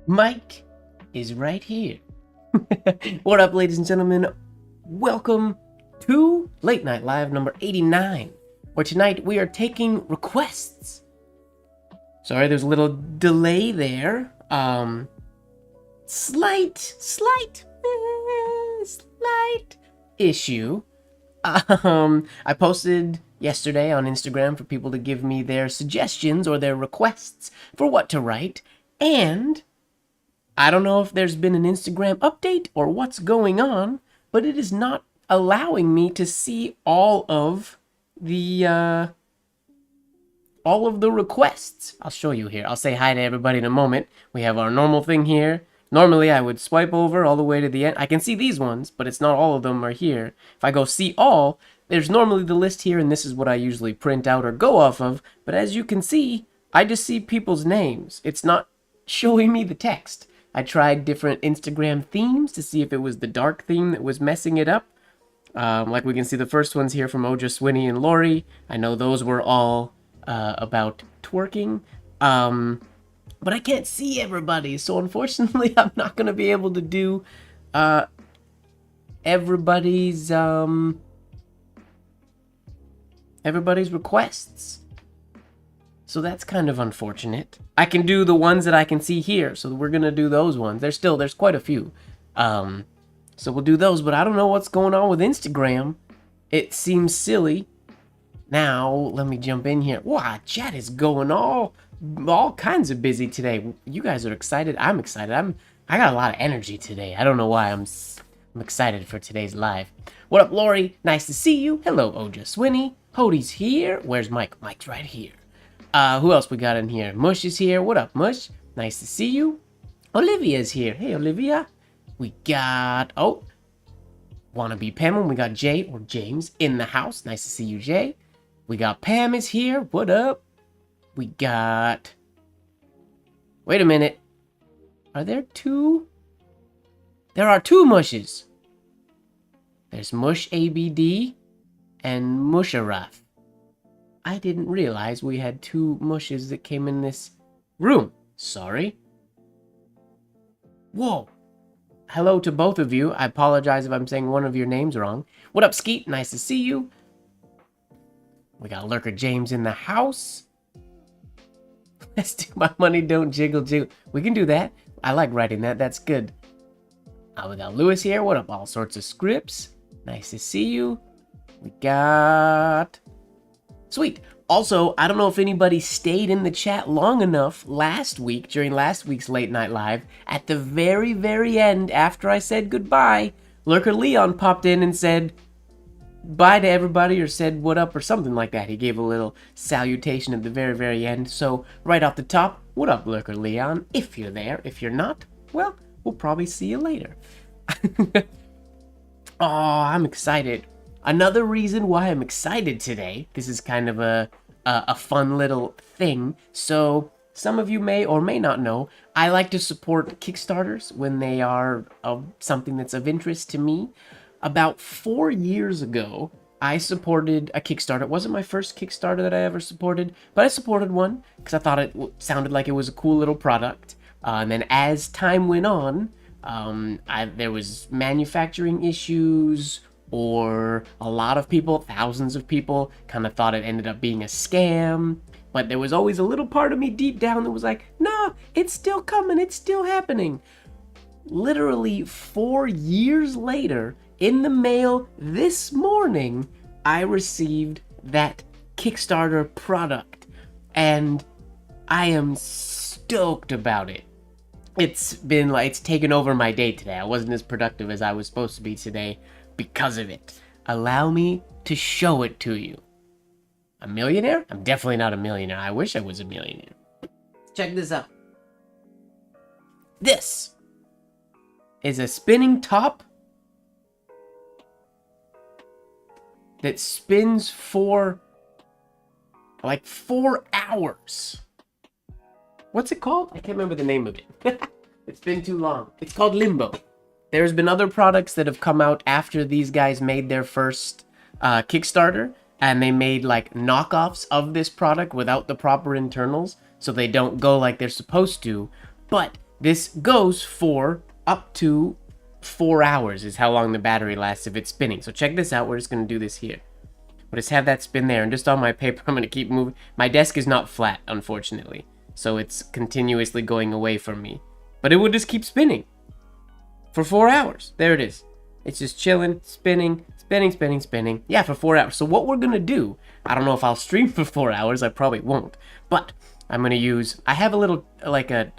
Mike is right here. What up, ladies and gentlemen? Welcome to Late Night Live number 89, where tonight we are taking requests. Sorry, there's a little delay there. Slight issue. I posted yesterday on Instagram for people to give me their suggestions or their requests for what to write, and I don't know if there's been an Instagram update or what's going on, but it is not allowing me to see all of the requests. I'll show you here. I'll say hi to everybody in a moment. We have our normal thing here. Normally I would swipe over all the way to the end. I can see these ones, but it's not all of them are here. If I go see all, there's normally the list here, and this is what I usually print out or go off of. But as you can see, I just see people's names. It's not showing me the text. I tried different Instagram themes to see if it was the dark theme that was messing it up. Like we can see the first ones here from Oja, Swinny, and Lori. I know those were all about twerking. But I can't see everybody, so unfortunately I'm not going to be able to do everybody's requests. So that's kind of unfortunate. I can do the ones that I can see here, so we're gonna do those ones. There's quite a few. So we'll do those, but I don't know what's going on with Instagram. It seems silly. Now, let me jump in here. Wow, chat is going all kinds of busy today. You guys are excited. I'm excited. I got a lot of energy today. I don't know why. I'm excited for today's live. What up, Lori? Nice to see you. Hello, Oja, Swinny. Hody's here. Where's Mike? Mike's right here. Who else we got in here? Mush is here. What up, Mush? Nice to see you. Olivia's here. Hey, Olivia. We got, Wannabe Pam. We got Jay or James in the house. Nice to see you, Jay. We got Pam is here. What up? We got, wait a minute. Are there two? There are two Mushes. There's Mush ABD and Musharaf. I didn't realize we had two Mushes that came in this room. Sorry. Whoa. Hello to both of you. I apologize if I'm saying one of your names wrong. What up, Skeet? Nice to see you. We got Lurker James in the house. Let's do My Money Don't Jiggle Jiggle. We can do that. I like writing that. That's good. We got Lewis here. What up? All sorts of scripts. Nice to see you. We got... Sweet. Also, I don't know if anybody stayed in the chat long enough last week, during last week's Late Night Live. At the very, very end, after I said goodbye, Lurker Leon popped in and said bye to everybody, or said what up, or something like that. He gave a little salutation at the very, very end. So, right off the top, what up, Lurker Leon? If you're there. If you're not, well, we'll probably see you later. Oh, I'm excited. Another reason why I'm excited today, this is kind of a fun little thing. So some of you may or may not know, I like to support Kickstarters when they are something that's of interest to me. About 4 years ago, I supported a Kickstarter. It wasn't my first Kickstarter that I ever supported, but I supported one because I thought it sounded like it was a cool little product. And then as time went on, there was manufacturing issues, or a lot of people, thousands of people, kind of thought it ended up being a scam. But there was always a little part of me deep down that was like, nah, it's still coming, it's still happening. Literally 4 years later, in the mail this morning, I received that Kickstarter product. And I am stoked about it. It's been like, it's taken over my day today. I wasn't as productive as I was supposed to be today because of it. Allow me to show it to you. A millionaire? I'm definitely not a millionaire. I wish I was a millionaire. Check this out. This is a spinning top that spins for like 4 hours. What's it called? I can't remember the name of it. It's been too long. It's called Limbo. There's been other products that have come out after these guys made their first Kickstarter, and they made like knockoffs of this product without the proper internals, so they don't go like they're supposed to. But This goes for up to 4 hours is how long the battery lasts if it's spinning. So check this out. We're just going to do this here. We'll just have that spin there, and just on my paper, I'm going to keep moving. My desk is not flat, unfortunately, so it's continuously going away from me. But it will just keep spinning for 4 hours. There it is. It's just chilling, spinning, spinning, spinning, spinning. Yeah, for 4 hours. So what we're going to do, I don't know if I'll stream for 4 hours. I probably won't. But I'm going to use, I have a little, like a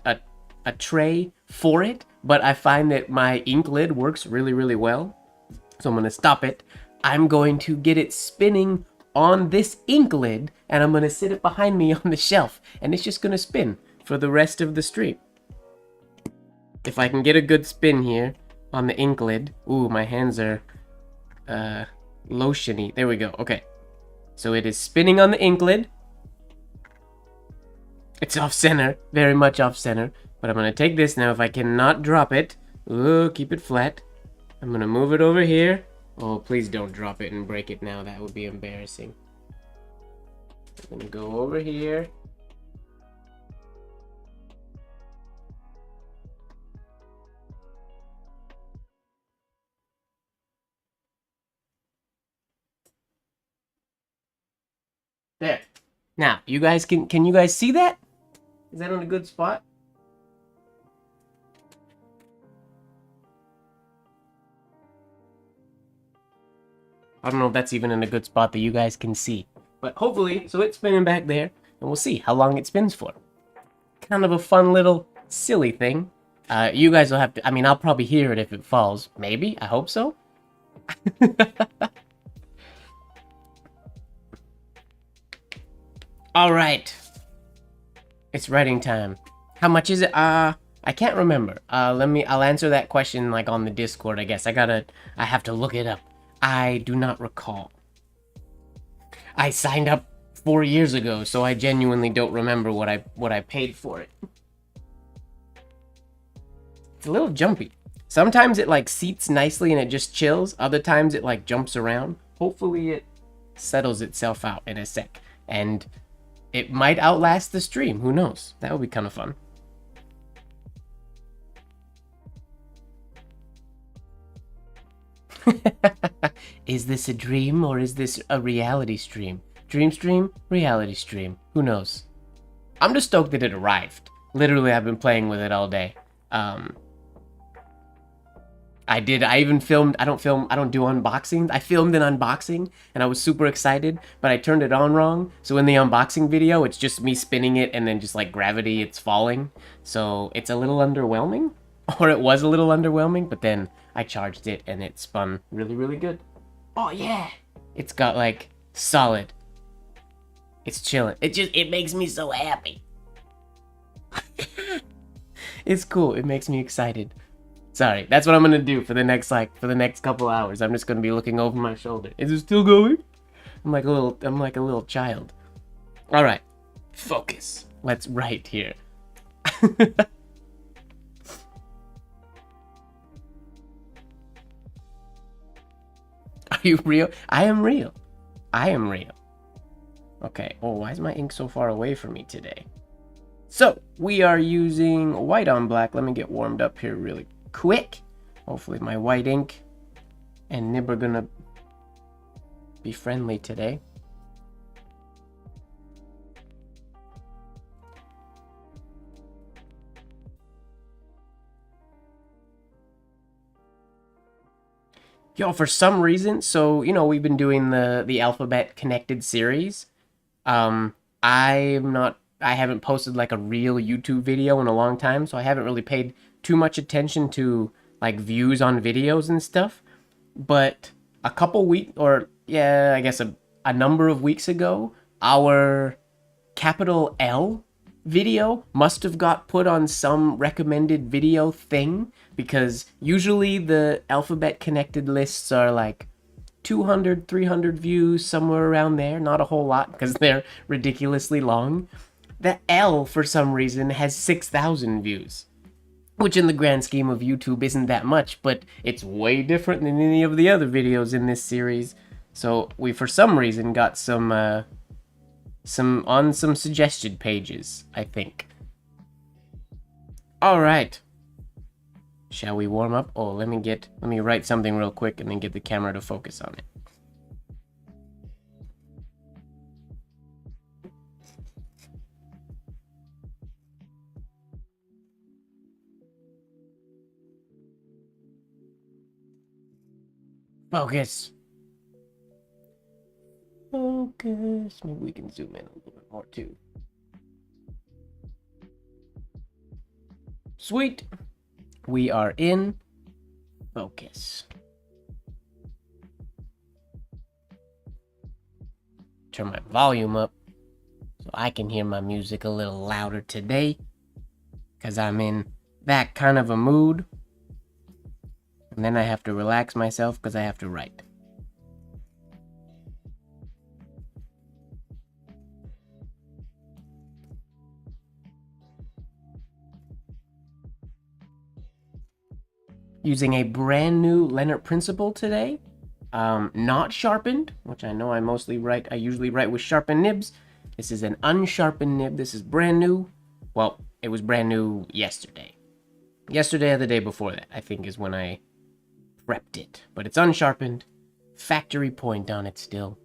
tray for it, but I find that my ink lid works really, really well. So I'm going to stop it. I'm going to get it spinning on this ink lid, and I'm going to sit it behind me on the shelf, and it's just going to spin for the rest of the stream. If I can get a good spin here on the ink lid. Ooh, my hands are lotiony. There we go. Okay. So it is spinning on the ink lid. It's off center, very much off center. But I'm going to take this now. If I cannot drop it, ooh, keep it flat. I'm going to move it over here. Oh, please don't drop it and break it now. That would be embarrassing. I'm going to go over here. There. Now, you guys can you guys see that? Is that on a good spot? I don't know if that's even in a good spot that you guys can see. But hopefully, so it's spinning back there, and we'll see how long it spins for. Kind of a fun little silly thing. You guys will have to, I mean, I'll probably hear it if it falls. Maybe, I hope so. All right. It's writing time. How much is it? I can't remember. I'll answer that question like on the Discord, I guess. I have to look it up. I do not recall. I signed up 4 years ago, so I genuinely don't remember what I paid for it. It's a little jumpy. Sometimes it like seats nicely and it just chills. Other times it like jumps around. Hopefully it settles itself out in a sec. And it might outlast the stream. Who knows? That would be kind of fun. Is this a dream or is this a reality stream? Dream stream? Reality stream. Who knows? I'm just stoked that it arrived. Literally, I've been playing with it all day. I even filmed, I don't do unboxings. I filmed an unboxing and I was super excited, but I turned it on wrong. So in the unboxing video, it's just me spinning it and then just like gravity, it's falling. So it's a little underwhelming, or it was a little underwhelming, but then I charged it and it spun really, really good. Oh yeah. It's got like solid. It's chilling. It makes me so happy. It's cool. It makes me excited. Sorry, that's what I'm gonna do for the next couple hours. I'm just gonna be looking over my shoulder. Is it still going? I'm like a little child. All right, focus. Let's write here. Are you real? I am real. I am real. Okay. Oh, why is my ink so far away from me today? So we are using white on black. Let me get warmed up here really quick. Hopefully my white ink and nib are gonna be friendly today. Yo, for some reason, so you know, we've been doing the alphabet connected series. I haven't posted like a real YouTube video in a long time, so I haven't really paid too much attention to like views on videos and stuff. But a couple weeks, or yeah, I guess a number of weeks ago, our capital L video must have got put on some recommended video thing, because usually the alphabet connected lists are like 200, 300 views, somewhere around there. Not a whole lot because they're ridiculously long. The L, for some reason, has 6,000 views, which in the grand scheme of YouTube isn't that much, but it's way different than any of the other videos in this series. So we, for some reason, got some suggested pages, I think. All right. Shall we warm up? Oh, let me write something real quick and then get the camera to focus on it. Focus. Focus. Maybe we can zoom in a little bit more too. Sweet. We are in focus. Turn my volume up so I can hear my music a little louder today, because I'm in that kind of a mood. And then I have to relax myself because I have to write. Using a brand new Leonard Principle today. Not sharpened, which I know I usually write with sharpened nibs. This is an unsharpened nib. This is brand new. Well, it was brand new yesterday. Yesterday or the day before that, I think, is when I prepped it. But it's unsharpened. Factory point on it still.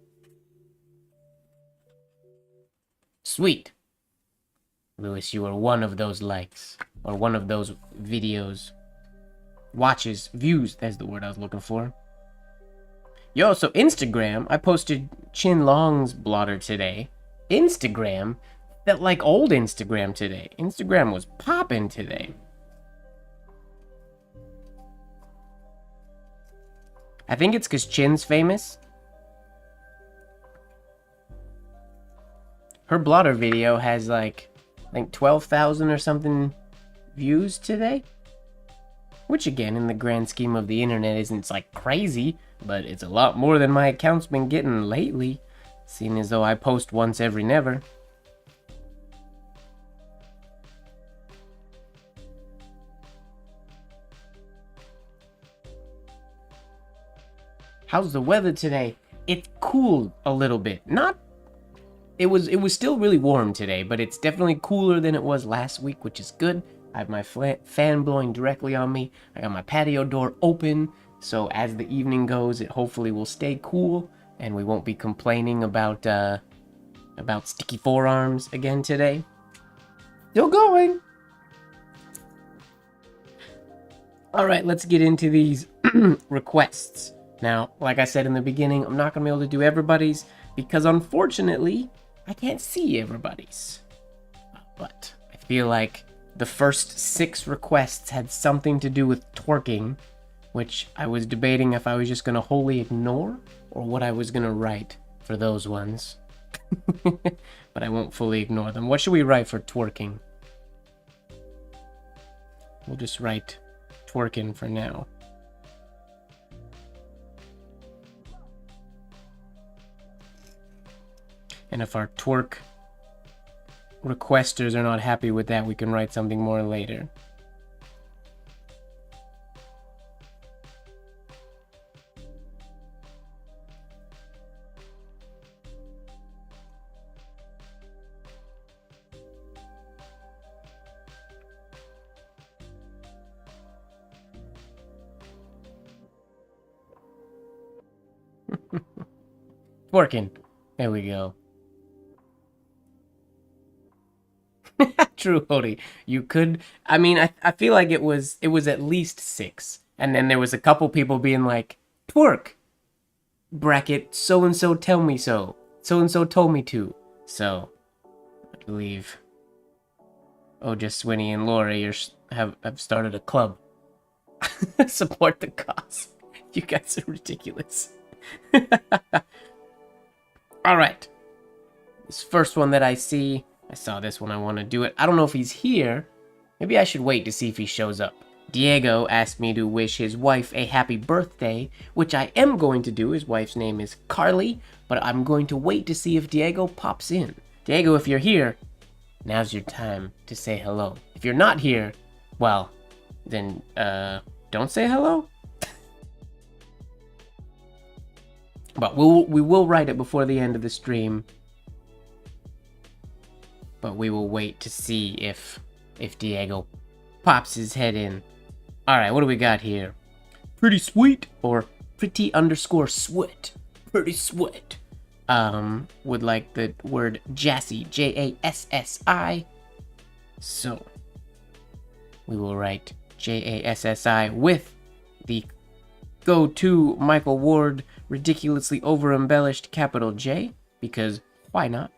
Sweet. Lewis, you are one of those likes. Or one of those videos. Watches, views, that's the word I was looking for. Yo, so Instagram, I posted Chin Long's blotter today. Instagram felt like old Instagram today. Instagram was popping today. I think it's because Chin's famous. Her blotter video has like, I think 12,000 or something views today. Which again, in the grand scheme of the internet, isn't like crazy, but it's a lot more than my account's been getting lately, seeing as though I post once every never. How's the weather today? It cooled a little bit. It was still really warm today, but it's definitely cooler than it was last week, which is good. I have my fan blowing directly on me. I got my patio door open, so as the evening goes, it hopefully will stay cool, and we won't be complaining about sticky forearms again today. Still going. All right, let's get into these requests. Now, like I said in the beginning, I'm not gonna be able to do everybody's because unfortunately, I can't see everybody's. But I feel like the first 6 requests had something to do with twerking, which I was debating if I was just going to wholly ignore or what I was going to write for those ones. But I won't fully ignore them. What should we write for twerking? We'll just write twerking for now. And if our twerk requesters are not happy with that, we can write something more later. Working. There we go. True, Hody. You could. I mean, I feel like it was at least 6, and then there was a couple people being like, "Twerk." Bracket. So and so tell me so. So and so told me to. So, I believe. Oh, just Swinny and Lori have started a club. Support the cause. You guys are ridiculous. All right. This first one that I see. I saw this one, I want to do it. I don't know if he's here. Maybe I should wait to see if he shows up. Diego asked me to wish his wife a happy birthday, which I am going to do. His wife's name is Carly, but I'm going to wait to see if Diego pops in. Diego, if you're here, now's your time to say hello. If you're not here, well, then, don't say hello. But we will write it before the end of the stream. But we will wait to see if Diego pops his head in. All right, what do we got here? Pretty sweet or pretty underscore sweat. Pretty sweat. Would like the word Jassy, Jassi. So we will write Jassi with the go-to Michael Ward ridiculously over-embellished capital J, because why not?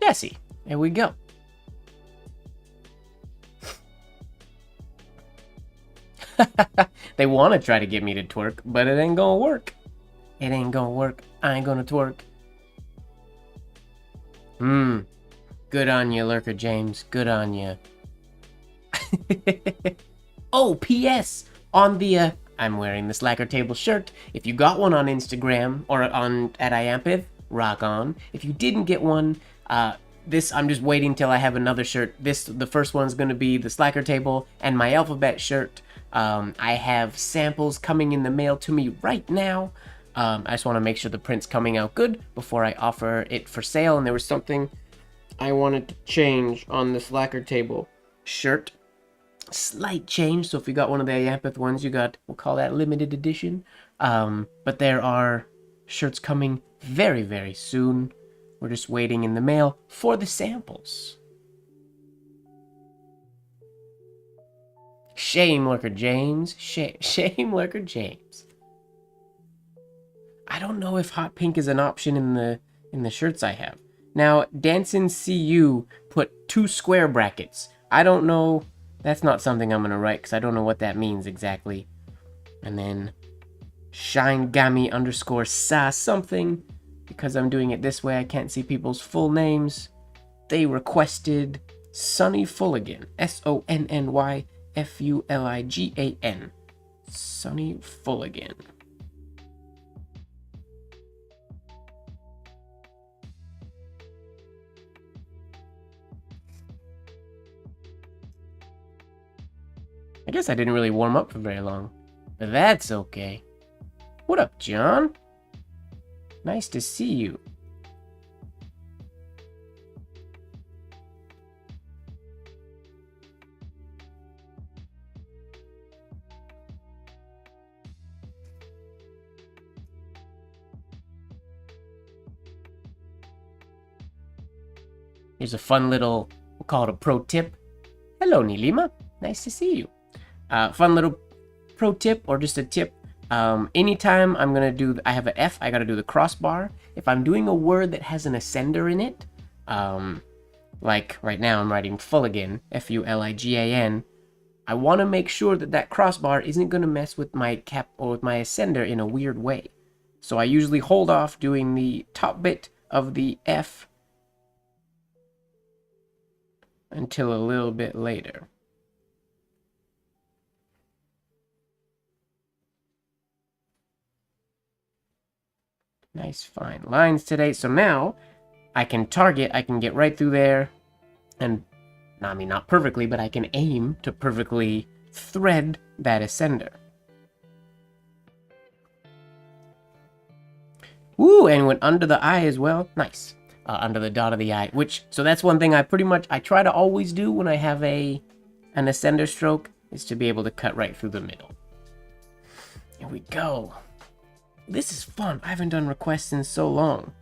Jesse. There we go. They want to try to get me to twerk, but it ain't gonna work. It ain't gonna work. I ain't gonna twerk. Good on you, Lurker James. Good on you. Oh, P.S. On the, I'm wearing the Slacker Table shirt. If you got one on Instagram or on at Iampith, rock on. If you didn't get one, this, I'm just waiting till I have another shirt. The first one's going to be the Slacker Table and my alphabet shirt. I have samples coming in the mail to me right now. I just want to make sure the print's coming out good before I offer it for sale. And there was something I wanted to change on the Slacker Table shirt. Slight change. So if you got one of the Iampith ones, you got, we'll call that limited edition. But there are shirts coming very, very soon. We're just waiting in the mail for the samples. Shame, Lurker James. Shame, Lurker James. I don't know if hot pink is an option in the shirts I have. Now, Dancin' CU put 2 square brackets. I don't know. That's not something I'm going to write because I don't know what that means exactly. And then Shinegami underscore sa something. Because I'm doing it this way, I can't see people's full names. They requested Sonny Fulligan. SONNYFULIGAN. Sonny Fulligan. I guess I didn't really warm up for very long. But that's okay. What up, John? Nice to see you. Here's a fun little, we'll call it a pro tip. Hello, Nilima. Nice to see you. Fun little pro tip or just a tip. Anytime I'm gonna do, I have an F, I gotta do the crossbar. If I'm doing a word that has an ascender in it, like right now I'm writing Fulligan, Fuligan, I want to make sure that that crossbar isn't gonna mess with my cap or with my ascender in a weird way. So I usually hold off doing the top bit of the F until a little bit later. Nice fine lines today. So now I can target, I can get right through there and, I mean, not perfectly, but I can aim to perfectly thread that ascender. Ooh, and went under the eye as well. Nice. Under the dot of the eye, so that's one thing I try to always do when I have an ascender stroke, is to be able to cut right through the middle. Here we go. This is fun. I haven't done requests in so long.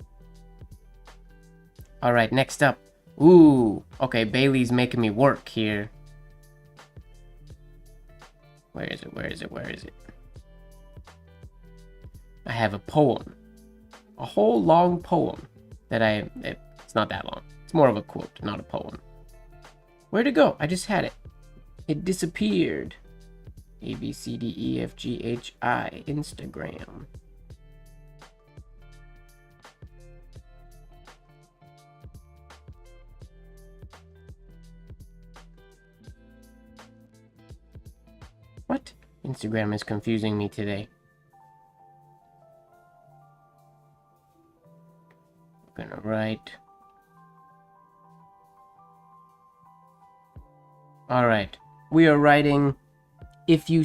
All right, next up. Ooh, okay, Bailey's making me work here. Where is it? Where is it? Where is it? I have a poem. A whole long poem that it's not that long. It's more of a quote, not a poem. Where'd it go? I just had it. It disappeared. A, B, C, D, E, F, G, H, I, Instagram. What? Instagram is confusing me today. Gonna write. All right. We are writing, if you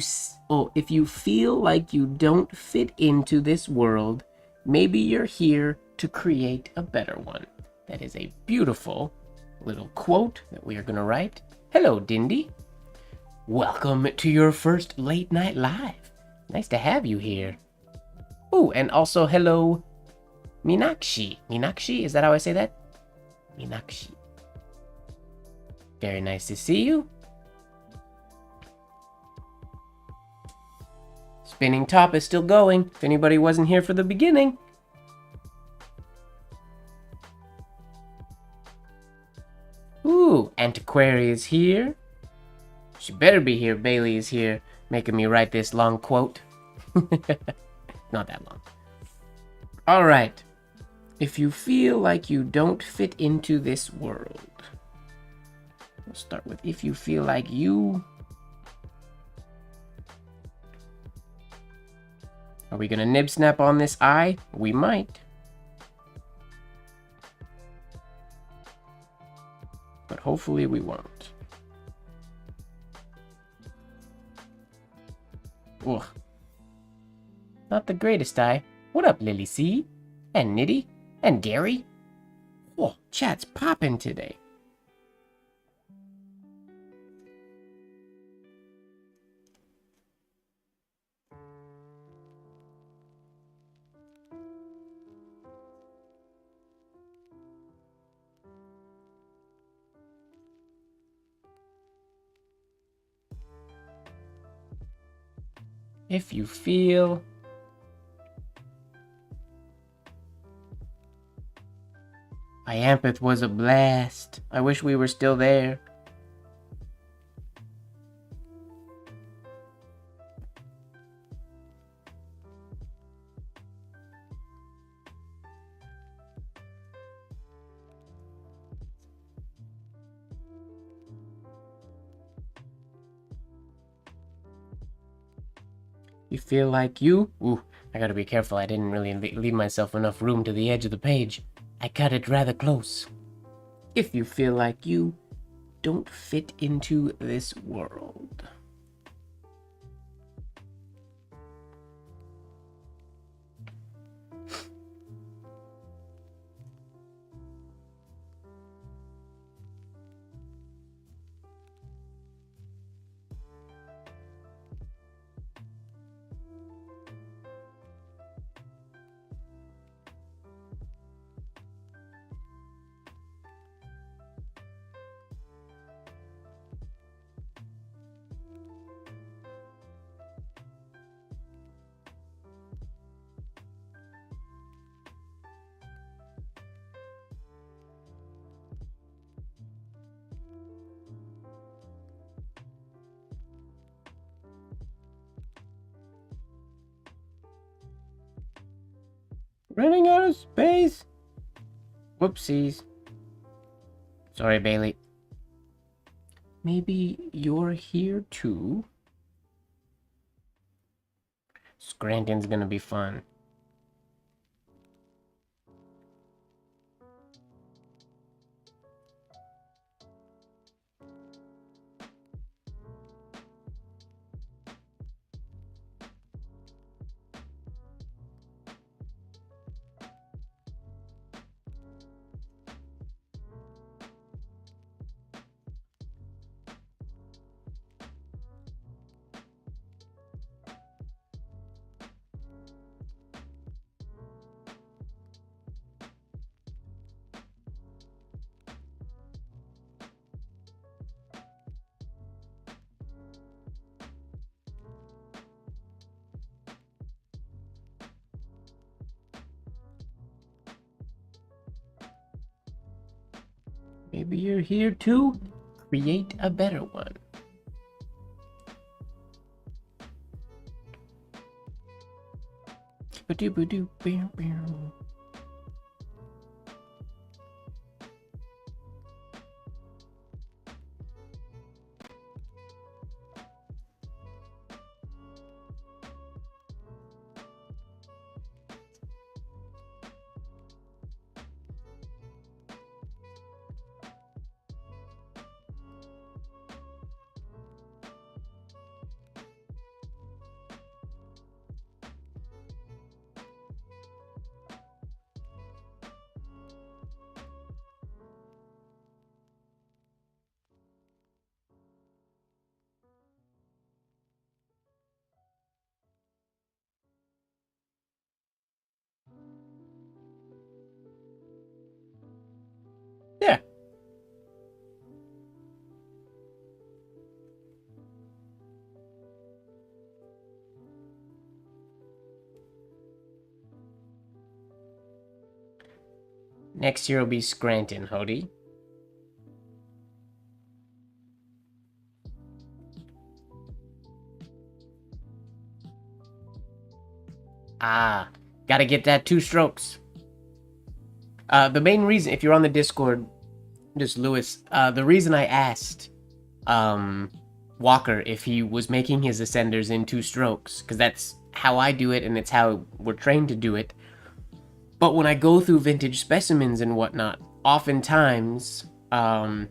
feel like you don't fit into this world, maybe you're here to create a better one. That is a beautiful little quote that we are going to write. Hello, Dindy. Welcome to your first late night live. Nice to have you here. Oh, and also hello, Meenakshi. Meenakshi, is that how I say that? Meenakshi. Very nice to see you. Spinning top is still going, if anybody wasn't here for the beginning. Ooh, Antiquary is here. She better be here. Bailey is here, making me write this long quote. Not that long. All right. If you feel like you don't fit into this world. We'll start with if you feel like you... Are we gonna nib snap on this I? We might. But hopefully we won't. Ugh. Not the greatest I. What up, Lily C? And Nitty? And Gary? Oh, chat's poppin' today. If you feel... Iampith was a blast. I wish we were still there. You feel like you... Ooh, I gotta be careful. I didn't really leave myself enough room to the edge of the page. I cut it rather close. If you feel like you don't fit into this world. Running out of space. Whoopsies. Sorry, Bailey. Maybe you're here too? Scranton's gonna be fun. Maybe you're here to create a better one. Ba-doo-ba-doo, beow, beow. Yeah. Next year will be Scranton, Hody. Ah, gotta get that 2 strokes. The main reason, if you're on the Discord, just Lewis, the reason I asked Walker if he was making his ascenders in 2 strokes, because that's how I do it and it's how we're trained to do it. But when I go through vintage specimens and whatnot, oftentimes, I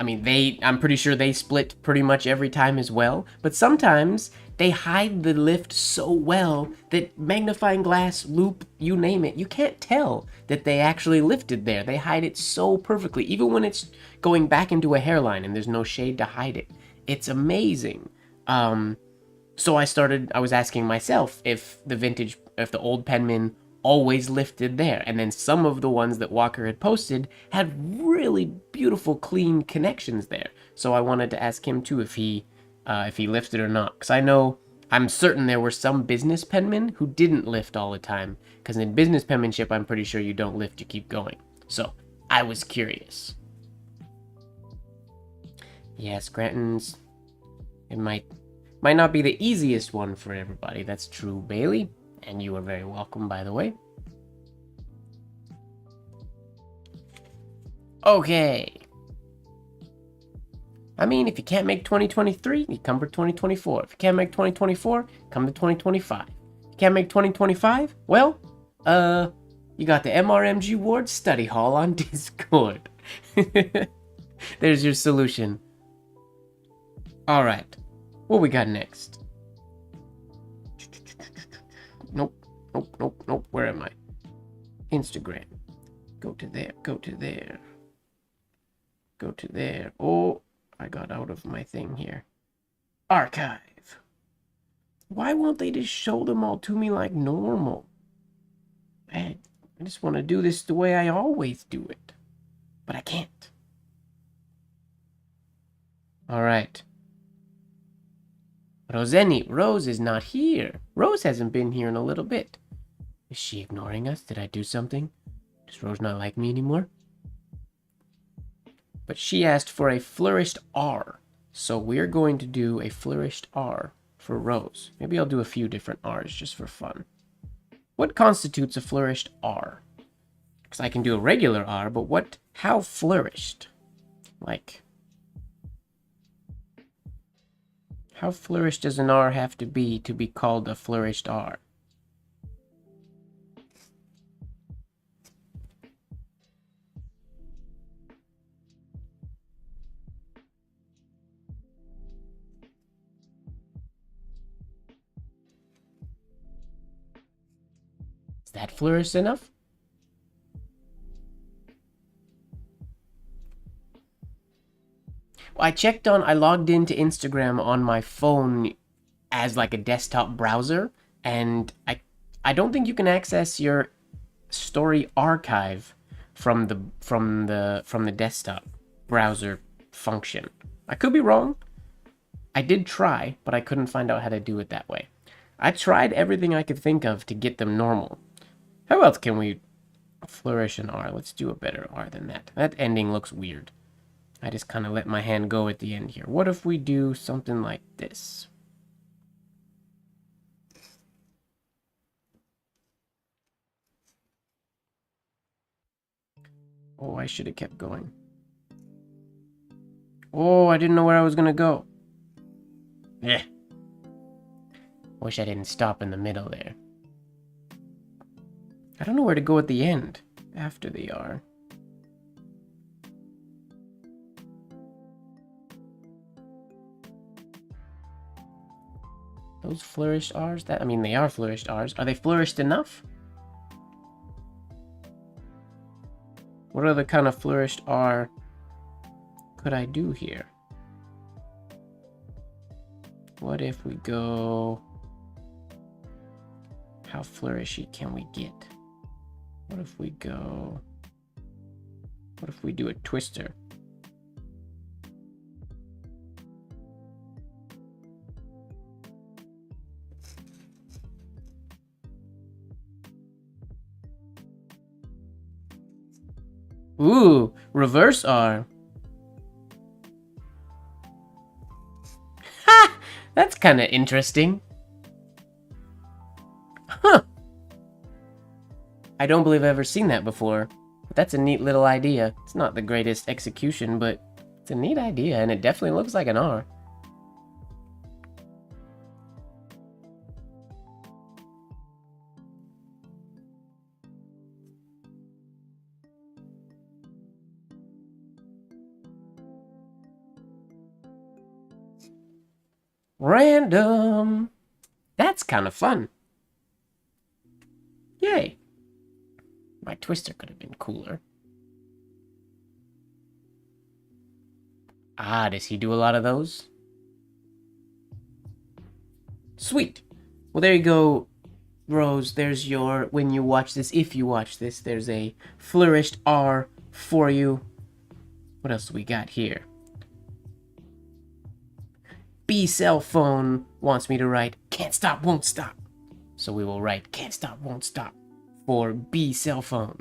mean, I'm pretty sure they split pretty much every time as well, but sometimes they hide the lift so well that magnifying glass, loop, you name it, you can't tell that they actually lifted there. They hide it so perfectly, even when it's going back into a hairline and there's no shade to hide it. It's amazing. So I was asking myself if the old penman always lifted there, and then some of the ones that Walker had posted had really beautiful clean connections there. So I wanted to ask him too if he lifted or not, because I'm certain there were some business penmen who didn't lift all the time, because in business penmanship I'm pretty sure you don't lift, you keep going. So I was curious. Yeah, Scranton's, it might not be the easiest one for everybody. That's true, Bailey. And you are very welcome, by the way. Okay. I mean, if you can't make 2023, you come for 2024. If you can't make 2024, come to 2025. If you can't make 2025, well, you got the MrMGWard study hall on Discord. There's your solution. All right. What we got next? Nope. Where am I? Instagram. Go to there. Go to there. Oh, I got out of my thing here. Archive. Why won't they just show them all to me like normal? I just want to do this the way I always do it. But I can't. All right. Rose is not here. Rose hasn't been here in a little bit. Is she ignoring us? Did I do something? Does Rose not like me anymore? But she asked for a flourished R. So we're going to do a flourished R for Rose. Maybe I'll do a few different R's just for fun. What constitutes a flourished R? Because I can do a regular R, but how flourished? Like, how flourished does an R have to be called a flourished R? Is that flourished enough? Well, I logged into Instagram on my phone as like a desktop browser, and I don't think you can access your story archive from the desktop browser function. I could be wrong. I did try, but I couldn't find out how to do it that way. I tried everything I could think of to get them normal. How else can we flourish an R? Let's do a better R than that. That ending looks weird. I just kind of let my hand go at the end here. What if we do something like this? Oh, I should have kept going. Oh, I didn't know where I was going to go. Yeah. Wish I didn't stop in the middle there. I don't know where to go at the end after the R. Those flourished R's? They are flourished R's. Are they flourished enough? What other kind of flourished R could I do here? What if we go... How flourishy can we get? What if we go... What if we do a twister? Ooh, reverse R. Ha! That's kind of interesting. Huh. I don't believe I've ever seen that before. But that's a neat little idea. It's not the greatest execution, but it's a neat idea, and it definitely looks like an R. Random. That's kind of fun. Yay. My twister could have been cooler. Ah, does he do a lot of those? Sweet. Well, there you go, Rose. There's your, when you watch this, if you watch this, there's a Flourished R for you. What else do we got here? B cell phone wants me to write can't stop, won't stop. So we will write can't stop, won't stop for B cell phone.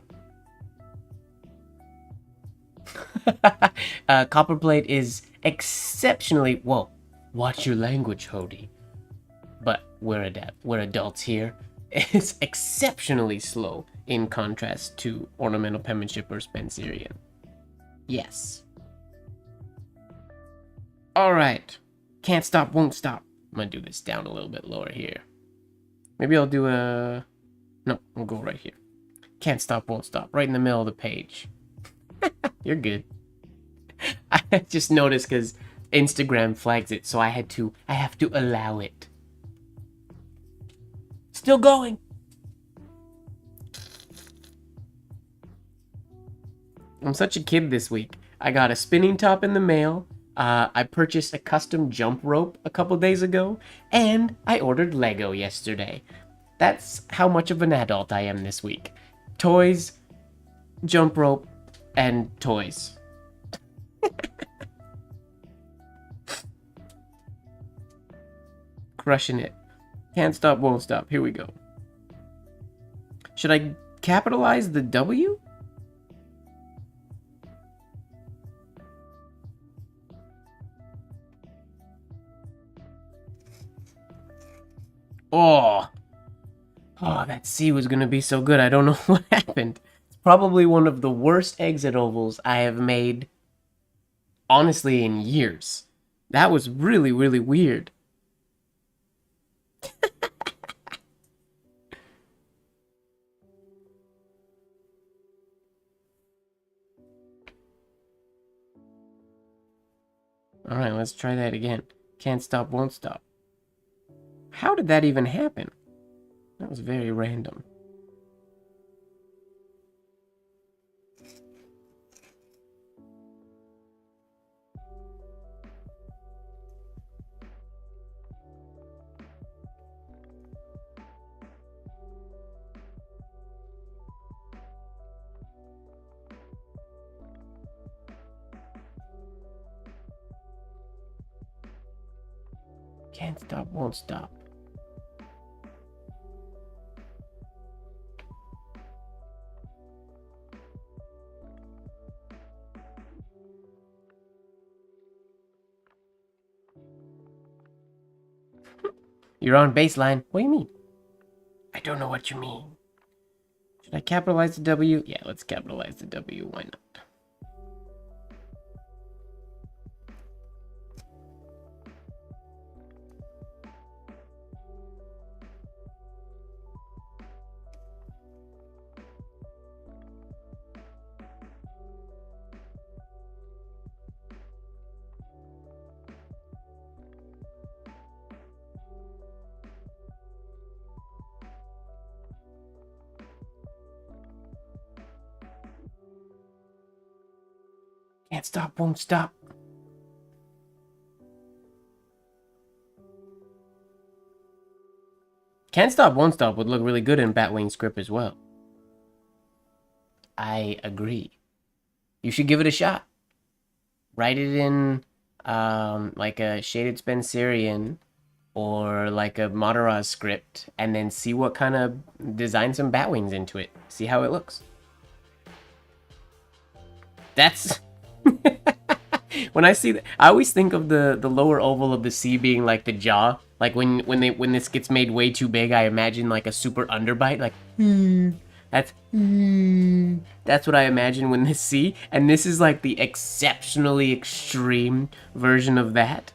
Copperplate is exceptionally, whoa, watch your language, Hody. But we're adults here. It's exceptionally slow in contrast to Ornamental, Penmanship, or Spencerian. Yes. Alright. Can't stop, won't stop. I'm gonna do this down a little bit lower here. Maybe I'll do a... No, we'll go right here. Can't stop, won't stop. Right in the middle of the page. You're good. I just noticed because Instagram flags it, so I have to allow it. Still going. I'm such a kid this week. I got a spinning top in the mail. I purchased a custom jump rope a couple days ago, and I ordered Lego yesterday. That's how much of an adult I am this week. Toys, jump rope, and toys. Crushing it. Can't stop, won't stop. Here we go. Should I capitalize the W? Oh, that C was gonna be so good. I don't know what happened. It's probably one of the worst exit ovals I have made, honestly, in years. That was really, really weird. Alright, let's try that again. Can't stop, won't stop. How did that even happen? That was very random. Can't stop, won't stop. You're on baseline. What do you mean? I don't know what you mean. Should I capitalize the W? Yeah, let's capitalize the W. Why not? Can't stop, won't stop. Can't stop, won't stop would look really good in Batwing script as well. I agree. you should give it a shot. Write it in like a shaded Spencerian or like a Mataraz script, and then see what kind of design some bat wings into it. See how it looks. That's when I see that, I always think of the lower oval of the C being like the jaw. Like when this gets made way too big, I imagine like a super underbite, like that's what I imagine when this C, and this is like the exceptionally extreme version of that.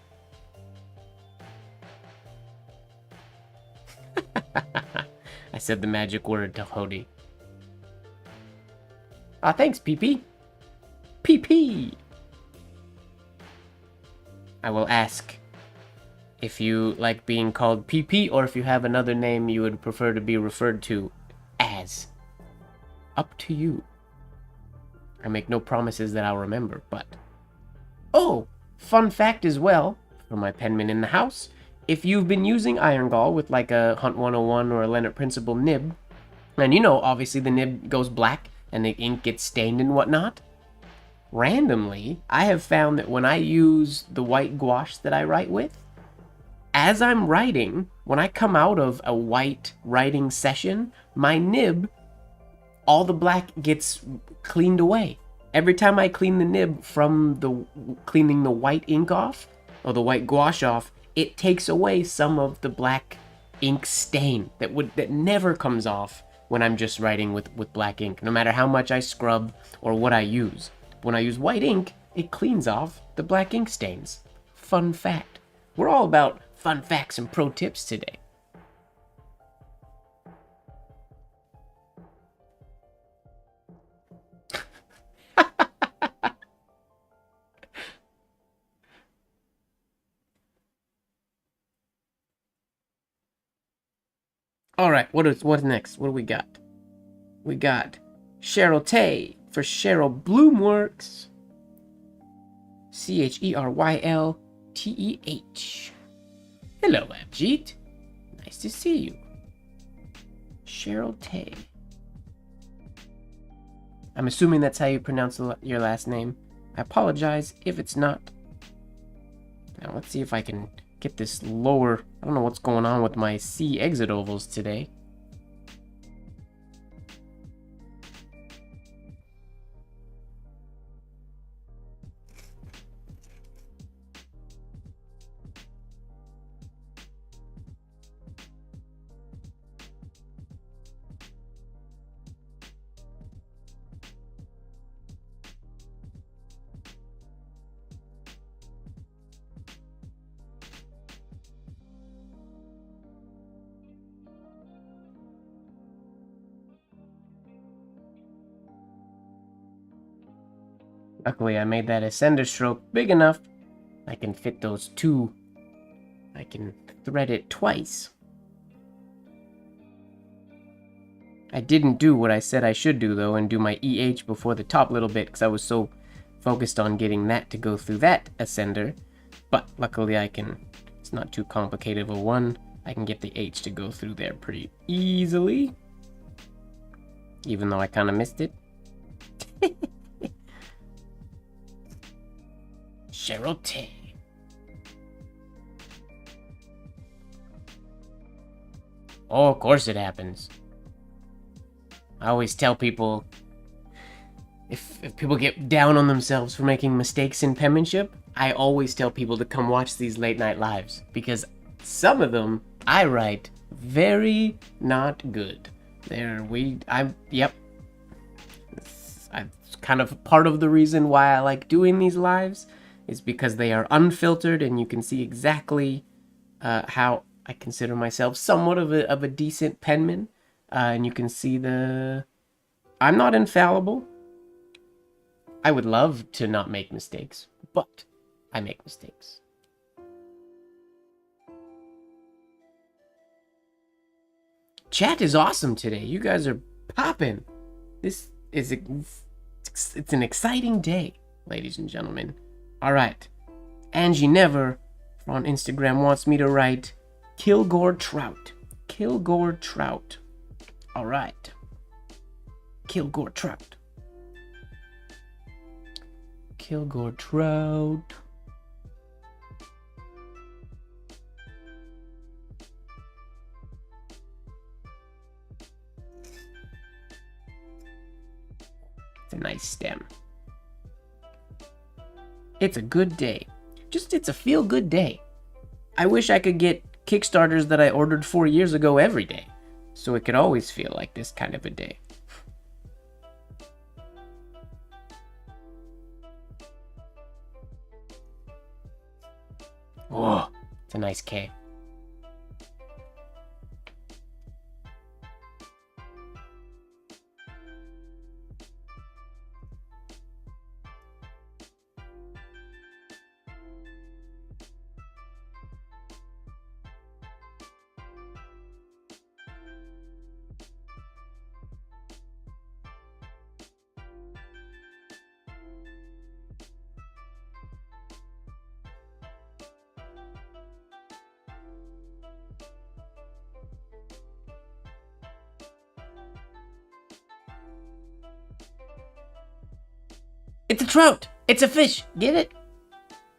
I said the magic word to Hody. Ah, thanks, PP. PP. I will ask if you like being called PP, or if you have another name you would prefer to be referred to as. Up to you. I make no promises that I'll remember, but... Oh! Fun fact as well, for my penmen in the house. If you've been using Iron Gall with like a Hunt 101 or a Leonard Principle nib, and you know, obviously the nib goes black and the ink gets stained and whatnot, randomly, I have found that when I use the white gouache that I write with, as I'm writing, when I come out of a white writing session, my nib, all the black gets cleaned away. Every time I clean the nib from cleaning the white ink off, or the white gouache off, it takes away some of the black ink stain that never comes off when I'm just writing with black ink, no matter how much I scrub or what I use. When I use white ink, it cleans off the black ink stains. Fun fact. We're all about fun facts and pro tips today. All right, what's next? What do we got? We got Cheryl Tay for Cheryl Bloomworks. CHERYLTEH. Hello, Abjeet. Nice to see you. Cheryl Tay. I'm assuming that's how you pronounce your last name. I apologize if it's not. Now let's see if I can get this lower. I don't know what's going on with my C exit ovals today. Luckily, I made that ascender stroke big enough. I can fit those two. I can thread it twice. I didn't do what I said I should do, though, and do my EH before the top little bit, because I was so focused on getting that to go through that ascender. But luckily, I can. It's not too complicated of a one. I can get the H to go through there pretty easily. Even though I kind of missed it. Cheryl Tay. Oh, of course it happens. I always tell people, if people get down on themselves for making mistakes in penmanship, I always tell people to come watch these late night lives, because some of them I write very not good. Yep. It's kind of part of the reason why I like doing these lives, is because they are unfiltered and you can see exactly how I consider myself somewhat of a decent penman. And you can see I'm not infallible. I would love to not make mistakes, but I make mistakes. Chat is awesome today. You guys are popping. It's an exciting day, ladies and gentlemen. All right, Angie Never on Instagram wants me to write Kilgore Trout. Kilgore Trout. All right. Kilgore Trout. Kilgore trout. It's a nice stem. It's a good day. It's a feel-good day. I wish I could get Kickstarters that I ordered 4 years ago every day, so it could always feel like this kind of a day. Whoa, it's a nice K. It's a trout! It's a fish! Get it?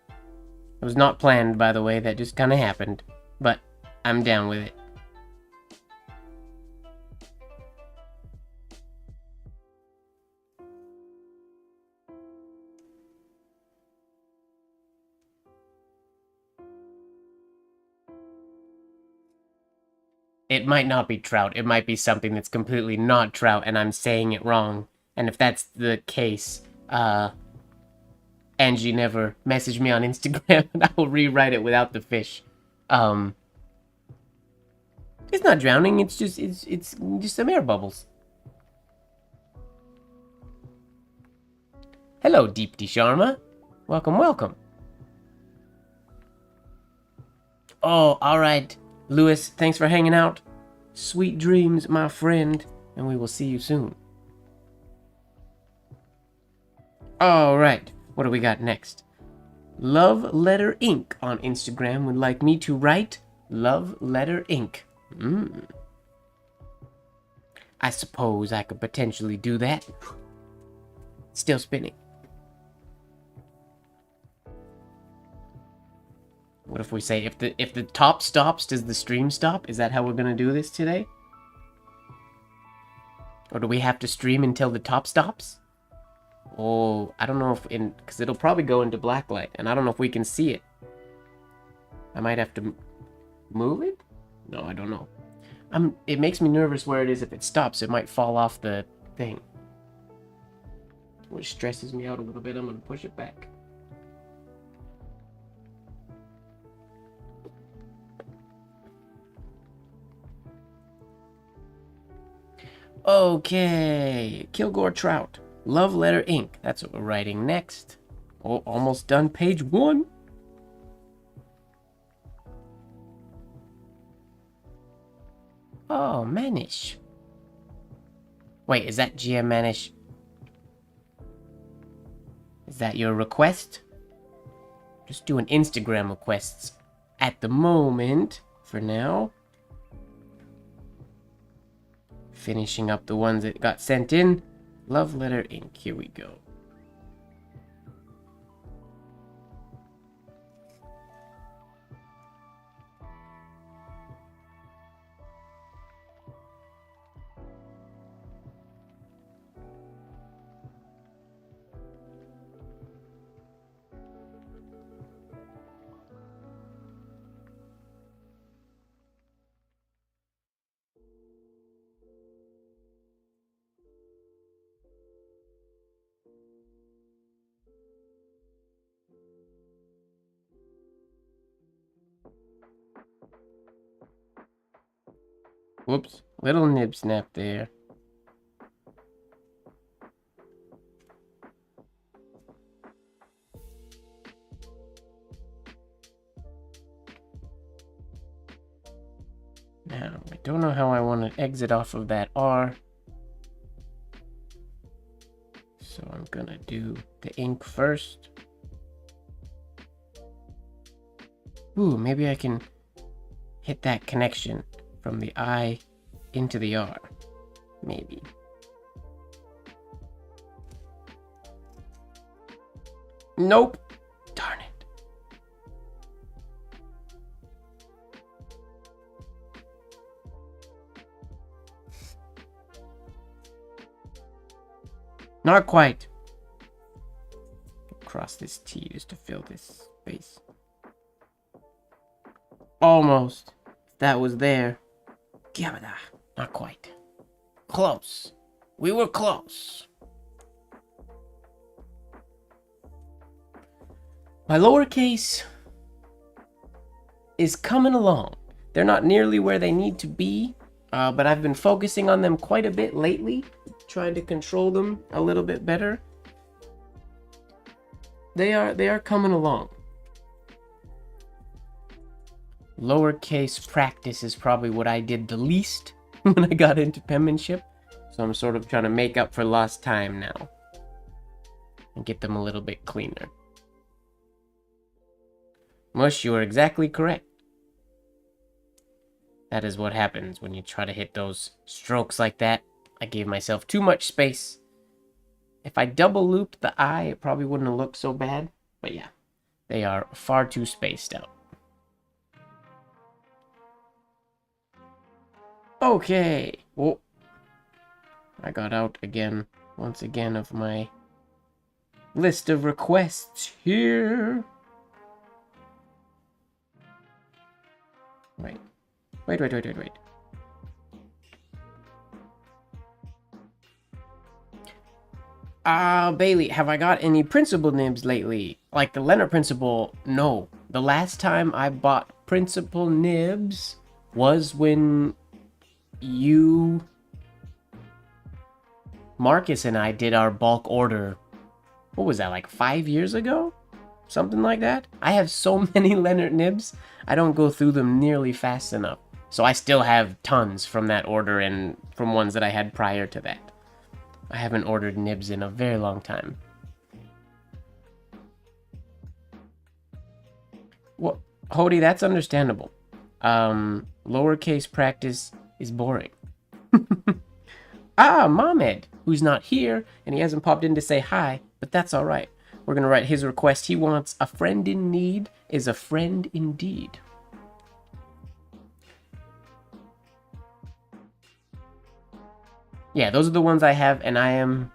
It was not planned, by the way. That just kind of happened. But I'm down with it. It might not be trout. It might be something that's completely not trout, and I'm saying it wrong. And if that's the case, Angie never messaged me on Instagram, and I will rewrite it without the fish. It's not drowning. It's just some air bubbles. Hello, Deepti Sharma. Welcome, welcome. Oh, all right, Lewis. Thanks for hanging out. Sweet dreams, my friend, and we will see you soon. All right, what do we got next? Love Letter Ink on Instagram would like me to write Love Letter Ink. I suppose I could potentially do that. Still spinning. What if we say if the top stops, does the stream stop? Is that how we're gonna do this today? Or do we have to stream until the top stops? Oh, I don't know if because it'll probably go into Blacklight, and I don't know if we can see it. I might have to move it? No, I don't know. It makes me nervous where it is. If it stops, it might fall off the thing. Which stresses me out a little bit. I'm gonna push it back. Okay, Kilgore Trout, Love Letter Ink. That's what we're writing next. Oh, almost done page 1. Oh, Manish. Wait, is that GM Manish? Is that your request? Just doing Instagram requests at the moment, for now. Finishing up the ones that got sent in. Love Letter Ink. Here we go. Whoops, little nib snap there. Now, I don't know how I want to exit off of that R. So I'm gonna do the ink first. Ooh, maybe I can hit that connection from the I into the R. Maybe. Nope. Darn it. Not quite. Cross this T just to fill this space. Almost. That was there. Not quite. Close. We were close. My lowercase is coming along. They're not nearly where they need to be, but I've been focusing on them quite a bit lately, trying to control them a little bit better. They are coming along. Lowercase practice is probably what I did the least when I got into penmanship, so I'm sort of trying to make up for lost time now and get them a little bit cleaner. Mush, you are exactly correct. That is what happens when you try to hit those strokes like that. I gave myself too much space. If I double looped the I, it probably wouldn't have looked so bad. But yeah, they are far too spaced out. Okay. Whoa. I got out again, once again, of my list of requests here. Wait. Bailey, have I got any principal nibs lately? Like the Leonard principal? No. The last time I bought principal nibs was when you, Marcus, and I did our bulk order. What was that, like 5 years ago? Something like that? I have so many Leonard nibs, I don't go through them nearly fast enough. So I still have tons from that order and from ones that I had prior to that. I haven't ordered nibs in a very long time. Well, Hody, that's understandable. Lowercase practice is boring. Mohamed, who's not here, and he hasn't popped in to say hi, but that's alright. We're gonna write his request. He wants a friend in need is a friend indeed. Yeah, those are the ones I have, and I am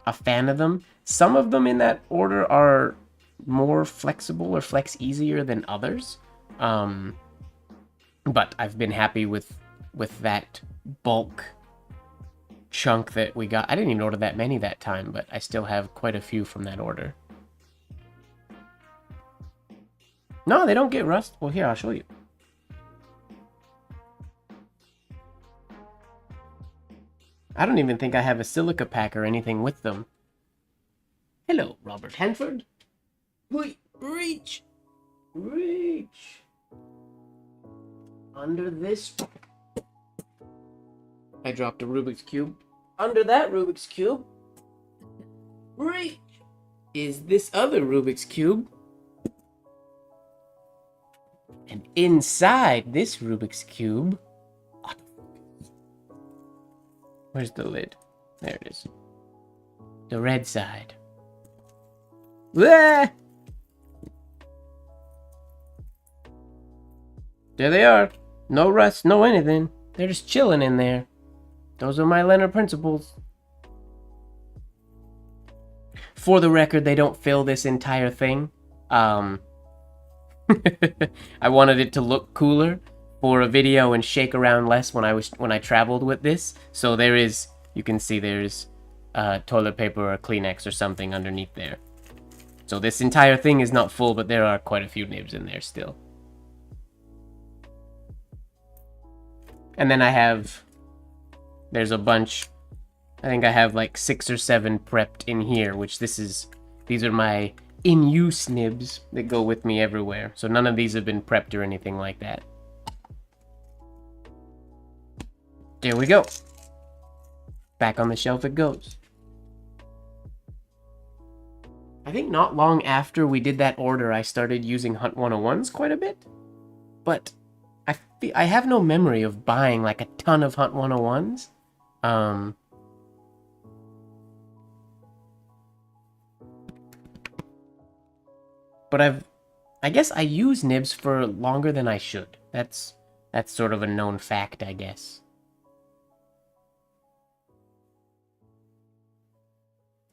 a fan of them. Some of them in that order are more flexible or flex easier than others. But I've been happy with that bulk chunk that we got. I didn't even order that many that time, but I still have quite a few from that order. No, they don't get rust. Well, here, I'll show you. I don't even think I have a silica pack or anything with them. Hello, Robert Hanford. Wait, reach! Reach! Under this... I dropped a Rubik's Cube. Under that Rubik's Cube... reach! Is this other Rubik's Cube. And inside this Rubik's Cube... Where's the lid? There it is. The red side. Blah! There they are. No rust, no anything. They're just chilling in there. Those are my Leonard principles. For the record, they don't fill this entire thing. I wanted it to look cooler for a video and shake around less when I traveled with this. So there is, you can see there's toilet paper or Kleenex or something underneath there. So this entire thing is not full, but there are quite a few nibs in there still. And then I have, there's a bunch, I think I have like 6 or 7 prepped in here, which these are my in-use nibs that go with me everywhere. So none of these have been prepped or anything like that. There we go. Back on the shelf it goes. I think not long after we did that order, I started using Hunt 101s quite a bit. But I have no memory of buying like a ton of Hunt 101s. but I guess I use nibs for longer than I should. That's sort of a known fact, I guess.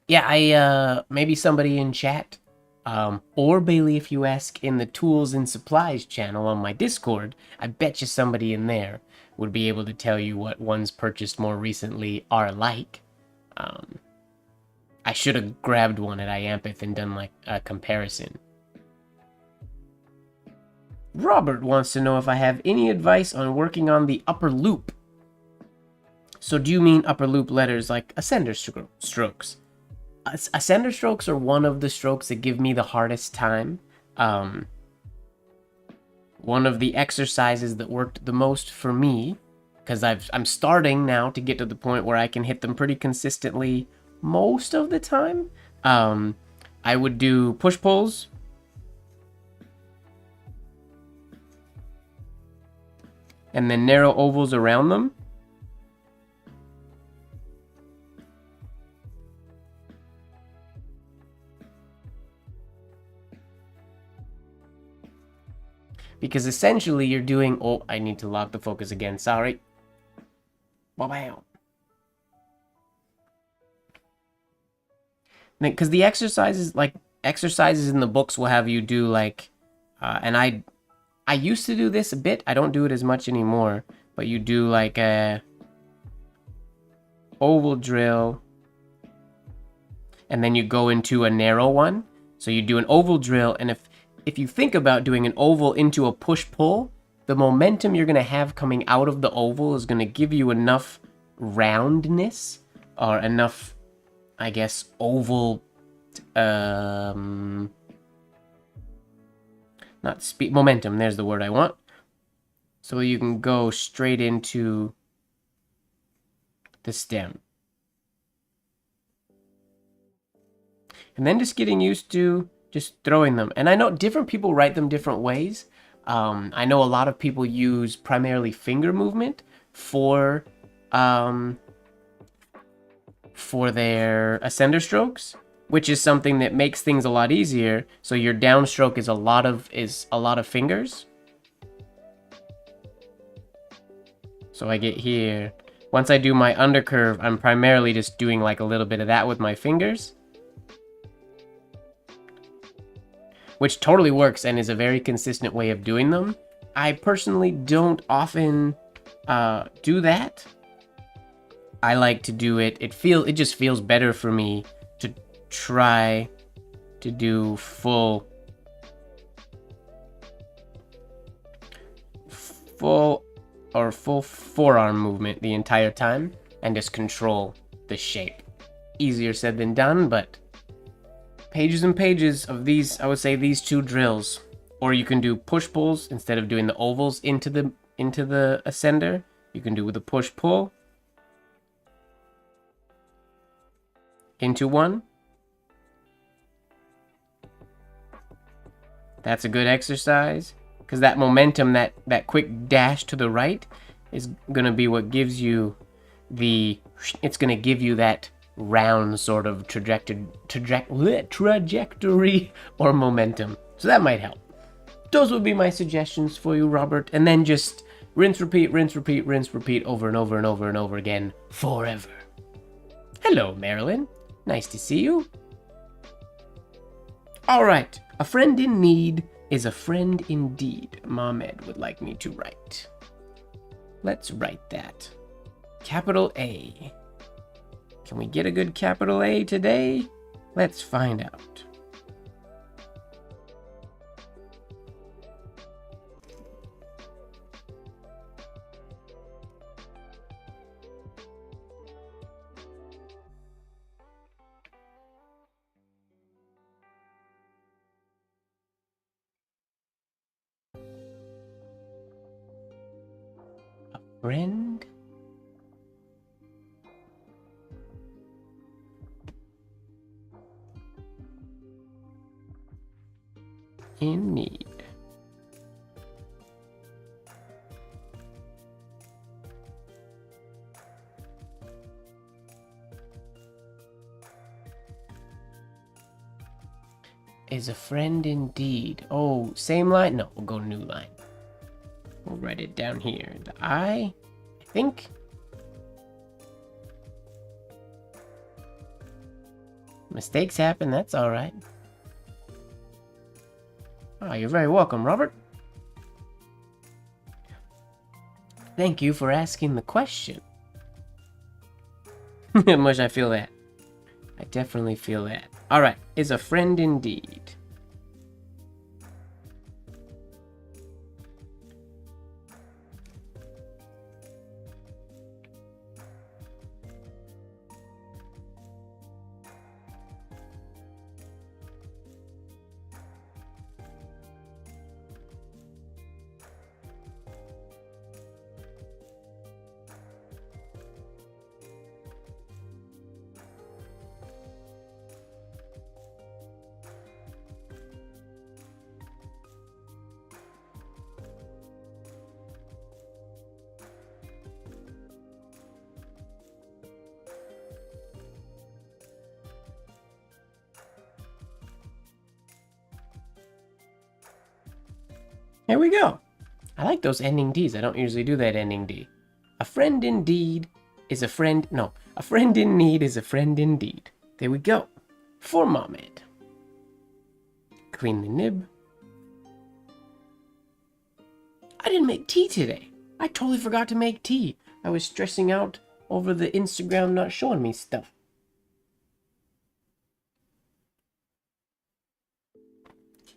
Yeah, maybe somebody in chat, or Bailey, if you ask in the tools and supplies channel on my Discord, I bet you somebody in there would be able to tell you what ones purchased more recently are like. I should have grabbed one at Iampith and done like a comparison. Robert wants to know if I have any advice on working on the upper loop. So do you mean upper loop letters like ascender strokes? Ascender strokes are one of the strokes that give me the hardest time. One of the exercises that worked the most for me, because I'm starting now to get to the point where I can hit them pretty consistently most of the time. I would do push-pulls. And then narrow ovals around them. Because essentially you're doing... Oh, I need to lock the focus again. Sorry. Wow. Because the exercises, like, exercises in the books will have you do, like... and I used to do this a bit. I don't do it as much anymore. But you do, like, a... oval drill. And then you go into a narrow one. So you do an oval drill, and if you think about doing an oval into a push-pull, the momentum you're going to have coming out of the oval is going to give you enough roundness, or enough, I guess, oval, not speed, momentum, there's the word I want. So you can go straight into the stem. And then just getting used to just throwing them. And I know different people write them different ways. I know a lot of people use primarily finger movement for their ascender strokes, which is something that makes things a lot easier. So your downstroke is a lot of fingers. So I get here. Once I do my undercurve, I'm primarily just doing like a little bit of that with my fingers. Which totally works and is a very consistent way of doing them. I personally don't often do that. I like to do it. It just feels better for me to try to do full forearm movement the entire time and just control the shape. Easier said than done, but pages and pages of these, I would say these two drills. Or you can do push-pulls instead of doing the ovals into the ascender. You can do with a push-pull into one. That's a good exercise, because that momentum, that quick dash to the right is going to be what gives you it's going to give you that round sort of trajectory or momentum. So that might help. Those would be my suggestions for you, Robert. And then just rinse, repeat, rinse, repeat, rinse, repeat over and over and over and over again forever. Hello, Marilyn. Nice to see you. All right. A friend in need is a friend indeed. Mohamed would like me to write. Let's write that. Capital A. Can we get a good capital A today? Let's find out. A friend? In need. is a friend indeed. Oh, same line? No, we'll go new line. We'll write it down here. The I think. Mistakes happen, that's alright. Oh, you're very welcome, Robert. Thank you for asking the question. How much I feel that. I definitely feel that. Alright, is a friend indeed. Here we go. I like those ending Ds. I don't usually do that ending D. A friend indeed is a friend. No, a friend in need is a friend indeed. There we go. For Mohammed. Clean the nib. I didn't make tea today. I totally forgot to make tea. I was stressing out over the Instagram not showing me stuff.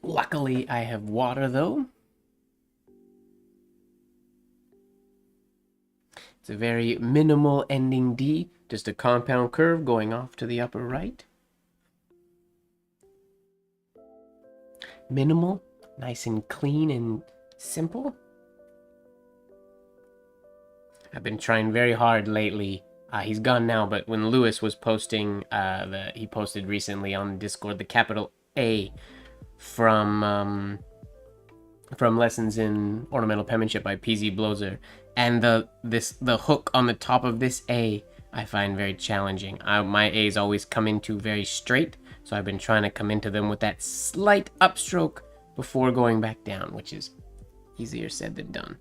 Luckily, I have water though. It's a very minimal ending D, just a compound curve going off to the upper right. Minimal, nice and clean and simple. I've been trying very hard lately. He's gone now, but when Lewis was posting, he posted recently on Discord the capital A from Lessons in Ornamental Penmanship by PZ Blozer. And the hook on the top of this A I find very challenging. My A's always come into very straight, so I've been trying to come into them with that slight upstroke before going back down, which is easier said than done.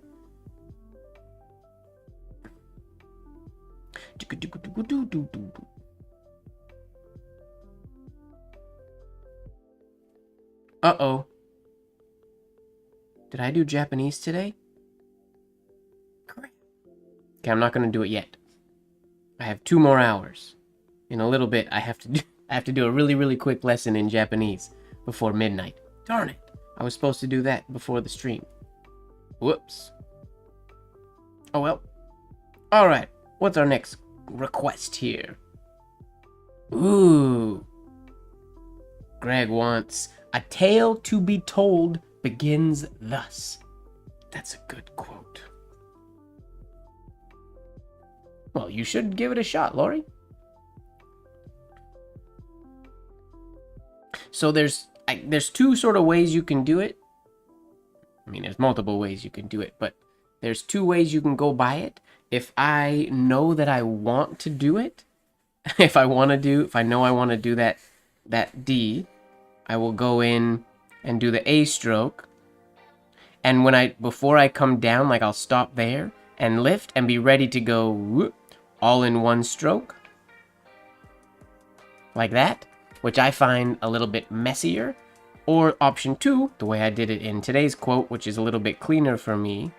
Uh-oh. Did I do Japanese today? Crap. Okay, I'm not gonna do it yet. I have 2 more hours. In a little bit, I have to do a really quick lesson in Japanese before midnight. Darn it! I was supposed to do that before the stream. Whoops. Oh well. All right. What's our next request here? Ooh. Greg wants a tale to be told begins thus. That's a good quote. Well, you should give it a shot, Lori. So there's 2 sort of ways you can do it. I mean, there's multiple ways you can do it, but there's 2 ways you can go by it. If I know that I want to do it, if I know I want to do that D, I will go in and do the A stroke. And before I come down, like I'll stop there and lift and be ready to go whoop, all in one stroke. Like that, which I find a little bit messier. Or option 2, the way I did it in today's quote, which is a little bit cleaner for me.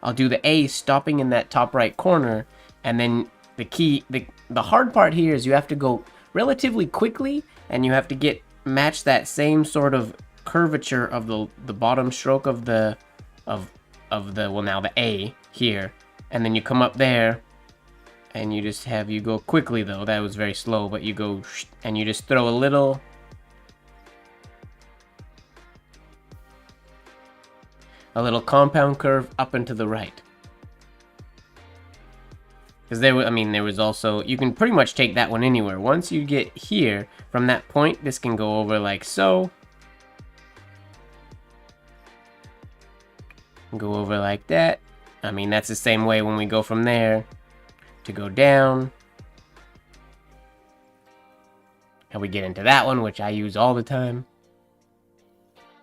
I'll do the A stopping in that top right corner, and then the hard part here is you have to go relatively quickly, and you have to match that same sort of curvature of the bottom stroke of the A here, and then you come up there, and you go quickly though. That was very slow, but you go and you just throw a little. A little compound curve up and to the right. Because there was also, you can pretty much take that one anywhere. Once you get here, from that point, this can go over like so. Go over like that. I mean, that's the same way when we go from there to go down. And we get into that one, which I use all the time.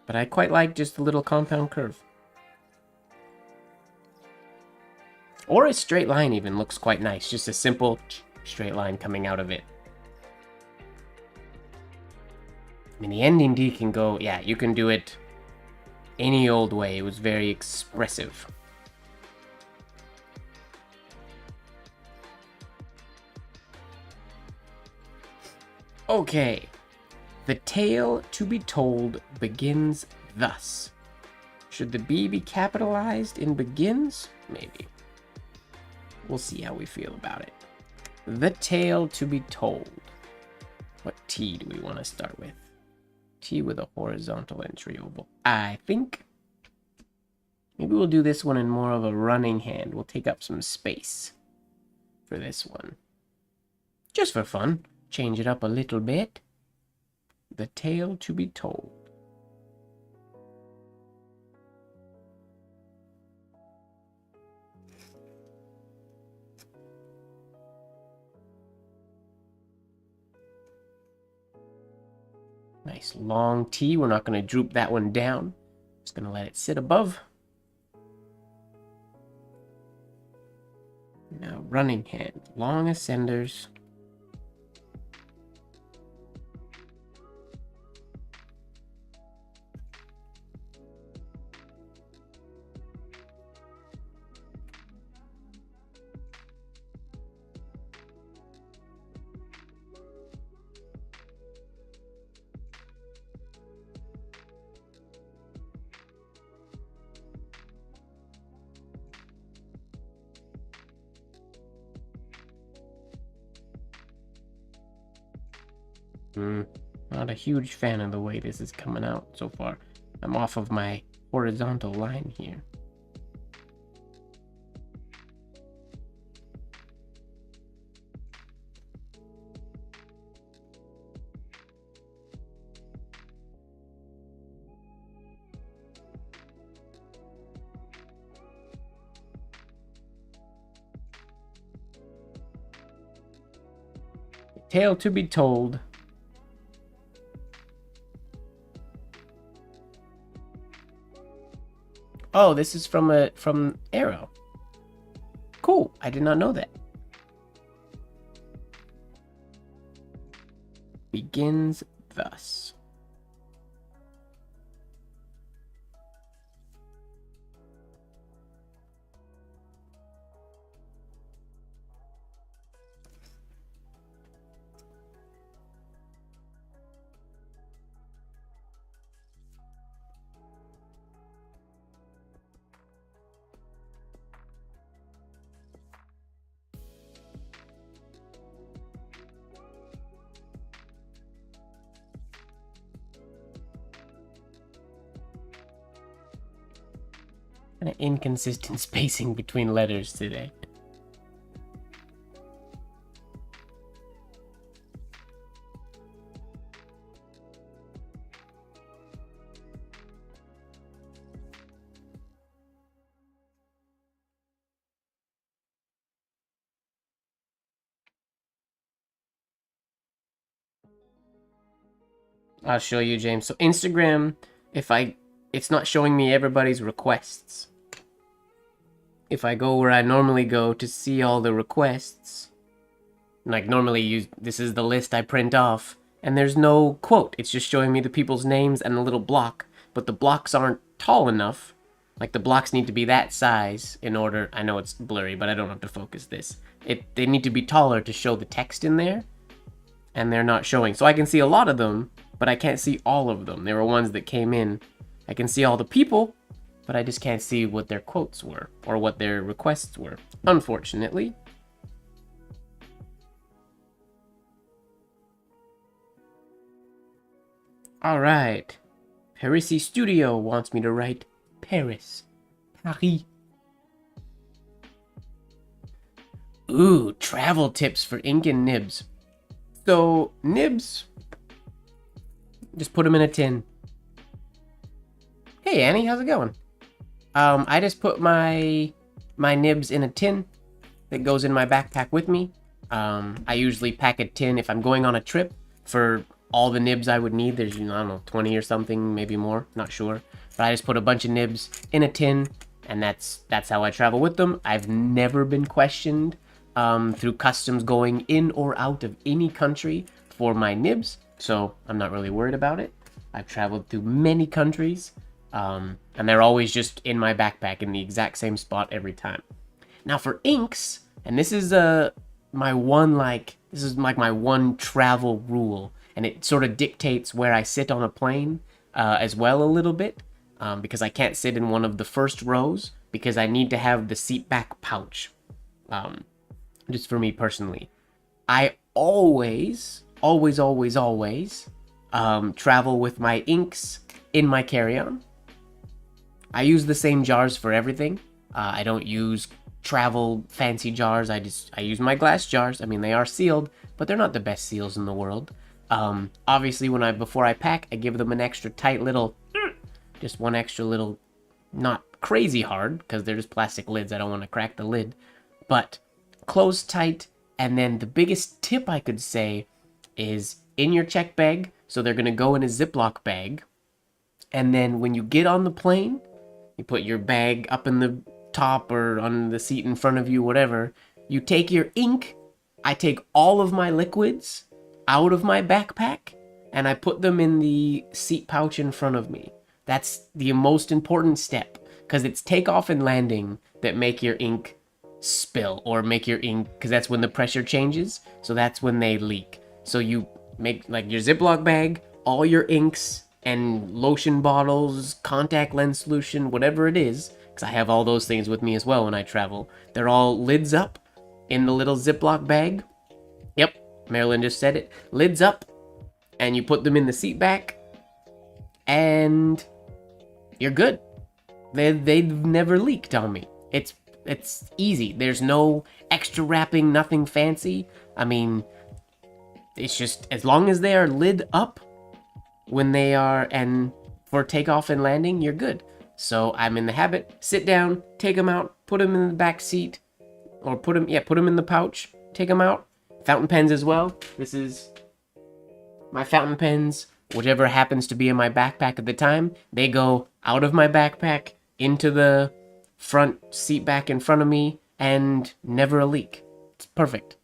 But I quite like just a little compound curve. Or a straight line even looks quite nice. Just a simple straight line coming out of it. I mean, the ending D can go, yeah, you can do it any old way. It was very expressive. Okay. The tale to be told begins thus. Should the B be capitalized in begins? Maybe. We'll see how we feel about it. The tale to be told. What T do we want to start with? T with a horizontal entry oval. I think maybe we'll do this one in more of a running hand. We'll take up some space for this one. Just for fun. Change it up a little bit. The tale to be told. Nice long T. We're not going to droop that one down. Just going to let it sit above. Now running hand. Long ascenders. Not a huge fan of the way this is coming out so far. I'm off of my horizontal line here. Tale to be told. Oh, this is from Arrow. Cool. I did not know that. Begins thus. Kind of inconsistent spacing between letters today. I'll show you, James. So Instagram, it's not showing me everybody's requests. If I go where I normally go to see all the requests, like normally this is the list I print off, and there's no quote. It's just showing me the people's names and a little block, but the blocks aren't tall enough. Like the blocks need to be that size in order, I know it's blurry, but I don't have to focus this. They need to be taller to show the text in there, and they're not showing. So I can see a lot of them, but I can't see all of them. There were ones that came in. I can see all the people, but I just can't see what their quotes were or what their requests were, unfortunately. All right. Parisi Studio wants me to write Paris. Paris. Ooh, travel tips for ink and nibs. So, nibs, just put them in a tin. Hey, Annie, how's it going? I just put my nibs in a tin that goes in my backpack with me. I usually pack a tin if I'm going on a trip for all the nibs I would need. There's, I don't know, 20 or something, maybe more, not sure. But I just put a bunch of nibs in a tin, and that's how I travel with them. I've never been questioned through customs going in or out of any country for my nibs, so I'm not really worried about it. I've traveled through many countries, and they're always just in my backpack in the exact same spot every time. Now for inks, and this is my one travel rule, and it sort of dictates where I sit on a plane as well a little bit, because I can't sit in one of the first rows because I need to have the seat back pouch. Just for me personally, I always travel with my inks in my carry-on. I use the same jars for everything. I don't use travel fancy jars. I use my glass jars. I mean, they are sealed, but they're not the best seals in the world. Obviously, before I pack, I give them an extra tight little, just one extra little, not crazy hard, because they're just plastic lids. I don't want to crack the lid, but close tight. And then the biggest tip I could say is in your check bag. So they're going to go in a Ziploc bag. And then when you get on the plane, you put your bag up in the top or on the seat in front of you, whatever. You take your ink. I take all of my liquids out of my backpack and I put them in the seat pouch in front of me. That's the most important step, because it's takeoff and landing that make your ink spill, or make your ink, because that's when the pressure changes, so that's when they leak. So you make like your Ziploc bag, all your inks and lotion bottles, contact lens solution, whatever it is, because I have all those things with me as well when I travel. They're all lids up in the little Ziploc bag. Yep, Marilyn just said it. Lids up, and you put them in the seat back, and you're good. They've never leaked on me. It's easy. There's no extra wrapping, nothing fancy. I mean, it's just as long as they are lid up when they are, and for takeoff and landing, you're good. So I'm in the habit, sit down, take them out, put them in the back seat, or put them in the pouch, take them out. Fountain pens as well. This is my fountain pens. Whatever happens to be in my backpack at the time, they go out of my backpack into the front seat back in front of me, and never a leak. It's perfect.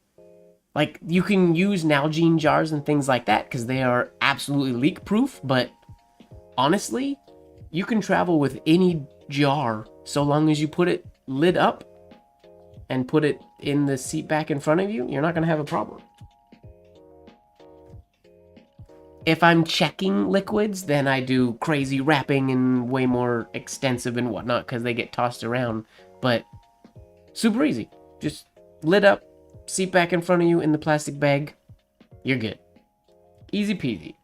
Like, you can use Nalgene jars and things like that because they are absolutely leak proof, but honestly, you can travel with any jar so long as you put it lid up and put it in the seat back in front of you. You're not going to have a problem. If I'm checking liquids, then I do crazy wrapping and way more extensive and whatnot because they get tossed around. But super easy. Just lid up, seat back in front of you in the plastic bag. You're good. Easy peasy.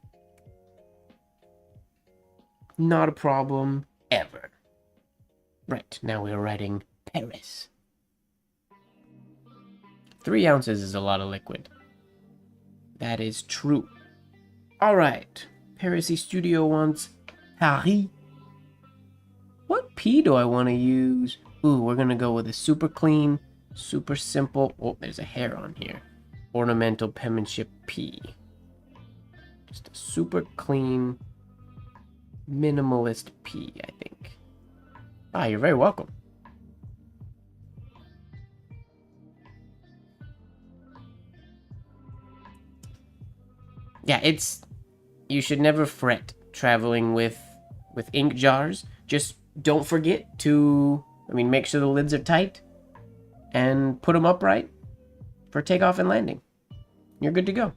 Not a problem ever. Right, now we're writing Paris. 3 ounces is a lot of liquid. That is true. Alright, Paris Studio wants Paris. What P do I want to use? Ooh, we're going to go with a super clean, super simple. Oh, there's a hair on here. Ornamental Penmanship P. Just a super clean, minimalist P, I think. Ah, you're very welcome. Yeah, you should never fret traveling with ink jars. Just don't forget to, make sure the lids are tight and put them upright for takeoff and landing. You're good to go.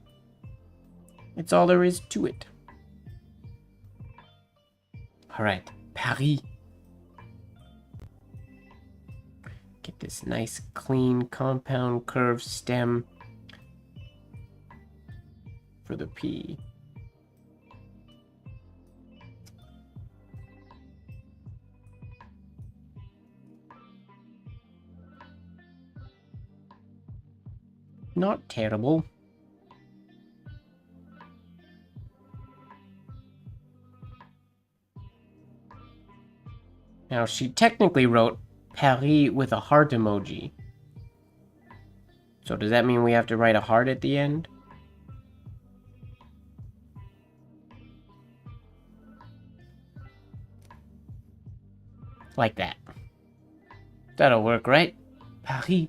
It's all there is to it. All right, Paris. Get this nice, clean, compound curved stem for the P. Not terrible. Now, she technically wrote Paris with a heart emoji. So does that mean we have to write a heart at the end? Like that. That'll work, right? Paris.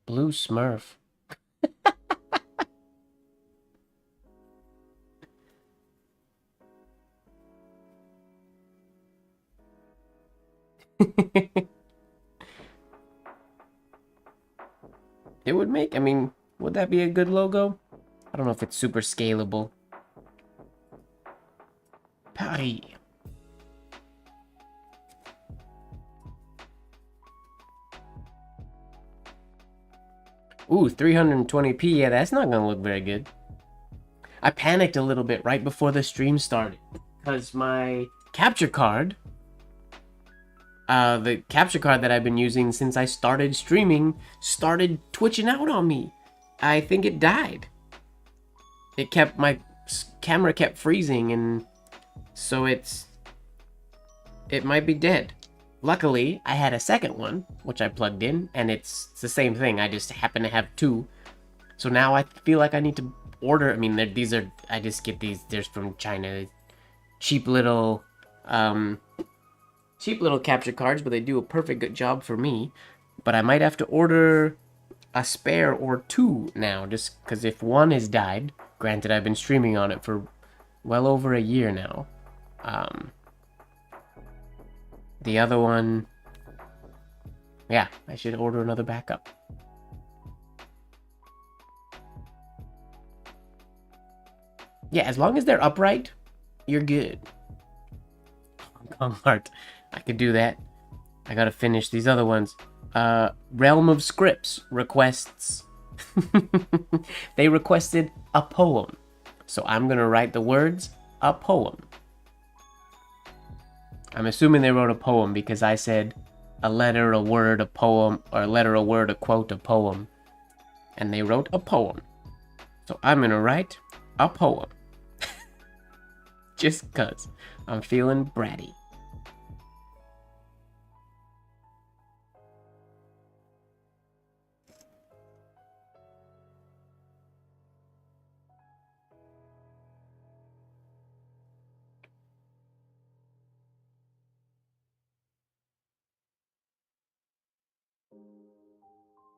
Blue Smurf. It would make, I mean, would that be a good logo? I don't know if it's super scalable. Paris. Ooh, 320p. Yeah, that's not gonna look very good. I panicked a little bit right before the stream started because my capture card, the capture card that I've been using since I started streaming, started twitching out on me. I think it died. It kept, my camera kept freezing, and so it might be dead. Luckily, I had a second one, which I plugged in, and it's the same thing. I just happen to have two. So now I feel like I need to order. I mean, these are, I just get these, they're from China. Cheap little capture cards, but they do a perfect good job for me. But I might have to order a spare or two now, just because if one has died, granted I've been streaming on it for well over a year now. The other one, yeah, I should order another backup. Yeah, as long as they're upright, you're good. Hong Kong Heart, I could do that. I gotta finish these other ones. Realm of Scripts requests. They requested a poem. So I'm gonna write the words, a poem. I'm assuming they wrote a poem because I said a letter, a word, a poem, or a letter, a word, a quote, a poem. And they wrote a poem. So I'm going to write a poem. Just because I'm feeling bratty.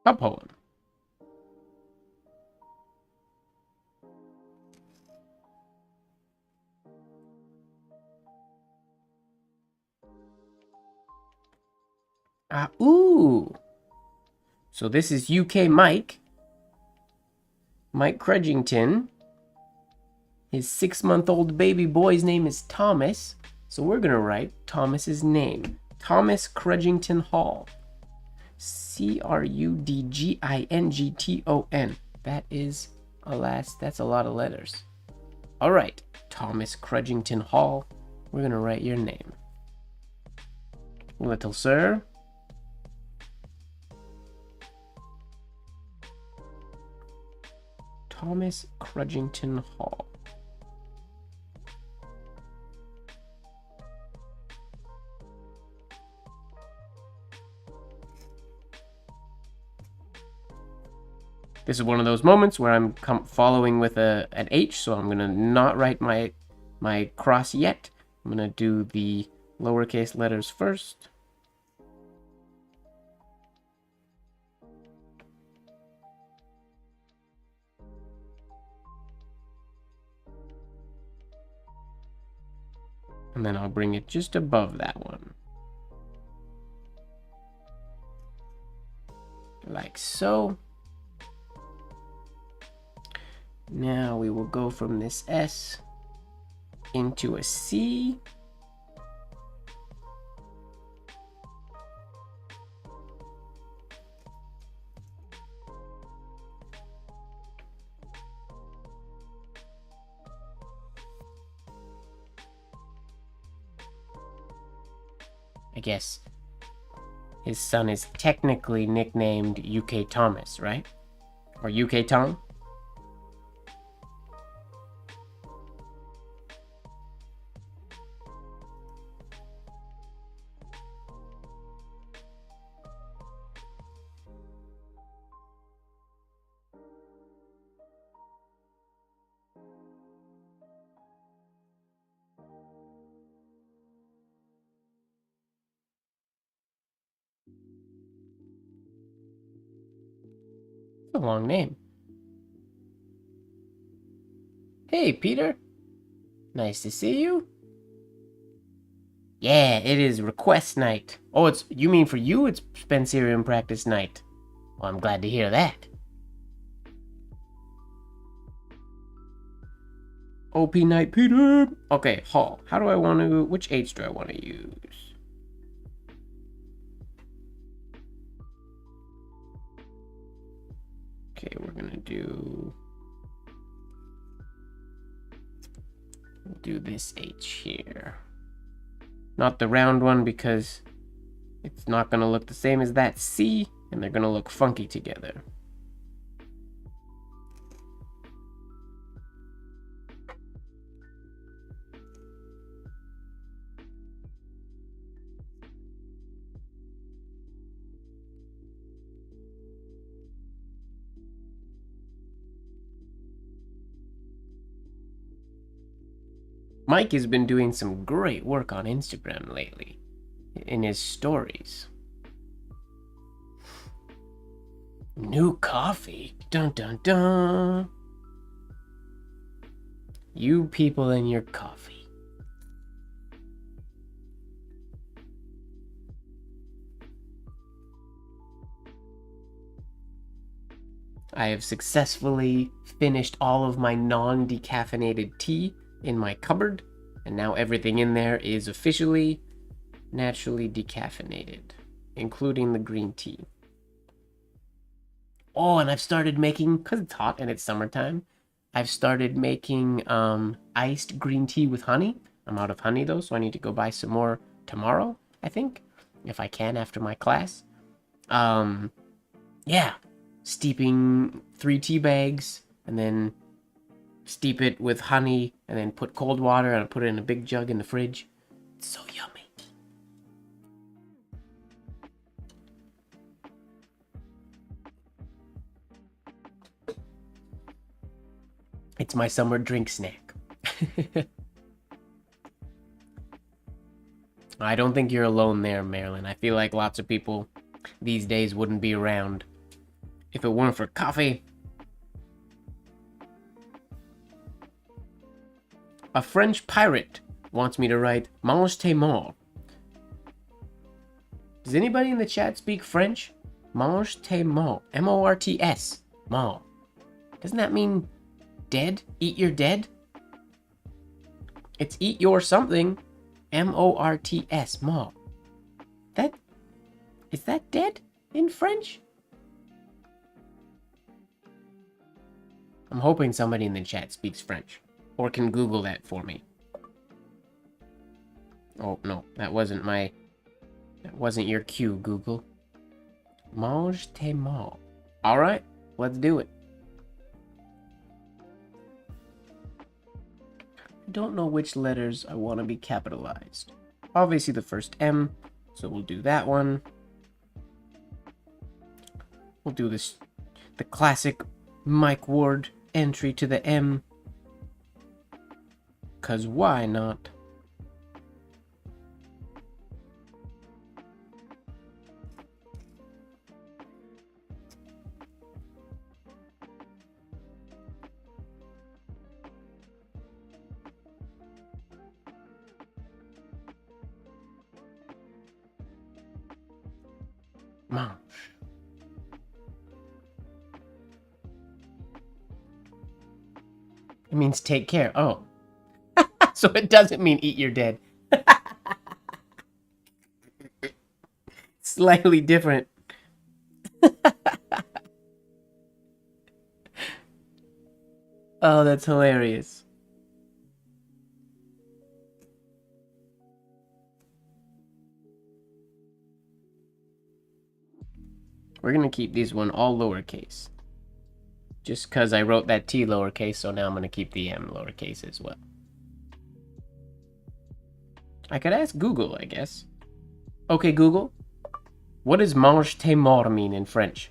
A poem. Ooh. So this is UK Mike. Mike Crudgington. His 6-month-old baby boy's name is Thomas. So we're going to write Thomas's name. Thomas Crudgington Hall. Crudgington. That is, alas, that's a lot of letters. All right, Thomas Crudgington Hall. We're going to write your name. Little sir. Thomas Crudgington Hall. This is one of those moments where I'm following with an H, so I'm going to not write my cross yet. I'm going to do the lowercase letters first. And then I'll bring it just above that one. Like so. Now we will go from this S into a C. I guess his son is technically nicknamed UK Thomas, right? Or UK Tom? a long name. Hey, Peter. Nice to see you. Yeah, it is request night. Oh, you mean for you it's Spencerian practice night. Well, I'm glad to hear that. OP night, Peter. Okay, Hall. How do I want to... Which H do I want to use? Okay, we're gonna do... We'll do this H here. Not the round one because it's not gonna look the same as that C, and they're gonna look funky together. Mike has been doing some great work on Instagram lately, in his stories. New coffee? Dun dun dun. You people and your coffee. I have successfully finished all of my non-decaffeinated tea in my cupboard, and now everything in there is officially naturally decaffeinated, including the green tea. Oh, and I've started making, because it's hot and it's summertime, I've started making iced green tea with honey. I'm out of honey though, so I need to go buy some more tomorrow, I think, if I can after my class. Yeah, steeping 3 tea bags and then steep it with honey and then put cold water and put it in a big jug in the fridge. It's so yummy. It's my summer drink snack. I don't think you're alone there, Marilyn. I feel like lots of people these days wouldn't be around if it weren't for coffee. A French pirate wants me to write mange tes morts. Does anybody in the chat speak French? Mange tes morts. M-O-R-T-S. Mort. Doesn't that mean dead? Eat your dead? It's eat your something. M-O-R-T-S. Mort. Is that dead in French? I'm hoping somebody in the chat speaks French. Or can Google that for me. Oh, no. That wasn't your cue, Google. Mange tes morts. Alright, let's do it. I don't know which letters I want to be capitalized. Obviously the first M, so we'll do that one. We'll do this, the classic MrMGWard entry to the M. 'Cause why not? Mange. It means take care. Oh. So it doesn't mean eat your dead. Slightly different. Oh, that's hilarious. We're gonna keep this one all lowercase. Just because I wrote that T lowercase, so now I'm gonna keep the M lowercase as well. I could ask Google, I guess. Okay, Google. What does mange tes morts mean in French?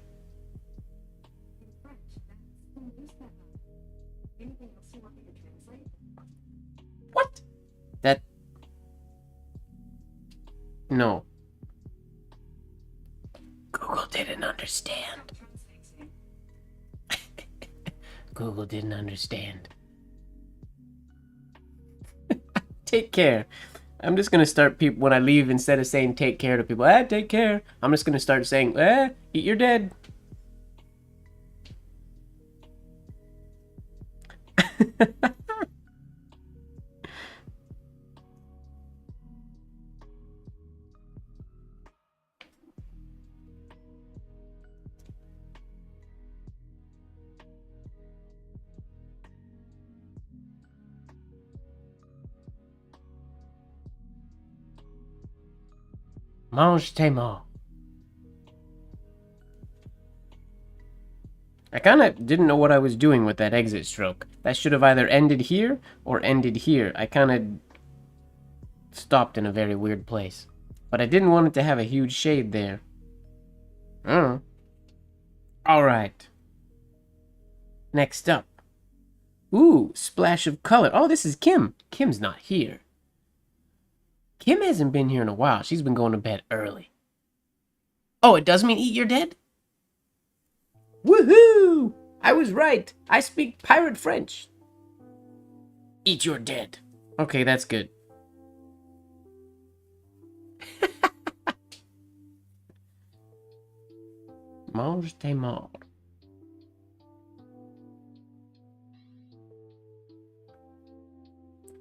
What? That... No. Google didn't understand. Google didn't understand. Take care. I'm just gonna start people when I leave, instead of saying take care to people, take care. I'm just gonna start saying, eat your dead. Mange tes morts. I kind of didn't know what I was doing with that exit stroke. That should have either ended here or ended here. I kind of stopped in a very weird place. But I didn't want it to have a huge shade there. Alright. Next up. Ooh, splash of color. Oh, this is Kim. Kim's not here. Kim hasn't been here in a while. She's been going to bed early. Oh, it does mean eat your dead? Woohoo! I was right. I speak pirate French. Eat your dead. Okay, that's good. Mange tes morts.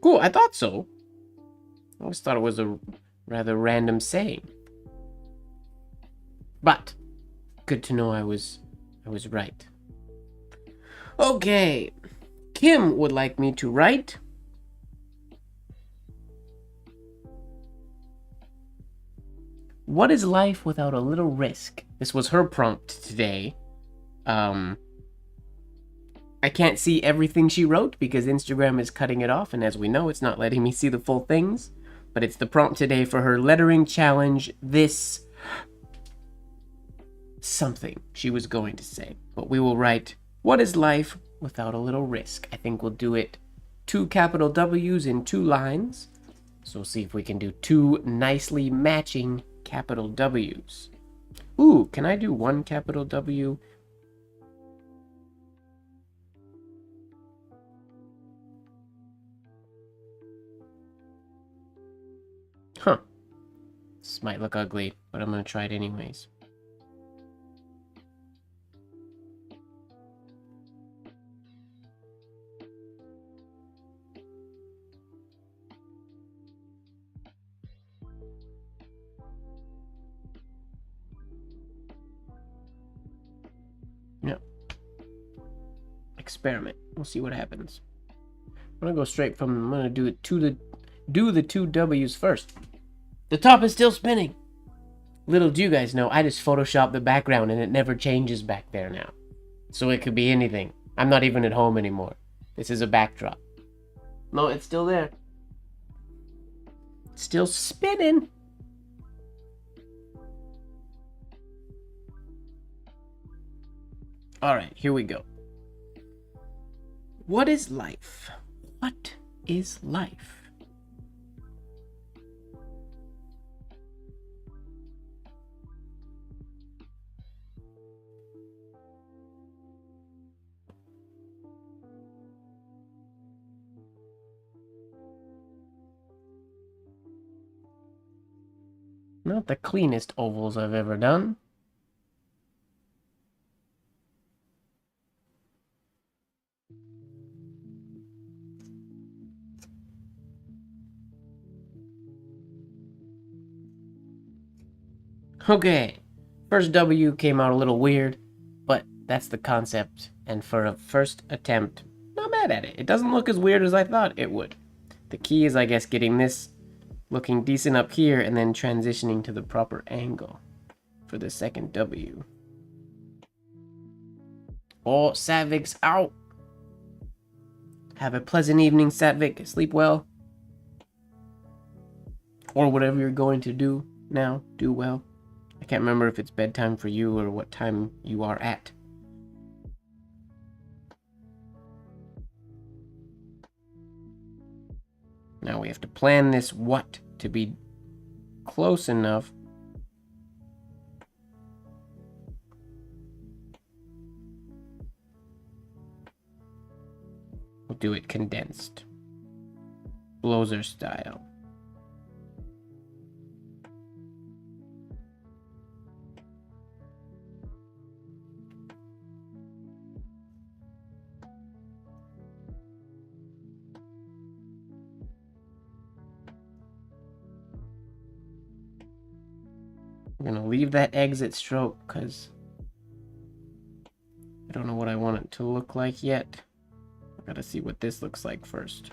Cool, I thought so. I always thought it was a rather random saying. But good to know I was right. Okay. Kim would like me to write what is life without a little risk? This was her prompt today. I can't see everything she wrote because Instagram is cutting it off, and as we know, it's not letting me see the full things. But it's the prompt today for her lettering challenge. This something she was going to say. But we will write, what is life without a little risk? I think we'll do it 2 capital W's in 2 lines. So we'll see if we can do 2 nicely matching capital W's. Ooh, can I do 1 capital W? Huh. This might look ugly, but I'm gonna try it anyways. Yeah. Experiment. We'll see what happens. I'm gonna go straight from. I'm gonna do it do the 2 W's first. The top is still spinning. Little do you guys know, I just photoshopped the background and it never changes back there now. So it could be anything. I'm not even at home anymore. This is a backdrop. No, it's still there. Still spinning. Alright, here we go. What is life? What is life? Not the cleanest ovals I've ever done. Okay, first W came out a little weird, but that's the concept. And for a first attempt, not mad at it. It doesn't look as weird as I thought it would. The key is, I guess, getting this looking decent up here and then transitioning to the proper angle for the second W. Oh, Satvig's out. Have a pleasant evening, Satvig. Sleep well. Or whatever you're going to do now, do well. I can't remember if it's bedtime for you or what time you are at. Now we have to plan this what to be close enough. do it condensed. Blozer style. I'm gonna leave that exit stroke because I don't know what I want it to look like yet. I gotta see what this looks like first.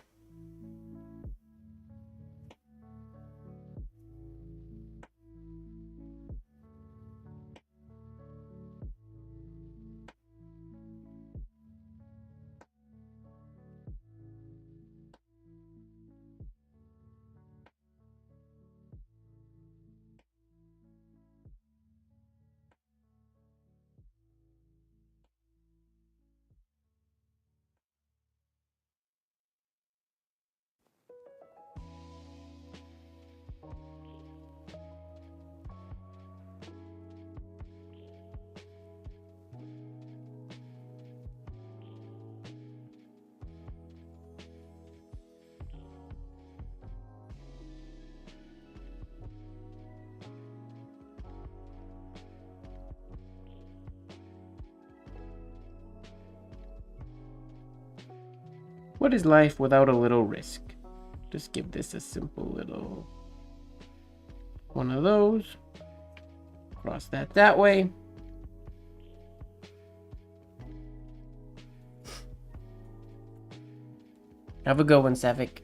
What is life without a little risk? Just give this a simple little one of those. Cross that way. Have a good one, Savick.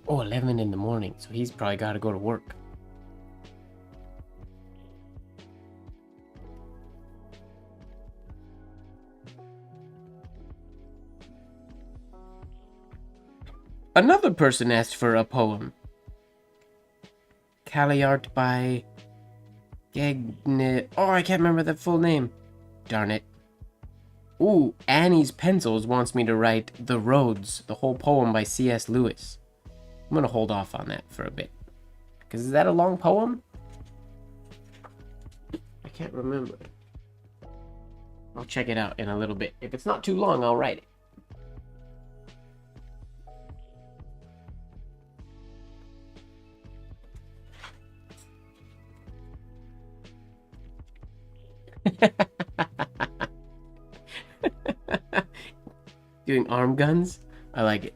Oh, 11 in the morning, so he's probably got to go to work. Another person asked for a poem. Calliart by Gagne. Oh, I can't remember the full name. Darn it. Ooh, Annie's Pencils wants me to write The Roads, the whole poem by C.S. Lewis. I'm gonna hold off on that for a bit. Because is that a long poem? I can't remember. I'll check it out in a little bit. If it's not too long, I'll write it. Doing arm guns? I like it.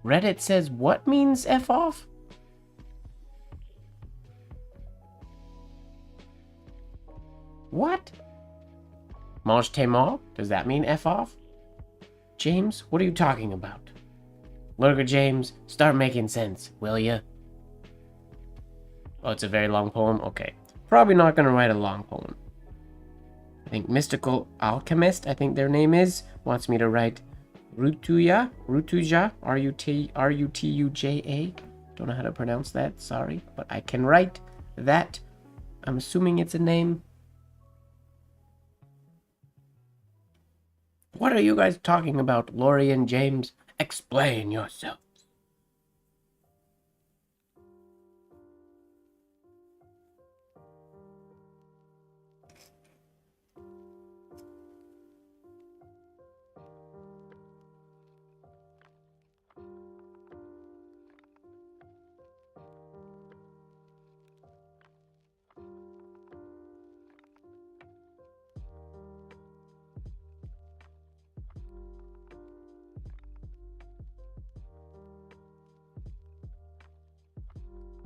Reddit says what means F off? What? Mange Témor? Does that mean F off? James, what are you talking about? Lurker James, start making sense, will ya? Oh, it's a very long poem? Okay. Probably not gonna write a long poem. I think Mystical Alchemist, I think their name is, wants me to write Rutuja, R-U-T-U-J-A. Don't know how to pronounce that, sorry. But I can write that. I'm assuming it's a name. What are you guys talking about, Lori and James? Explain yourself.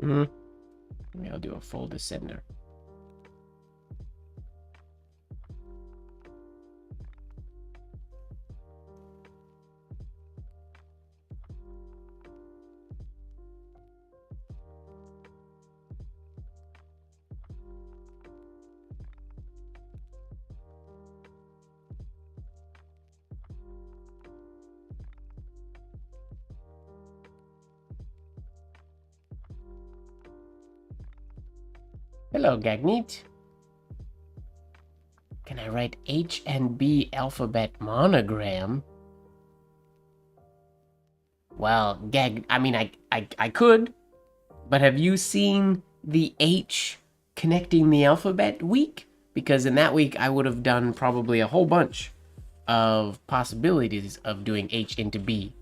Maybe I'll do a full descender. Hello, Gagnit. Can I write H and B alphabet monogram? Well, gag. I mean, I could, but have you seen the H connecting the alphabet week? Because in that week, I would have done probably a whole bunch of possibilities of doing H into B.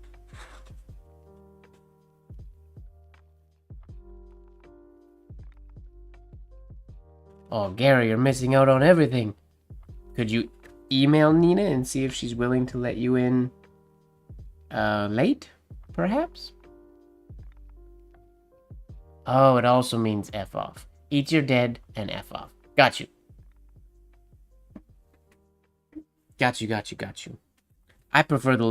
Oh, Gary, you're missing out on everything. Could you email Nina and see if she's willing to let you in late, perhaps? Oh, it also means F off. Eat your dead and F off. Got you. Got you. I prefer the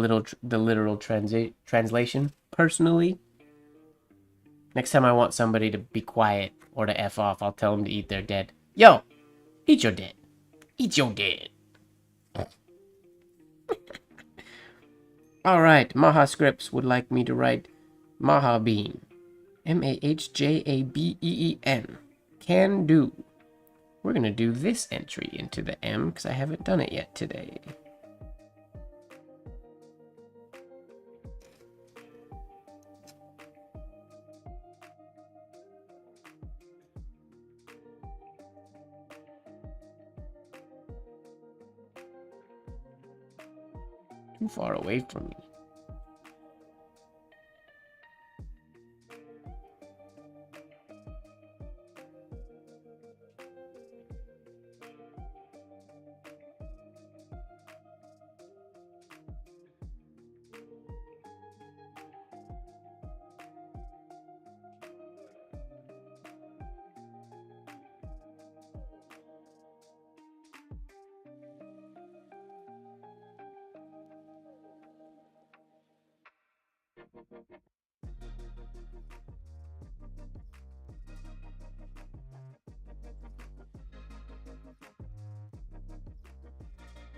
literal translation, personally. Next time I want somebody to be quiet or to F off, I'll tell them to eat their dead. Yo, eat your dead. Eat your dead. Alright, Maha Scripts would like me to write Mahabeen. Mahjabeen. Can do. We're gonna do this entry into the M because I haven't done it yet today. Too far away from me.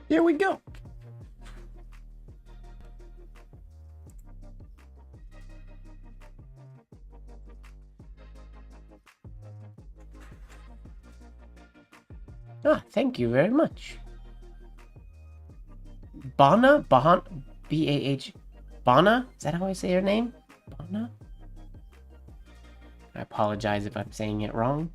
Here we go. Ah, thank you very much. Bana? B-A-H. Bana? Is that how I say her name? Bana? I apologize if I'm saying it wrong.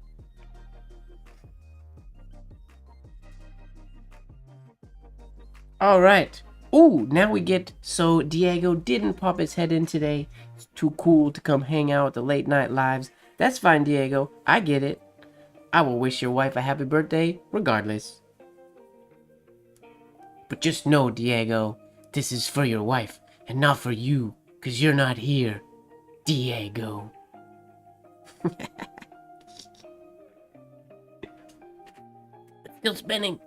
Alright. Ooh, now we get... So, Diego didn't pop his head in today. It's too cool to come hang out at the late night lives. That's fine, Diego. I get it. I will wish your wife a happy birthday, regardless. But just know, Diego, this is for your wife, and not for you, because you're not here. Diego. Still spinning.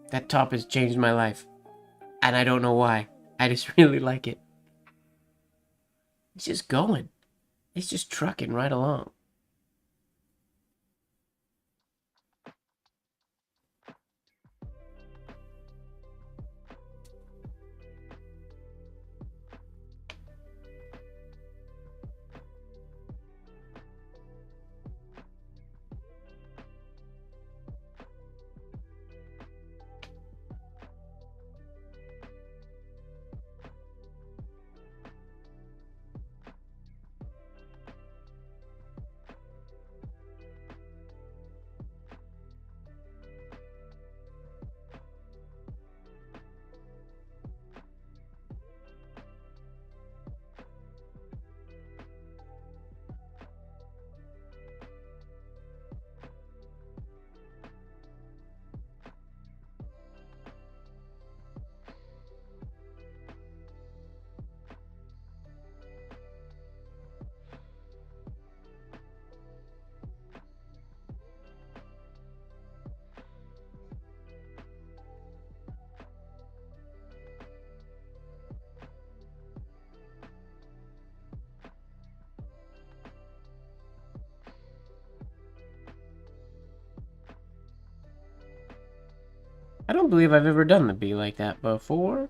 That top has changed my life. And I don't know why. I just really like it. It's just going. It's just trucking right along. I don't believe I've ever done the bee like that before.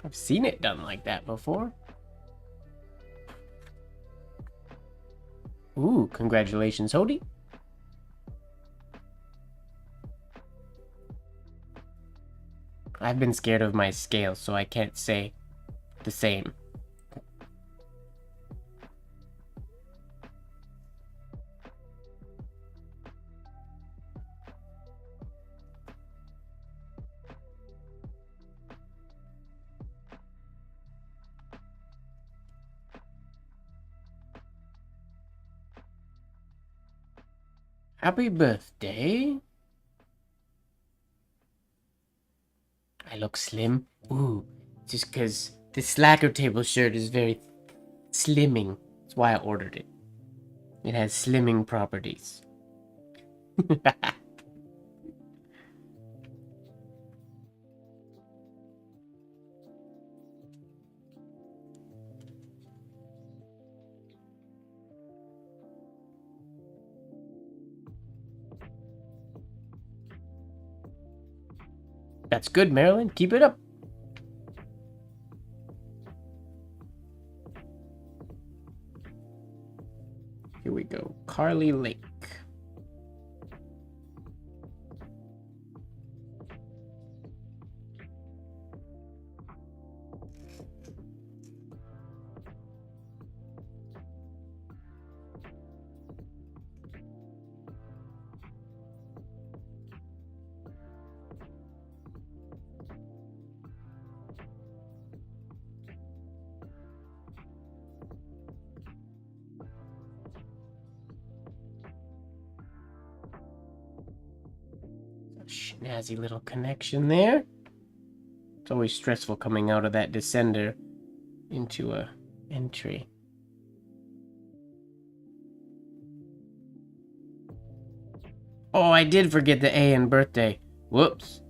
I've seen it done like that before. Ooh, congratulations, Hody. I've been scared of my scale, so I can't say the same. Happy birthday. I look slim. Ooh, just because this slacker table shirt is very slimming. That's why I ordered it. It has slimming properties. That's good, Marilyn. Keep it up. Here we go. Carly Lake. Snazzy little connection there. It's always stressful coming out of that descender into a entry. Oh, I did forget the A in birthday. Whoops.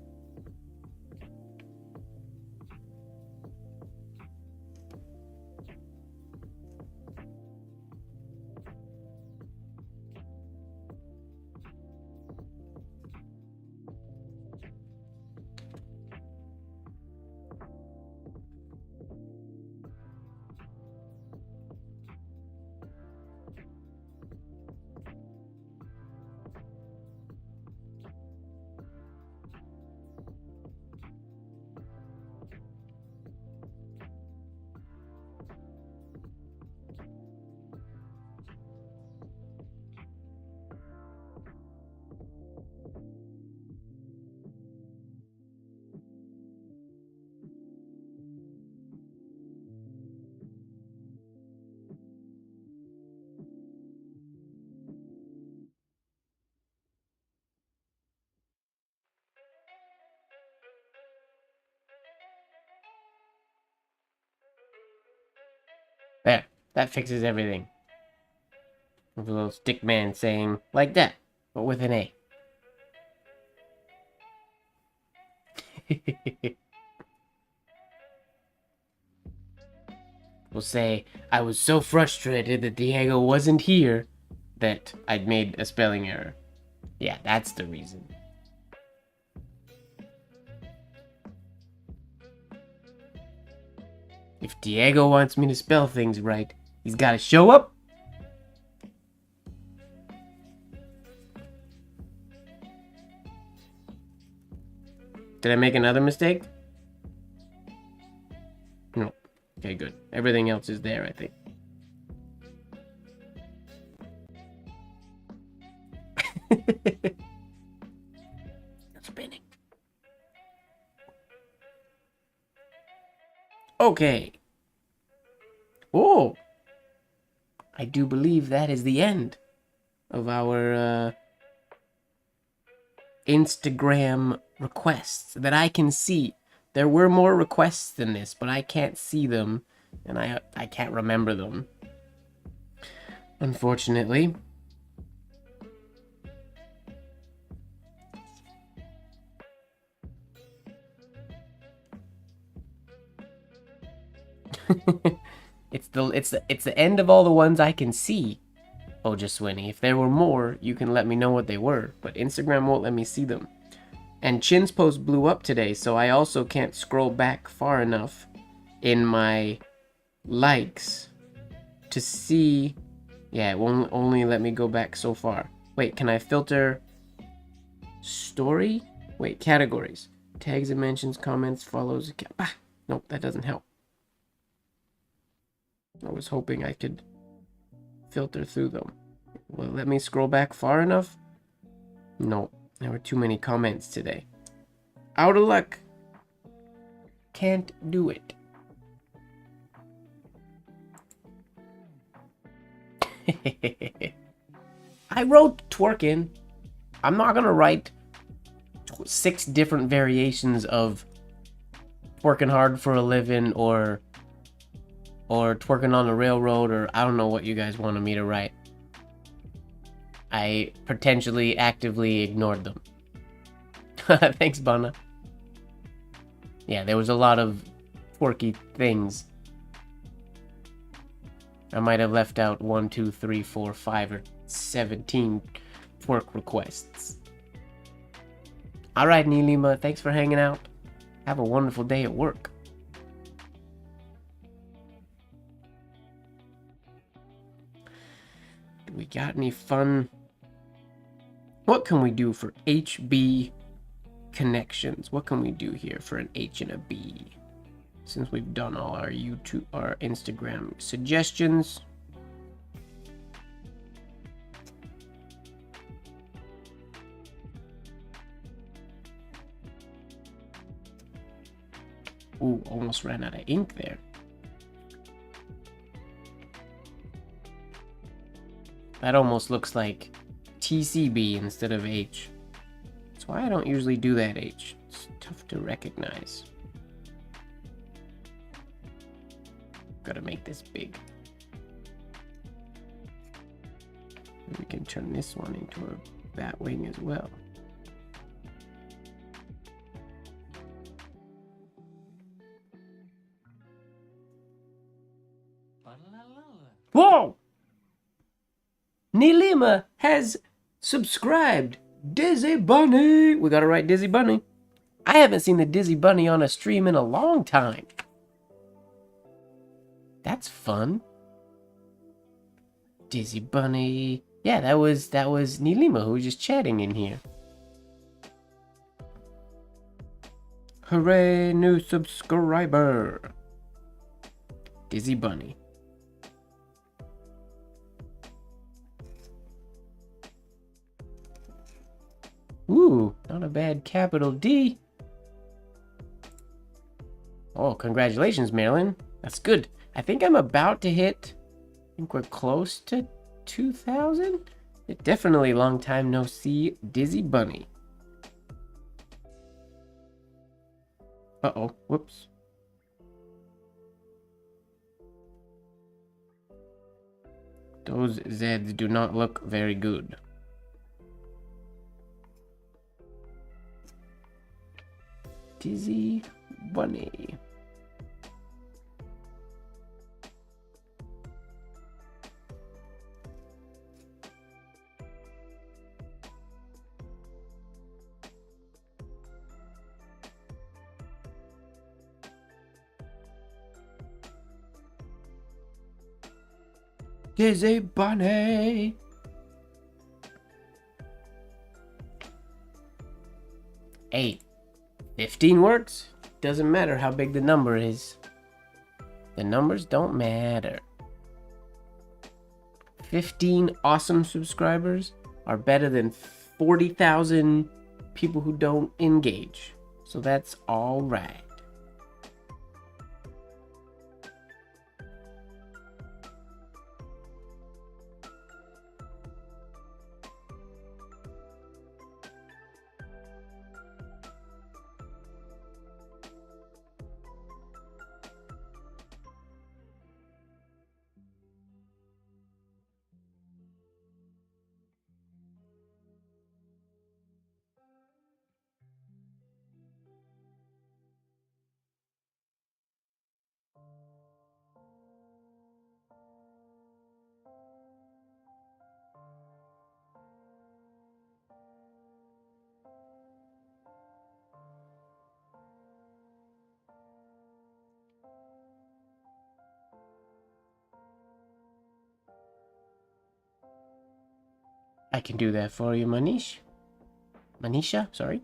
There, that fixes everything. With a little stick man saying, like that, but with an A. We'll say, I was so frustrated that Diego wasn't here that I'd made a spelling error. Yeah, that's the reason. If Diego wants me to spell things right, he's gotta show up. Did I make another mistake? No. Okay, good. Everything else is there, I think. Spinning. Okay. Oh. I do believe that is the end of our Instagram requests that I can see. There were more requests than this, but I can't see them, and I can't remember them, unfortunately. It's the end of all the ones I can see. Ojaswini. If there were more, you can let me know what they were, but Instagram won't let me see them. And Chin's post blew up today, so I also can't scroll back far enough in my likes to see. Yeah, it won't only let me go back so far. Wait, can I filter story? Wait, categories. Tags and mentions, comments, follows. Ah, nope, that doesn't help. I was hoping I could filter through them. Well, let me scroll back far enough. No, there were too many comments today. Out of luck. Can't do it. I wrote twerking. I'm not gonna write 6 different variations of twerking hard for a living or twerking on the railroad, or I don't know what you guys wanted me to write. I potentially actively ignored them. Thanks, Bana. Yeah, there was a lot of twerky things. I might have left out 1, 2, 3, 4, 5, or 17 twerk requests. Alright, Nilima, thanks for hanging out. Have a wonderful day at work. Do we got any fun? What can we do for HB connections? What can we do here for an H and a B? Since we've done all our YouTube, our Instagram suggestions. Ooh, almost ran out of ink there. That almost looks like TCB instead of H. That's why I don't usually do that H. It's tough to recognize. Gotta make this big. We can turn this one into a bat wing as well. Whoa! Nilima has subscribed. Dizzy Bunny. We gotta write Dizzy Bunny. I haven't seen the Dizzy Bunny on a stream in a long time. That's fun. Dizzy Bunny. Yeah, that was Nilima who was just chatting in here. Hooray, new subscriber. Dizzy Bunny. Ooh, not a bad capital D. Oh, congratulations, Marilyn. That's good. I think I'm about to hit, I think we're close to 2,000? Definitely long time no see, Dizzy Bunny. Uh-oh, whoops. Those Zeds do not look very good. Dizzy Bunny. Dizzy Bunny. Hey, 15 works. Doesn't matter how big the number is. The numbers don't matter. 15 awesome subscribers are better than 40,000 people who don't engage. So that's all right. I can do that for you, Manish. Manisha, sorry.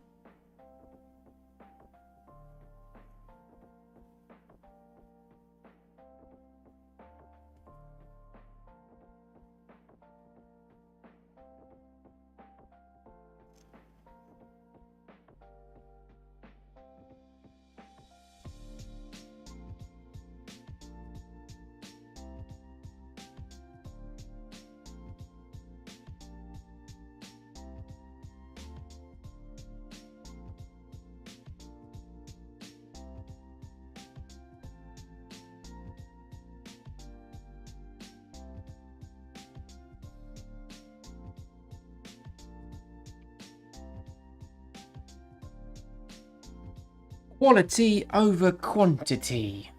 Quality over quantity.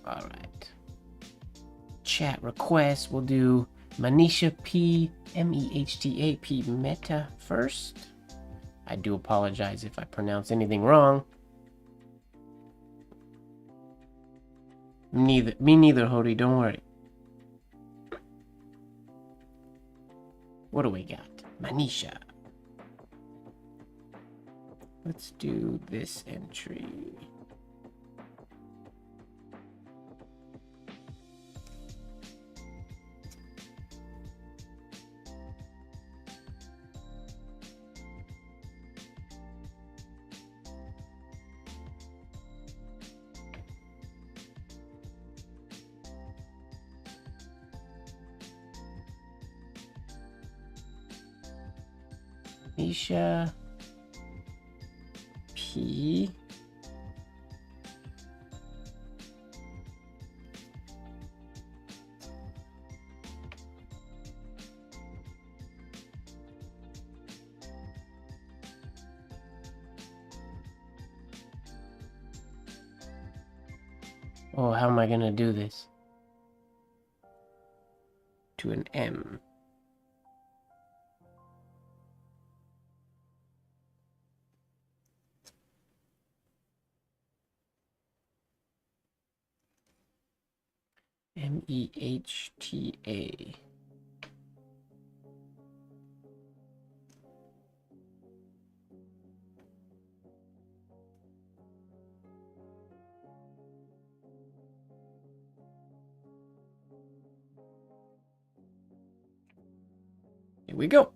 Alright. Chat requests. We'll do Manisha P. M-E-H-T-A-P Meta first. I do apologize if I pronounce anything wrong. Me neither, Hody, don't worry. What do we got? Manisha. Let's do this entry. Manisha P. Oh, how am I gonna do this? To an M. M-E-H-T-A. Here we go.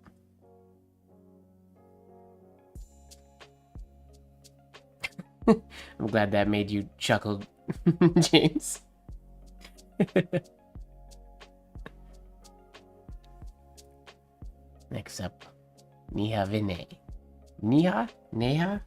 I'm glad that made you chuckle, James. Next up, Niha Vinay. Niha? Neha?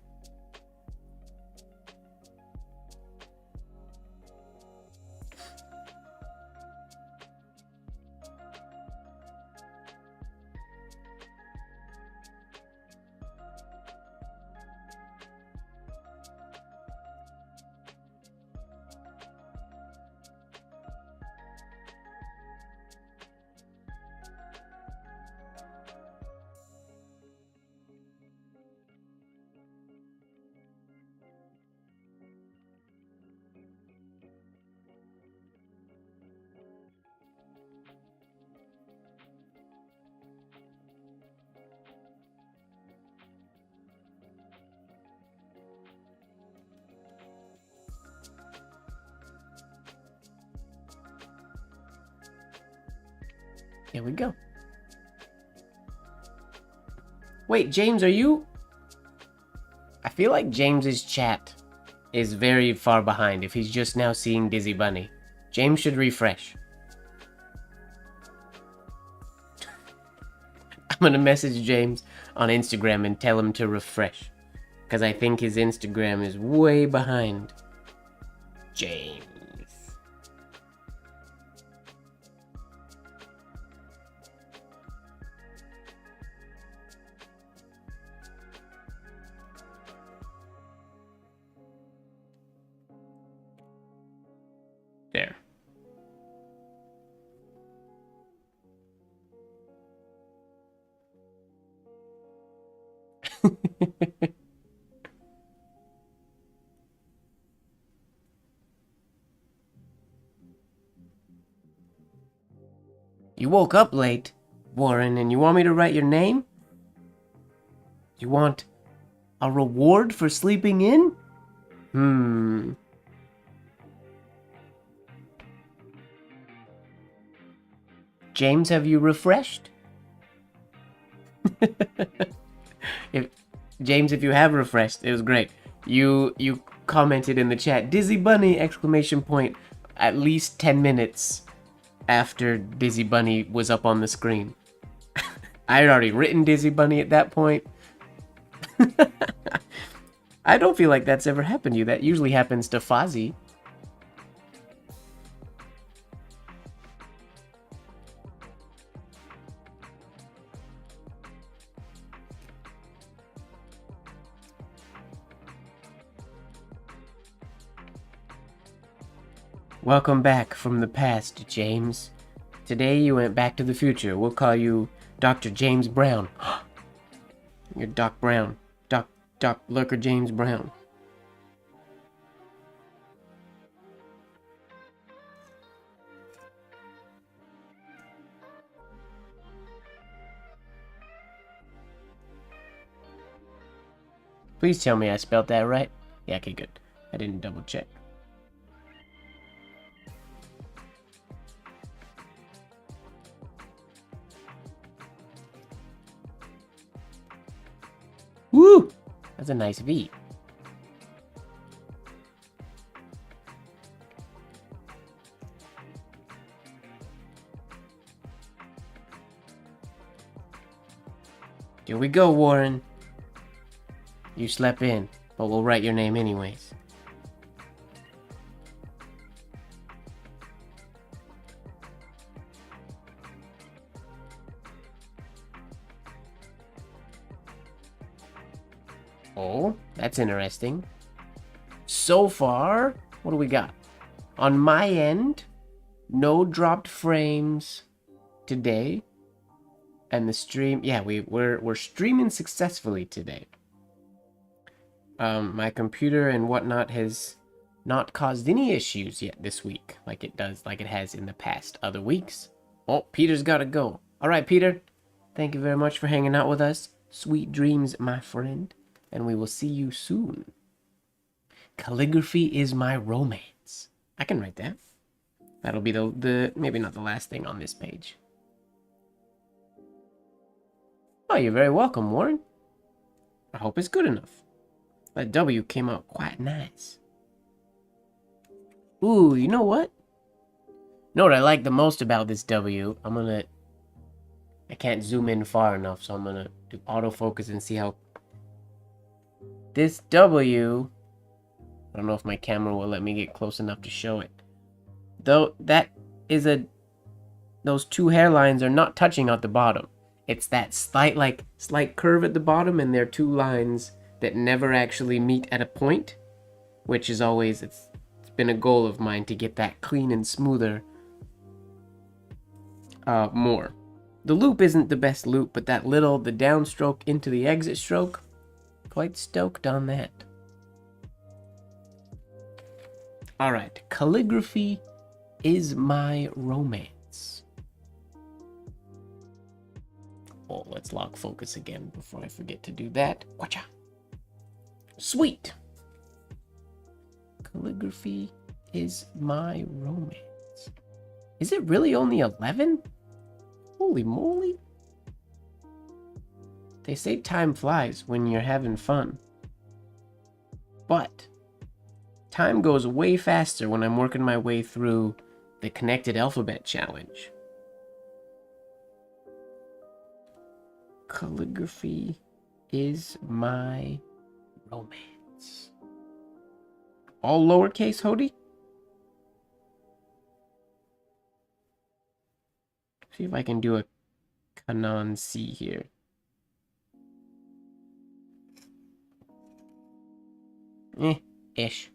Here we go. Wait, James, are you... I feel like James's chat is very far behind if he's just now seeing Dizzy Bunny. James should refresh. I'm gonna message James on Instagram and tell him to refresh, because I think his Instagram is way behind. James. There. You woke up late, Warren, and you want me to write your name? You want a reward for sleeping in? James, have you refreshed? James, if you have refreshed, it was great. You commented in the chat, Dizzy Bunny, exclamation point, at least 10 minutes after Dizzy Bunny was up on the screen. I had already written Dizzy Bunny at that point. I don't feel like that's ever happened to you. That usually happens to Fozzie. Welcome back from the past, James. Today you went back to the future. We'll call you Dr. James Brown. You're Doc Brown. Doc Lurker James Brown. Please tell me I spelled that right. Yeah, okay, good. I didn't double check. Woo! That's a nice V. Here we go, Warren. You slept in, but we'll write your name anyways. Oh, that's interesting. So far, what do we got? On my end, no dropped frames today. And the stream, yeah, we're streaming successfully today. My computer and whatnot has not caused any issues yet this week, like it has in the past other weeks. Oh, Peter's gotta go. All right, Peter, thank you very much for hanging out with us. Sweet dreams, my friend, and we will see you soon. Calligraphy is my romance. I can write that. That'll be the maybe not the last thing on this page. Oh, you're very welcome, Warren. I hope it's good enough. That W came out quite nice. Ooh, you know what? Know what I like the most about this W? I can't zoom in far enough, so I'm gonna do autofocus and see how... This W... I don't know if my camera will let me get close enough to show it. Though, that is those two hairlines are not touching at the bottom. It's that slight curve at the bottom, and there are two lines that never actually meet at a point, which is always, it's been a goal of mine to get that clean and smoother more. The loop isn't the best loop, but the downstroke into the exit stroke, quite stoked on that. All right, calligraphy is my romance. Oh, let's lock focus again before I forget to do that. Watcha. Sweet. Calligraphy is my romance. Is it really only 11? Holy moly. They say time flies when you're having fun. But time goes way faster when I'm working my way through the connected alphabet challenge. Calligraphy is my romance. All lowercase, Hody? See if I can do a Canon C here. Ish.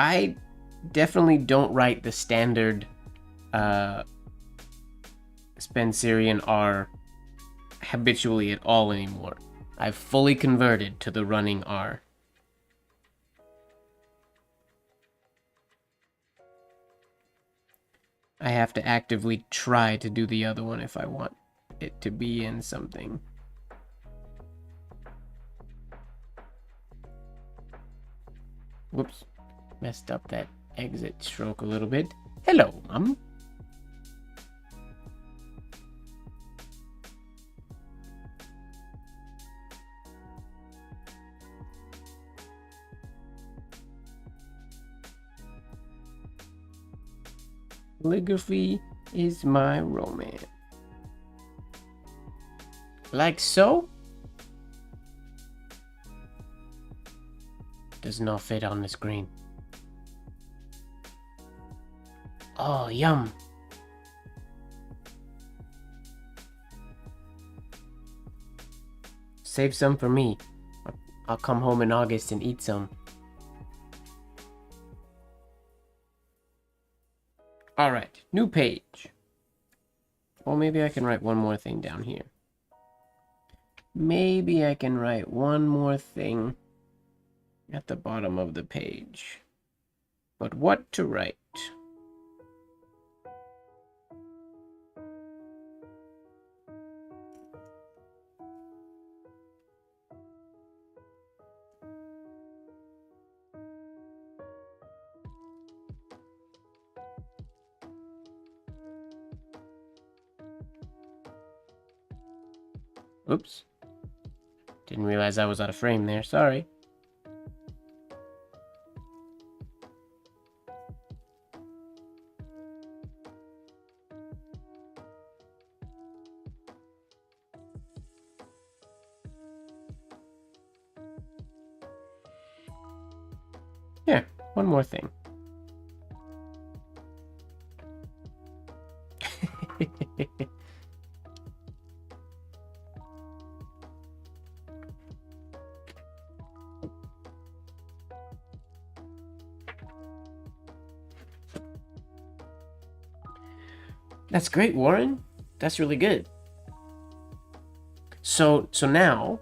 I definitely don't write the standard Spencerian R habitually at all anymore. I've fully converted to the running R. I have to actively try to do the other one if I want it to be in something. Whoops. Messed up that exit stroke a little bit. Hello, Mum. Calligraphy is my romance. Like so? Does not fit on the screen. Oh, yum. Save some for me. I'll come home in August and eat some. Alright, new page. Well, maybe I can write one more thing down here. Maybe I can write one more thing at the bottom of the page. But what to write? Oops. Didn't realize I was out of frame there. Sorry. Here, one more thing. That's great, Warren. That's really good. So now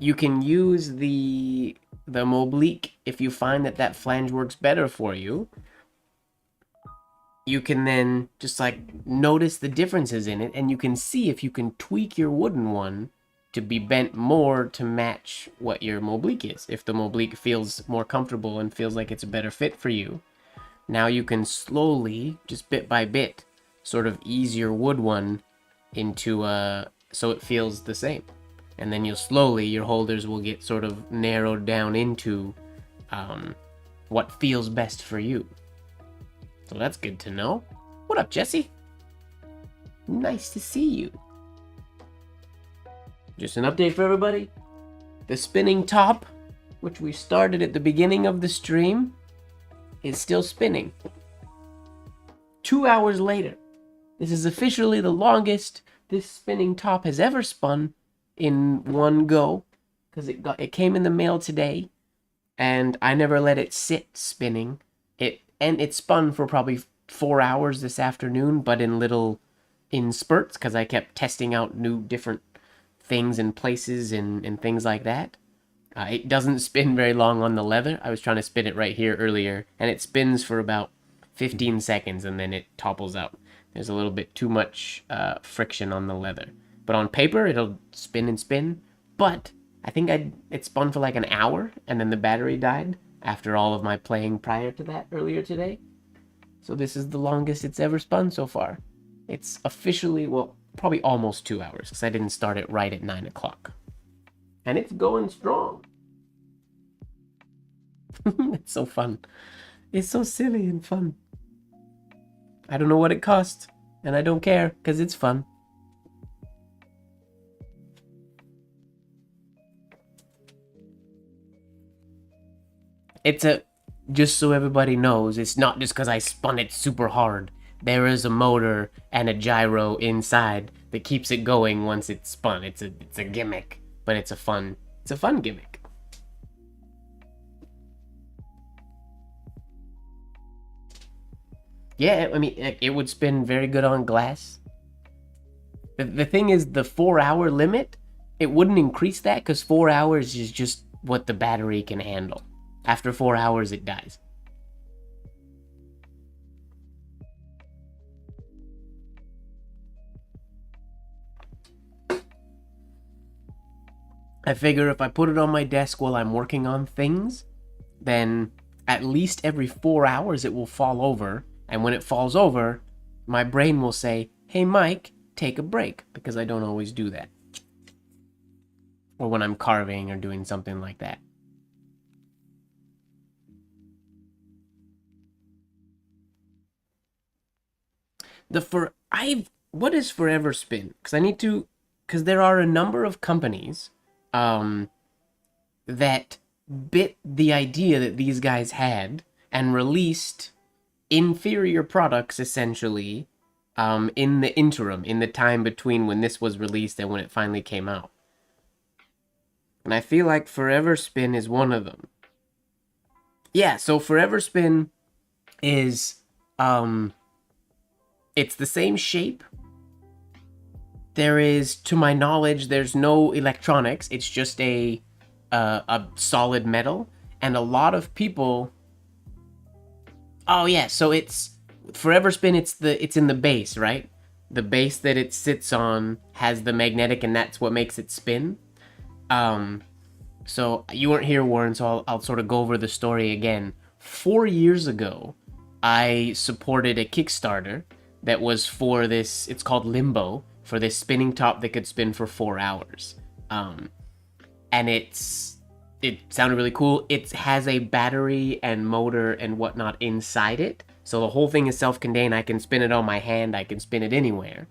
you can use the oblique if you find that flange works better for you. You can then just like notice the differences in it, and you can see if you can tweak your wooden one to be bent more to match what your oblique is. If the oblique feels more comfortable and feels like it's a better fit for you, now you can slowly, just bit by bit, sort of ease your wood one into so it feels the same. And then you'll slowly, your holders will get sort of narrowed down into what feels best for you. So that's good to know. What up, Jesse? Nice to see you. Just an update for everybody. The spinning top, which we started at the beginning of the stream, is still spinning. 2 hours later. This is officially the longest this spinning top has ever spun in one go, because it came in the mail today, and I never let it sit spinning. It spun for probably 4 hours this afternoon, but in spurts, because I kept testing out new different things and places and things like that. It doesn't spin very long on the leather. I was trying to spin it right here earlier, and it spins for about 15 seconds, and then it topples out. There's a little bit too much friction on the leather. But on paper, it'll spin and spin. But I think it spun for like an hour, and then the battery died after all of my playing prior to that earlier today. So this is the longest it's ever spun so far. It's officially, well, probably almost 2 hours, because I didn't start it right at 9 o'clock. And it's going strong. It's so fun. It's so silly and fun. I don't know what it costs, and I don't care, because it's fun. Just so everybody knows, it's not just because I spun it super hard. There is a motor and a gyro inside that keeps it going once it's spun. It's a gimmick, but it's a fun gimmick. Yeah, I mean, it would spin very good on glass. The thing is, the 4 hour limit, it wouldn't increase that, because 4 hours is just what the battery can handle. After 4 hours, it dies. I figure if I put it on my desk while I'm working on things, then at least every 4 hours it will fall over. And when it falls over, my brain will say, hey, Mike, take a break, because I don't always do that. Or when I'm carving or doing something like that. What is Forever Spin? Because there are a number of companies that bit the idea that these guys had and released inferior products, essentially, in the interim, in the time between when this was released and when it finally came out. And I feel like Forever Spin is one of them. Yeah, so Forever Spin is, it's the same shape. There is, to my knowledge, there's no electronics. It's just a solid metal, and a lot of people. Oh yeah, so it's Forever Spin. It's in the base, right? The base that it sits on has the magnetic, and that's what makes it spin. So you weren't here, Warren, so I'll sort of go over the story again. 4 years ago, I supported a Kickstarter that was for this. It's called Limbo, for this spinning top that could spin for 4 hours. And it sounded really cool. It has a battery and motor and whatnot inside it. So the whole thing is self-contained. I can spin it on my hand. I can spin it anywhere.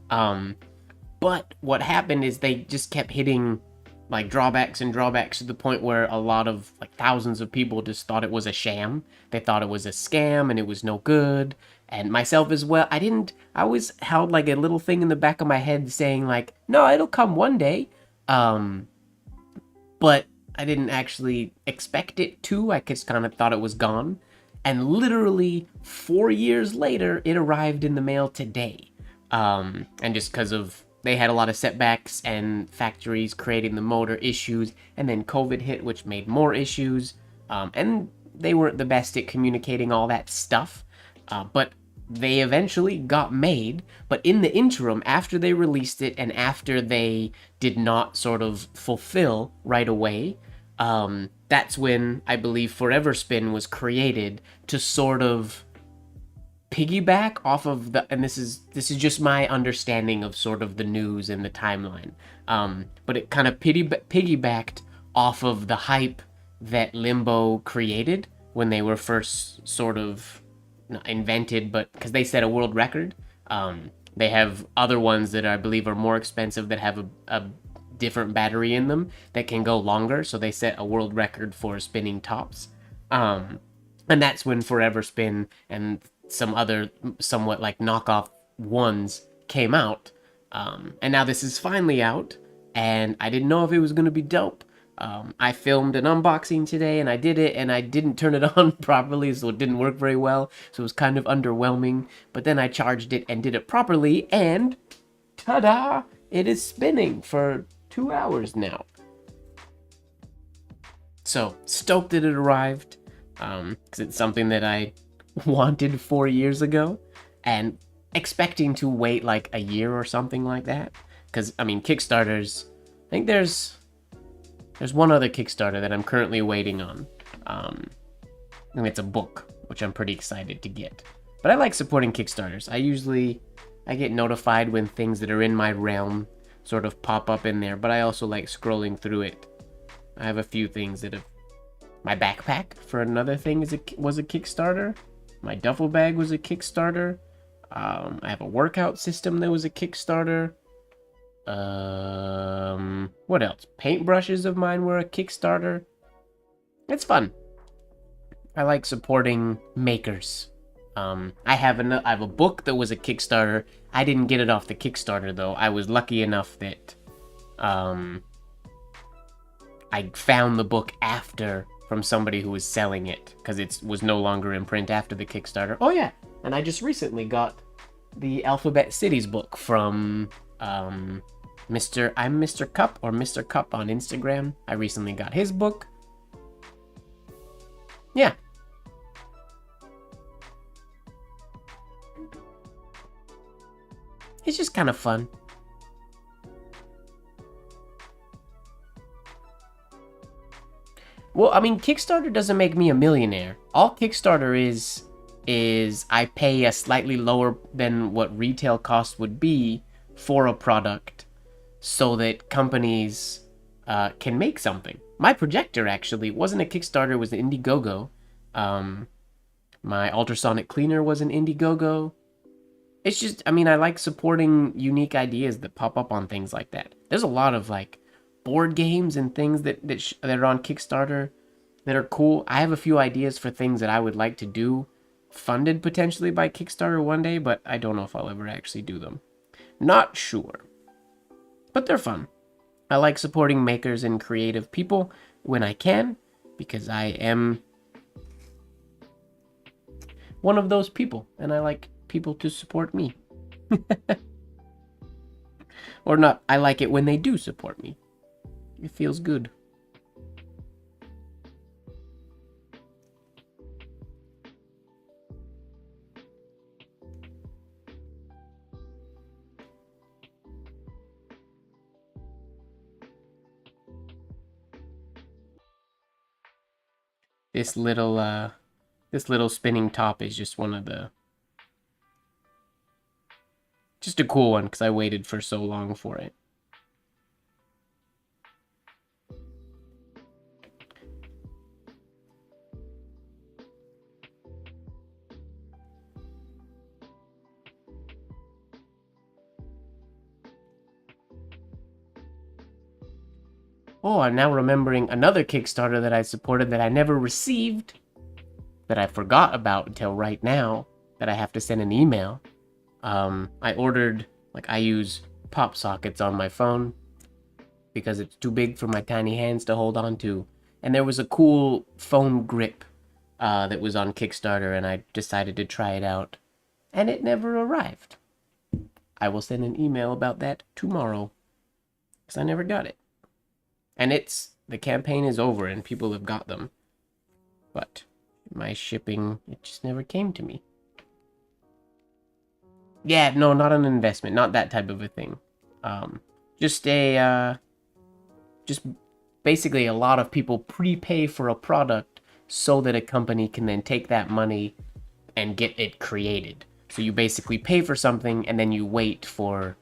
But what happened is they just kept hitting like drawbacks and drawbacks to the point where a lot of, like, thousands of people just thought it was a sham. They thought it was a scam and it was no good. And myself as well. I always held like a little thing in the back of my head saying like, no, it'll come one day. But I didn't actually expect it to. I just kind of thought it was gone. And literally 4 years later, it arrived in the mail today. And just because of, they had a lot of setbacks and factories creating the motor issues, and then COVID hit, which made more issues. And they weren't the best at communicating all that stuff. But they eventually got made. But in the interim, after they released it and after they did not sort of fulfill right away, that's when I believe Forever Spin was created to sort of piggyback off of the, and this is just my understanding of sort of the news and the timeline, but it kind of piggybacked off of the hype that Limbo created when they were first sort of not invented, but because they set a world record. They have other ones that I believe are more expensive that have a different battery in them that can go longer, so they set a world record for spinning tops. And that's when Forever Spin and some other somewhat like knockoff ones came out. And now this is finally out, and I didn't know if it was going to be dope. I filmed an unboxing today, and I did it, and I didn't turn it on properly, so it didn't work very well, so it was kind of underwhelming. But then I charged it and did it properly, and ta-da! It is spinning for 2 hours now. So, stoked that it arrived, because it's something that I wanted 4 years ago, and expecting to wait like a year or something like that. Because, I mean, Kickstarters, I think there's one other Kickstarter that I'm currently waiting on. And it's a book, which I'm pretty excited to get. But I like supporting Kickstarters. I get notified when things that are in my realm sort of pop up in there, but I also like scrolling through it. I have a few things that have... My backpack for another thing was a Kickstarter. My duffel bag was a Kickstarter. I have a workout system that was a Kickstarter. What else? Paintbrushes of mine were a Kickstarter. It's fun. I like supporting makers. I have a book that was a Kickstarter. I didn't get it off the Kickstarter though. I was lucky enough that I found the book after from somebody who was selling it, because it was no longer in print after the Kickstarter. Oh yeah, and I just recently got the Alphabet Cities book from I'm Mr. Cup, or Mr. Cup on Instagram. I recently got his book. Yeah. It's just kind of fun. Well, I mean, Kickstarter doesn't make me a millionaire. All Kickstarter is I pay a slightly lower than what retail cost would be for a product so that companies can make something. My projector actually wasn't a Kickstarter, it was an Indiegogo. My ultrasonic cleaner was an Indiegogo. It's just, I mean, I like supporting unique ideas that pop up on things like that. There's a lot of like board games and things that are on Kickstarter that are cool. I have a few ideas for things that I would like to do, funded potentially by Kickstarter one day, but I don't know if I'll ever actually do them. Not sure. But they're fun. I like supporting makers and creative people when I can, because I am one of those people, and I like people to support me. Or not, I like it when they do support me. It feels good. This little spinning top is just one of the... Just a cool one, because I waited for so long for it. Oh, I'm now remembering another Kickstarter that I supported that I never received, that I forgot about until right now, that I have to send an email. I ordered, like, I use pop sockets on my phone because it's too big for my tiny hands to hold on to. And there was a cool phone grip that was on Kickstarter, and I decided to try it out. And it never arrived. I will send an email about that tomorrow, because I never got it. And the campaign is over and people have got them. But my shipping, it just never came to me. Yeah, no, not an investment, not that type of a thing. Just basically a lot of people prepay for a product so that a company can then take that money and get it created. So you basically pay for something and then you wait for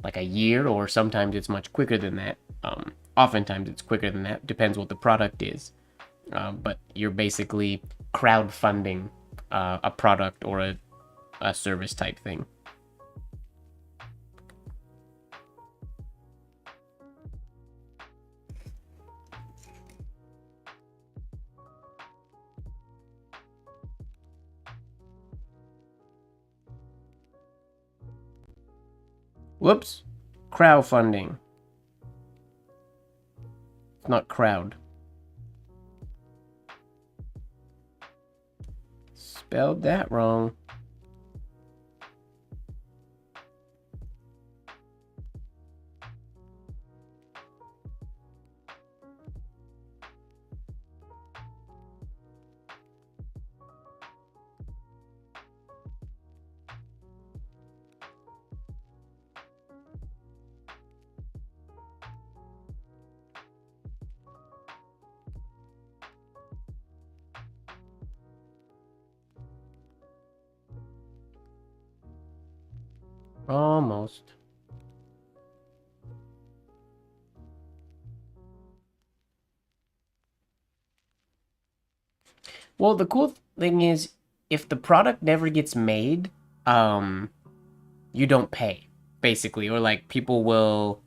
like a year, or sometimes it's much quicker than that. Oftentimes it's quicker than that, depends what the product is. But you're basically crowdfunding a product or a service type thing. Whoops. Crowdfunding. It's not crowd. Spelled that wrong. Almost. Well, the cool thing is, if the product never gets made, you don't pay, basically. Or, like, people will...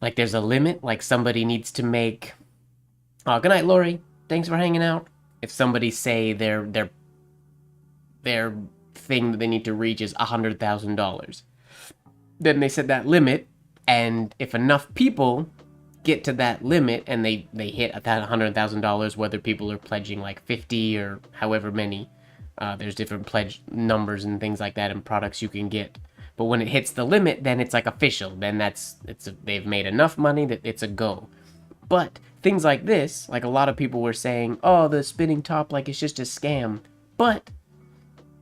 Like, there's a limit. Like, somebody needs to make... Oh, good night, Lori. Thanks for hanging out. If somebody say their thing that they need to reach is $100,000, then they set that limit, and if enough people get to that limit and they hit that $100,000, whether people are pledging like 50 or however many, there's different pledge numbers and things like that and products you can get. But when it hits the limit, then it's like official. Then they've made enough money that it's a go. But things like this, like a lot of people were saying, oh, the spinning top, like it's just a scam. But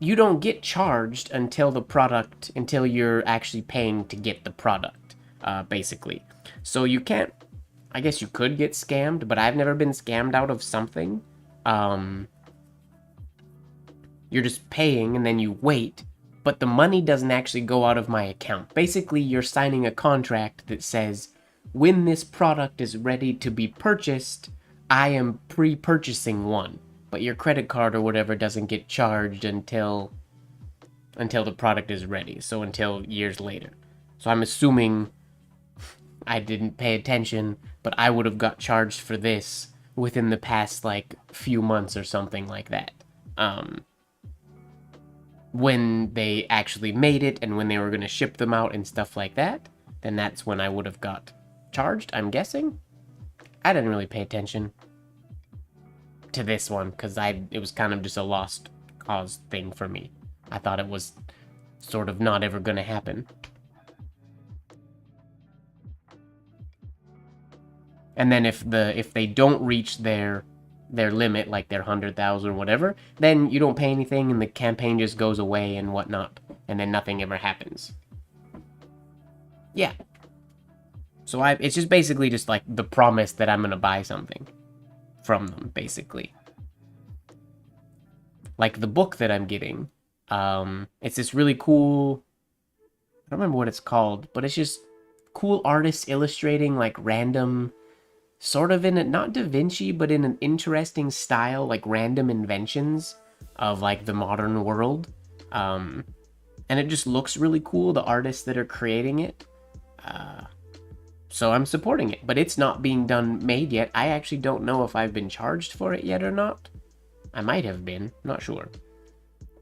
you don't get charged until you're actually paying to get the product, basically. So you can't I guess you could get scammed, but I've never been scammed out of something. You're just paying and then you wait, but the money doesn't actually go out of my account. Basically, you're signing a contract that says, when this product is ready to be purchased, I am pre-purchasing one, but your credit card or whatever doesn't get charged until the product is ready, so until years later. So I'm assuming I didn't pay attention, but I would have got charged for this within the past, like, few months or something like that. When they actually made it and when they were going to ship them out and stuff like that, then that's when I would have got charged, I'm guessing. I didn't really pay attention to this one because it was kind of just a lost cause thing for me. I thought it was sort of not ever going to happen. And then if they don't reach their limit, like their 100,000 or whatever, then you don't pay anything and the campaign just goes away and whatnot, and then nothing ever happens. Yeah. So it's just basically just like the promise that I'm gonna buy something from them, basically. Like the book that I'm getting. It's this really cool, I don't remember what it's called, but it's just cool artists illustrating like random, sort of in a, not Da Vinci, but in an interesting style, like random inventions of like the modern world. And it just looks really cool, the artists that are creating it. So I'm supporting it, but it's not being made yet. I actually don't know if I've been charged for it yet or not. I might have been, not sure.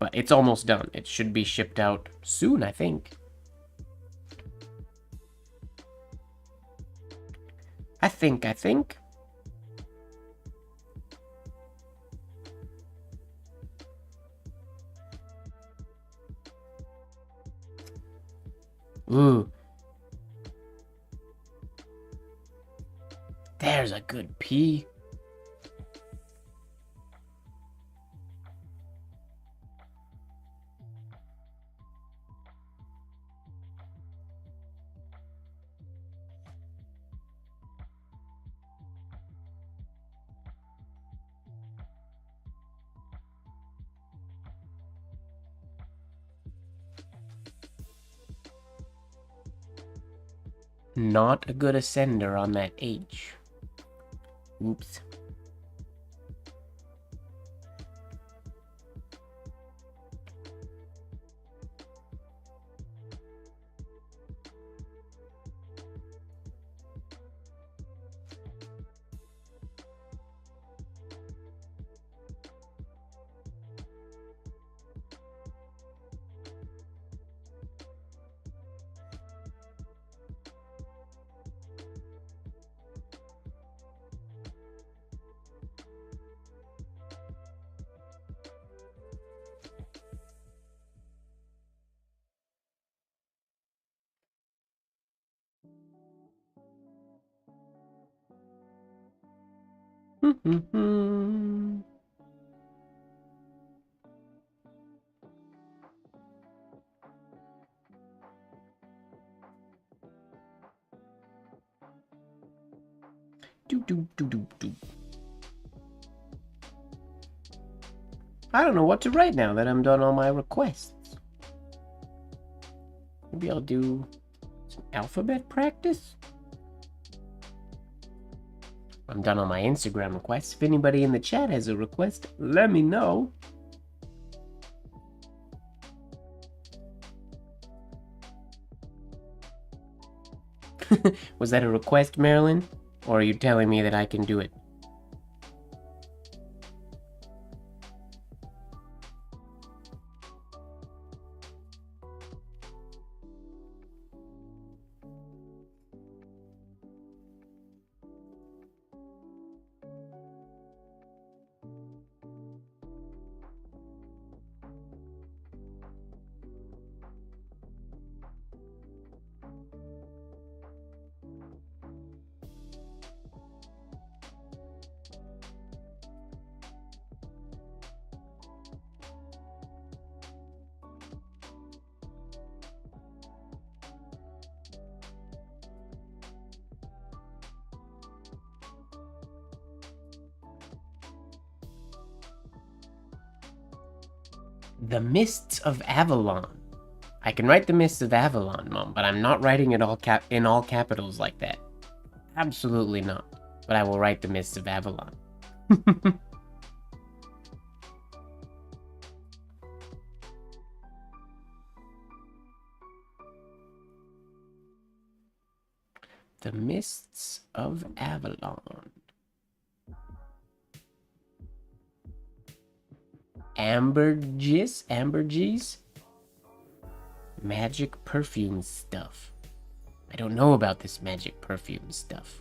But it's almost done. It should be shipped out soon, I think. I think. Ooh. There's a good pea. Not a good ascender on that H. Oops. Do. I don't know what to write now that I'm done all my requests. Maybe I'll do some alphabet practice. I'm done on my Instagram requests. If anybody in the chat has a request, let me know. Was that a request, Marilyn? Or are you telling me that I can do it? The Mists of Avalon. I can write the Mists of Avalon, Mom, but I'm not writing it in all capitals like that. Absolutely not. But I will write the Mists of Avalon. The Mists of Avalon. Ambergris? Magic perfume stuff. I don't know about this magic perfume stuff.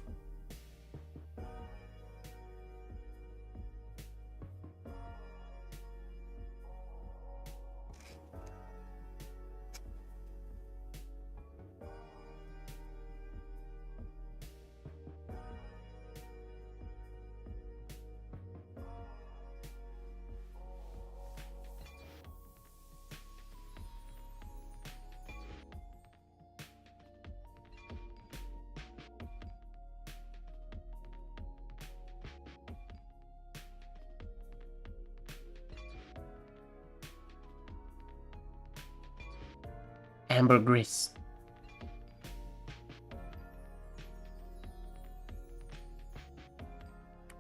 Ambergris.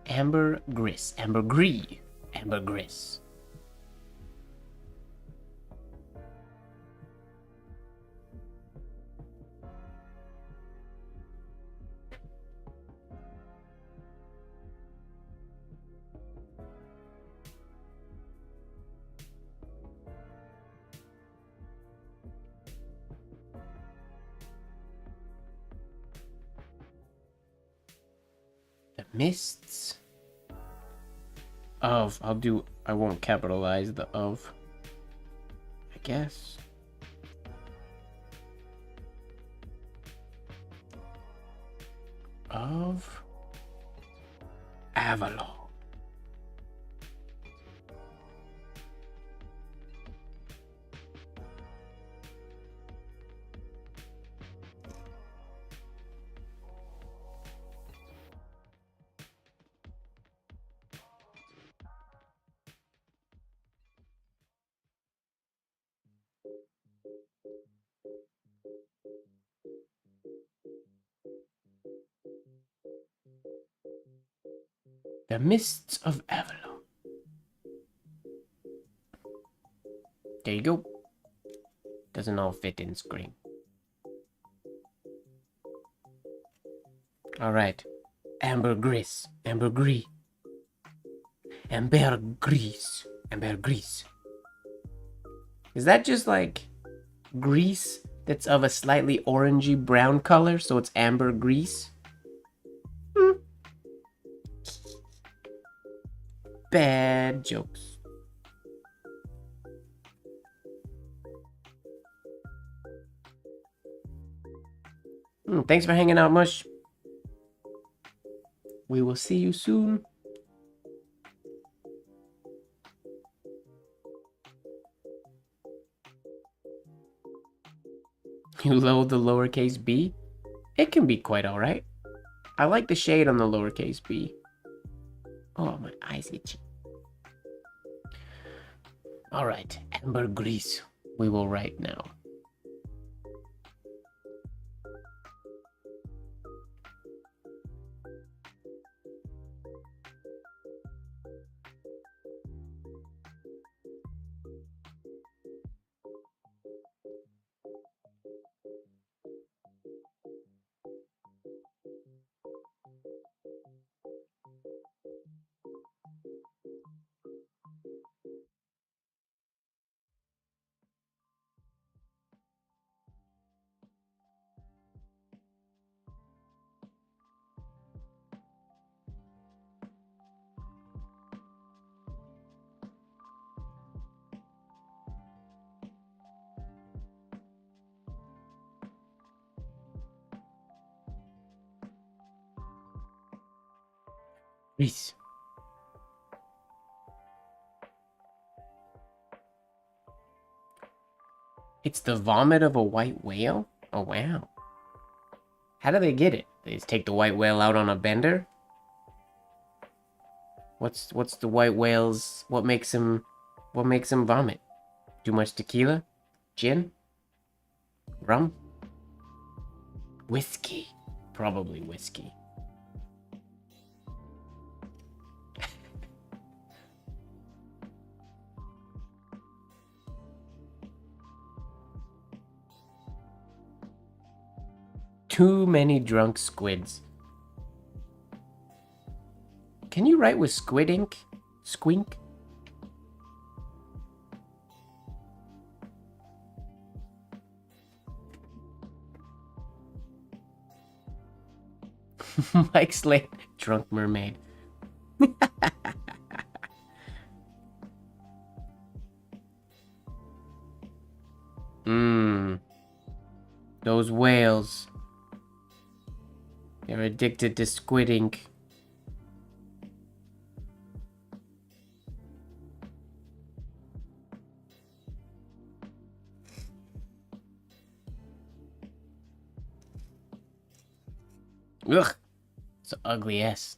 Ambergris. Ambergris. The mists of, I won't capitalize the of, I guess. Of Avalon. The Mists of Avalon. There you go. Doesn't all fit in screen. Alright. Ambergris. Ambergris. Is that just like grease that's of a slightly orangey brown color, so it's ambergris? Bad jokes. Thanks for hanging out, Mush. We will see you soon. You load the lowercase b? It can be quite alright. I like the shade on the lowercase b. Oh, my eyes itchy. Alright, ambergris. We will write now. Please. It's the vomit of a white whale? Oh, wow. How do they get it? They just take the white whale out on a bender? What's the white whale's... What makes him vomit? Too much tequila? Gin? Rum? Whiskey. Probably whiskey. Too many drunk squids. Can you write with squid ink? Squink? Mike Slade, drunk mermaid. Those whales. They're addicted to squid ink. Ugh. It's an ugly S.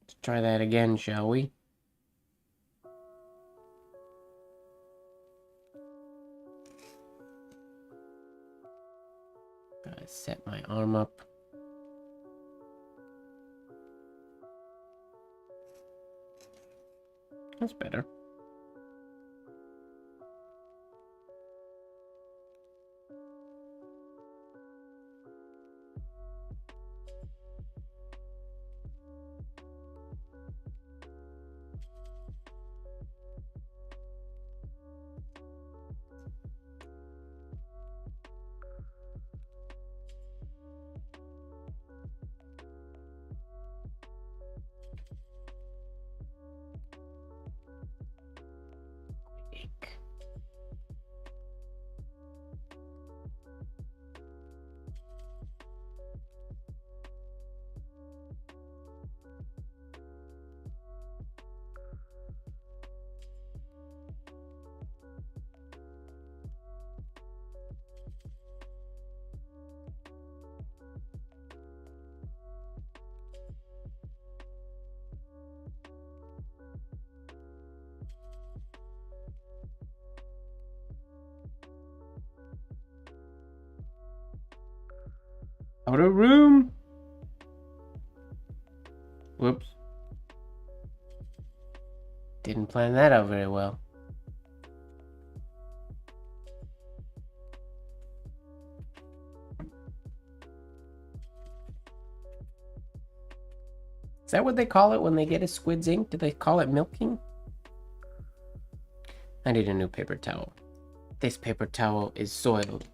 Let's try that again, shall we? Gotta set my arm up. That's better. Out of room. Whoops. Didn't plan that out very well. Is that what they call it when they get a squid's ink? Do they call it milking? I need a new paper towel. This paper towel is soiled.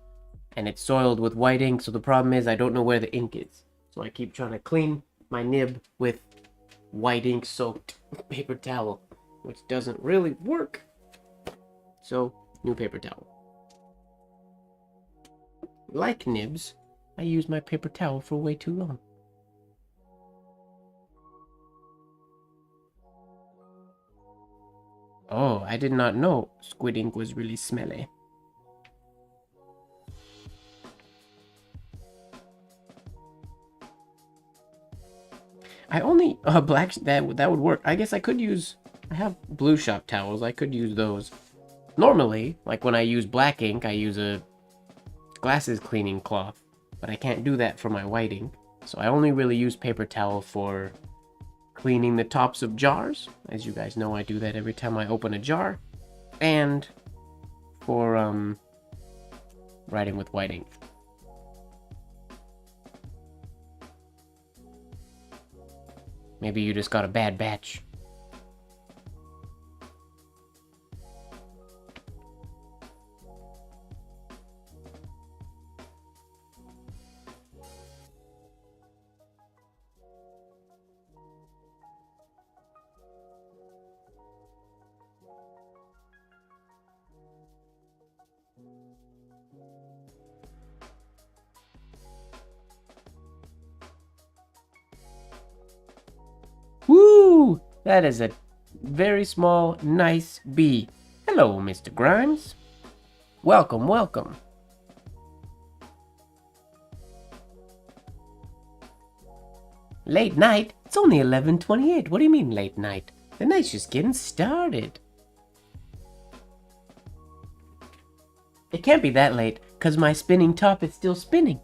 And it's soiled with white ink, so the problem is I don't know where the ink is. So I keep trying to clean my nib with white ink soaked paper towel, which doesn't really work. So, new paper towel. Like nibs, I use my paper towel for way too long. Oh, I did not know squid ink was really smelly. I only black that would work. I guess I could use. I have blue shop towels. I could use those. Normally, like when I use black ink, I use a glasses cleaning cloth, but I can't do that for my white ink. So I only really use paper towel for cleaning the tops of jars. As you guys know, I do that every time I open a jar, and for writing with white ink. Maybe you just got a bad batch. Woo! That is a very small, nice bee. Hello, Mr. Grimes. Welcome, welcome. Late night? It's only 11:28. What do you mean late night? The night's just getting started. It can't be that late, because my spinning top is still spinning.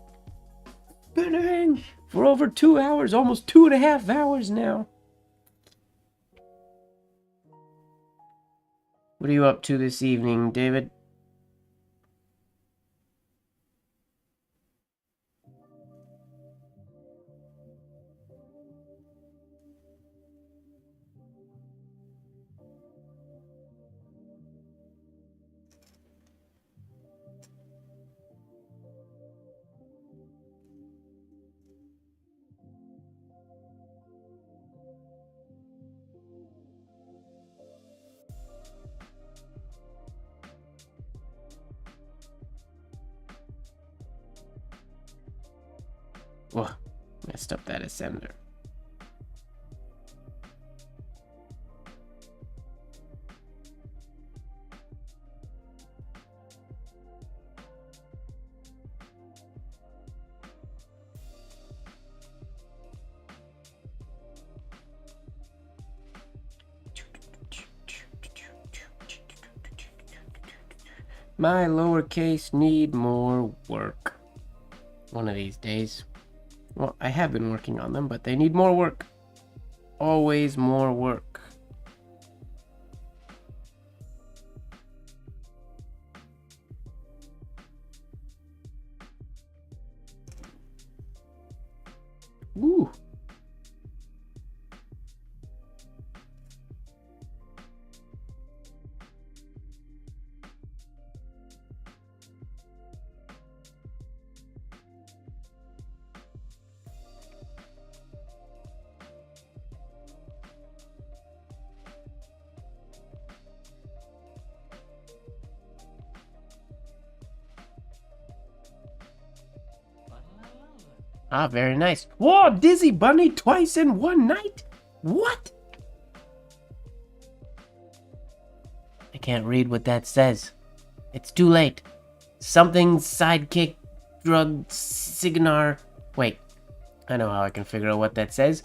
Spinning! For over 2 hours, almost 2.5 hours now. What are you up to this evening, David? Whoa, messed up that ascender. My lowercase need more work. One of these days. Well, I have been working on them, but they need more work. Always more work. Woo! Ah, very nice. Whoa, Dizzy Bunny twice in one night? What? I can't read what that says. It's too late. Something sidekick drug signar. Wait, I know how I can figure out what that says.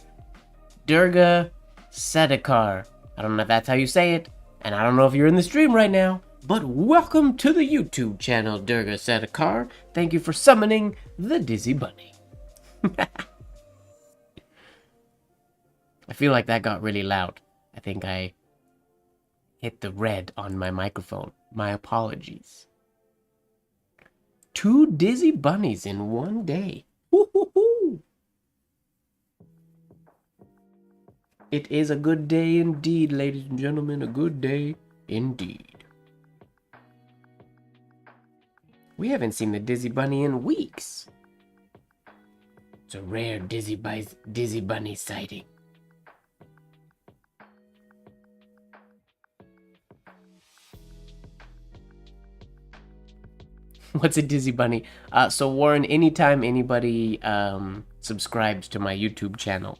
Durga Sedekar. I don't know if that's how you say it, and I don't know if you're in the stream right now, but welcome to the YouTube channel, Durga Sedekar. Thank you for summoning the Dizzy Bunny. I feel like that got really loud. I think I hit the red on my microphone. My apologies. 2 Dizzy Bunnies in one day. Woo-hoo-hoo. It is a good day indeed, ladies and gentlemen. A good day indeed. We haven't seen the Dizzy Bunny in weeks. It's a rare Dizzy Bunny sighting. What's a Dizzy Bunny? So Warren, anytime anybody subscribes to my YouTube channel,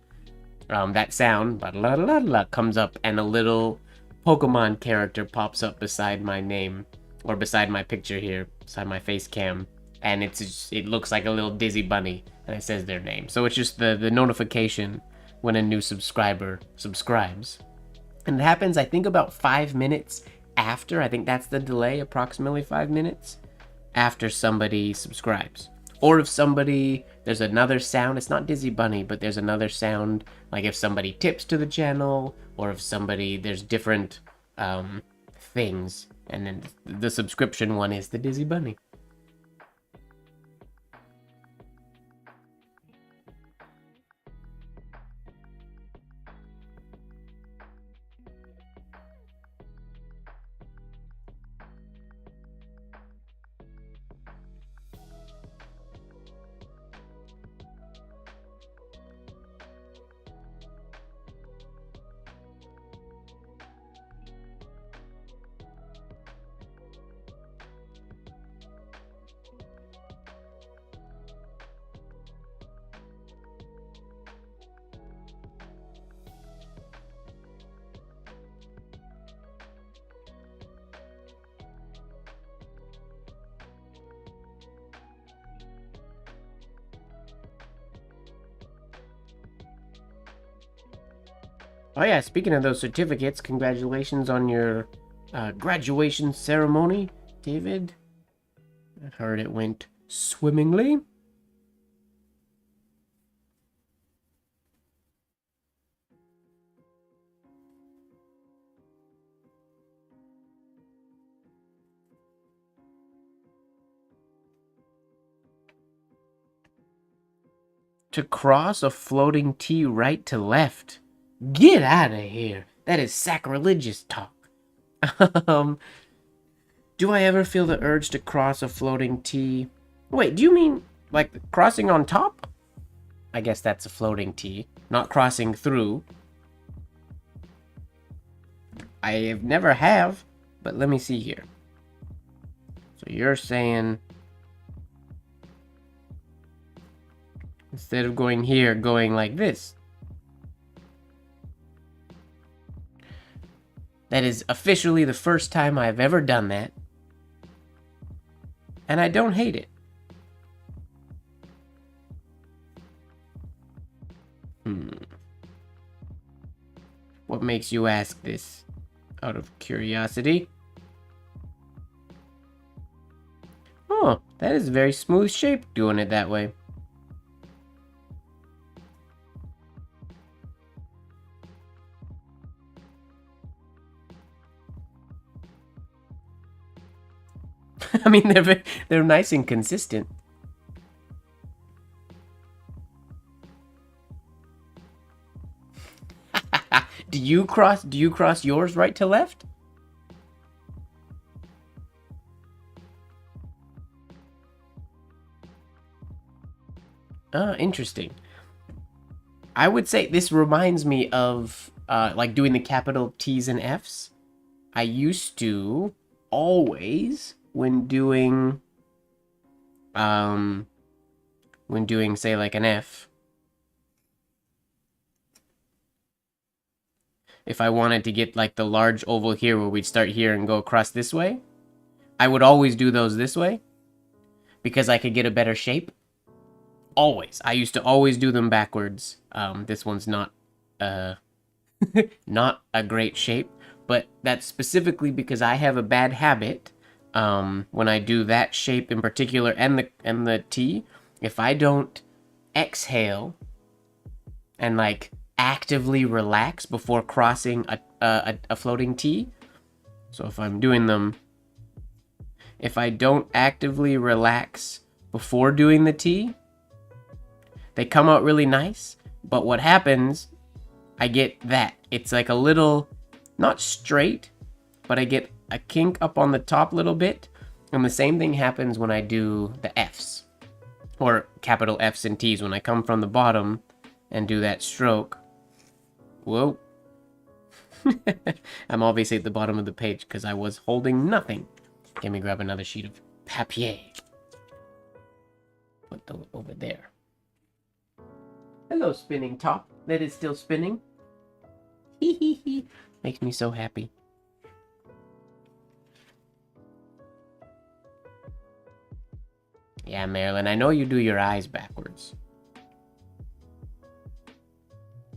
that sound comes up and a little Pokemon character pops up beside my name, or beside my picture here, beside my face cam, and it looks like a little Dizzy Bunny, and it says their name. So it's just the notification when a new subscriber subscribes. And it happens, I think, about 5 minutes after. I think that's the delay, approximately 5 minutes after somebody subscribes. Or if there's another sound, it's not Dizzy Bunny, but there's another sound, like if somebody tips to the channel, or if there's different things, and then the subscription one is the Dizzy Bunny. Oh yeah, speaking of those certificates, congratulations on your graduation ceremony, David. I heard it went swimmingly. To cross a floating T right to left. Get out of here. That is sacrilegious talk. um, do I ever feel the urge to cross a floating T? Wait, do you mean like crossing on top? I guess that's a floating T, not crossing through. I have never have, but let me see here. So you're saying instead of going here, going like this. That is officially the first time I've ever done that. And I don't hate it. What makes you ask this? Out of curiosity. Oh, that is a very smooth shape doing it that way. I mean, they're nice and consistent. Do you cross yours right to left? Interesting. I would say this reminds me of like doing the capital T's and F's. I used to always when doing say like an F, if I wanted to get like the large oval here where we'd start here and go across this way, I would always do those this way because I could get a better shape. Always. I used to always do them backwards. This one's not not a great shape, but that's specifically because I have a bad habit when I do that shape in particular and the T, if I don't exhale and like actively relax before crossing a floating T. So if I'm doing them, if I don't actively relax before doing the T, they come out really nice. But what happens, I get that. It's like a little, not straight, but I get a kink up on the top a little bit. And the same thing happens when I do the Fs, or capital Fs and Ts. When I come from the bottom and do that stroke, whoa. I'm obviously at the bottom of the page because I was holding nothing. Let me grab another sheet of papier. Put those over there. Hello, spinning top. That is still spinning. Hee. Makes me so happy. Yeah, Marilyn, I know you do your eyes backwards.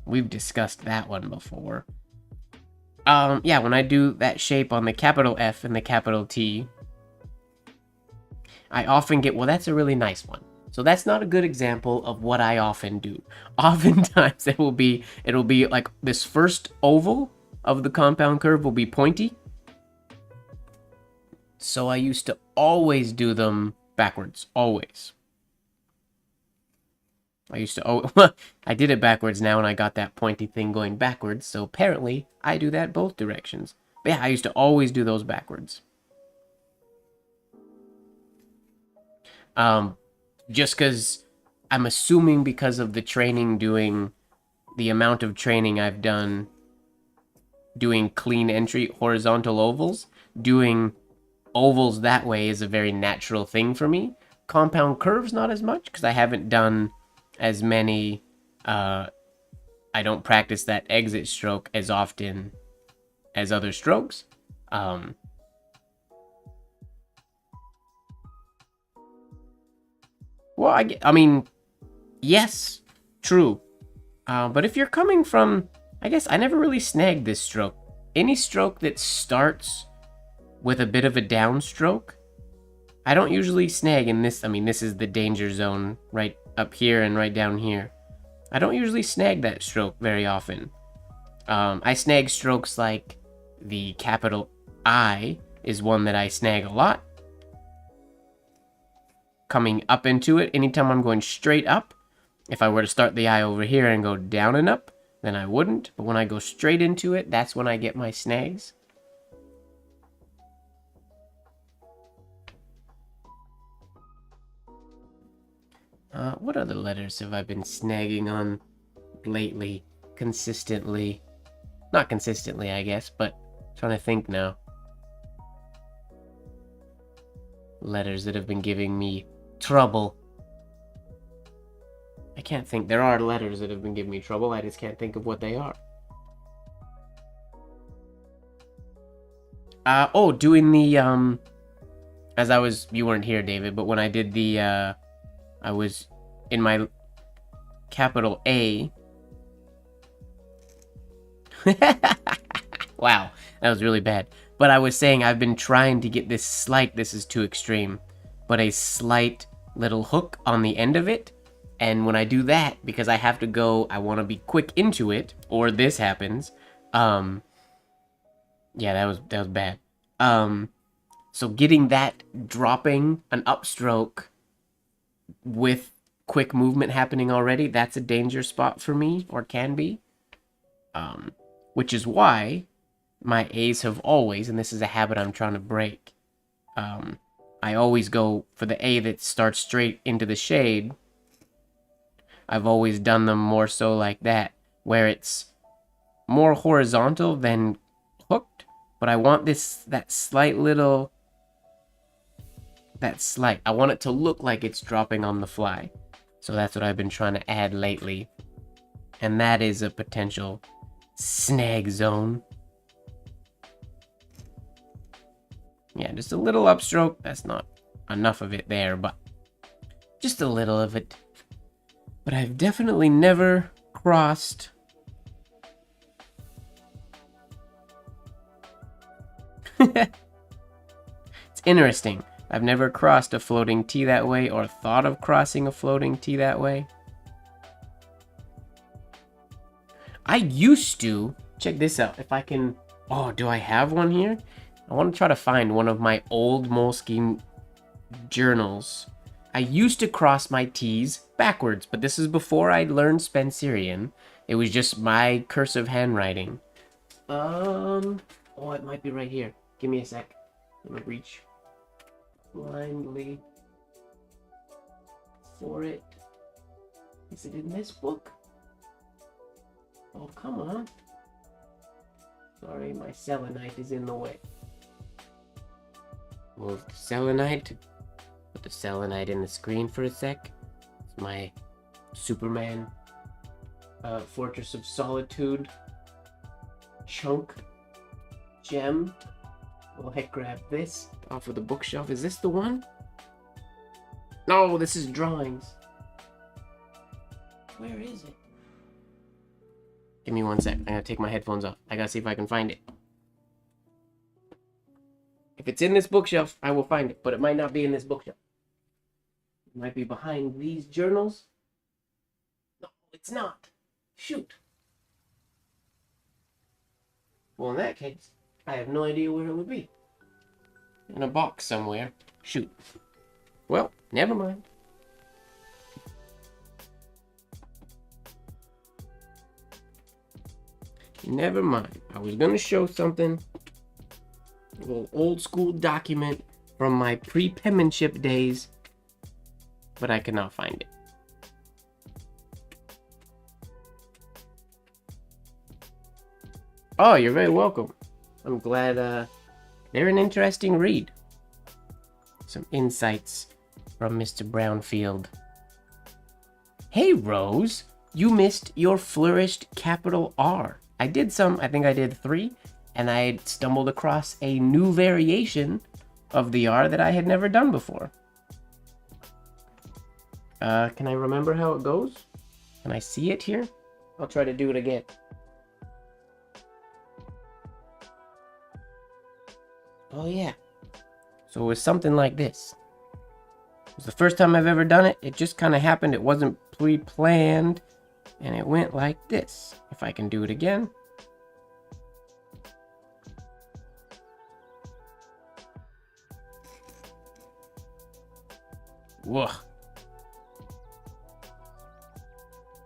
We've discussed that one before. Yeah, when I do that shape on the capital F and the capital T, I often get, well, that's a really nice one. So that's not a good example of what I often do. Oftentimes it'll be like this first oval of the compound curve will be pointy. So I used to always do them backwards, always. I did it backwards now and I got that pointy thing going backwards. So apparently I do that both directions. But yeah, I used to always do those backwards. Just because I'm assuming because of the training the amount of training I've done doing clean entry horizontal ovals, doing ovals that way is a very natural thing for me. Compound curves, not as much, because I haven't done as many, I don't practice that exit stroke as often as other strokes. Well, I mean, yes, true. But if you're coming from I guess I never really snagged this stroke. Any stroke that starts with a bit of a downstroke, I don't usually snag in this. I mean, this is the danger zone right up here and right down here. I don't usually snag that stroke very often. I snag strokes like the capital I is one that I snag a lot. Coming up into it, anytime I'm going straight up, if I were to start the I over here and go down and up, then I wouldn't. But when I go straight into it, that's when I get my snags. What other letters have I been snagging on lately? Consistently. Not consistently, I guess, but I'm trying to think now. Letters that have been giving me trouble. I can't think. There are letters that have been giving me trouble. I just can't think of what they are. Oh, doing the, as I was, you weren't here, David, but when I did the, I was in my capital A. Wow, that was really bad. But I was saying I've been trying to get this slight, this is too extreme, but a slight little hook on the end of it. And when I do that, because I have to go, I want to be quick into it, or this happens. Yeah, that was bad. So getting that dropping an upstroke with quick movement happening already, that's a danger spot for me, or can be. Which is why my A's have always, and this is a habit I'm trying to break, I always go for the A that starts straight into the shade. I've always done them more so like that, where it's more horizontal than hooked, but I want that slight little, I want it to look like it's dropping on the fly. So that's what I've been trying to add lately. And that is a potential snag zone. Yeah, just a little upstroke. That's not enough of it there, but just a little of it. But I've definitely never crossed it's interesting. I've never crossed a floating T that way, or thought of crossing a floating T that way. I used to, check this out, if I can, oh, do I have one here? I want to try to find one of my old Moleskine journals. I used to cross my T's backwards, but this is before I learned Spencerian. It was just my cursive handwriting. Oh, it might be right here. Give me a sec. I'm gonna reach blindly for it. Is it in this book? Oh, come on. Sorry, my selenite is in the way. Move the selenite. Put the selenite in the screen for a sec. It's my Superman Fortress of Solitude chunk gem. Well, heck, grab this off of the bookshelf. Is this the one? No, this is drawings. Where is it? Give me one sec. I gotta take my headphones off. I gotta see if I can find it. If it's in this bookshelf, I will find it, but it might not be in this bookshelf. It might be behind these journals. No, it's not. Shoot. Well, in that case, I have no idea where it would be. In a box somewhere. Shoot. Well, never mind. Never mind. I was gonna show something. A little old school document from my pre-penmanship days, but I cannot find it. Oh, you're very welcome. I'm glad they're an interesting read. Some insights from Mr. Brownfield. Hey Rose, you missed your flourished capital R. I did some, I think I did 3, and I stumbled across a new variation of the R that I had never done before. Can I remember how it goes? Can I see it here? I'll try to do it again. Oh yeah. So it was something like this. It was the first time I've ever done it. It just kind of happened. It wasn't pre-planned. And it went like this. If I can do it again. Whoa.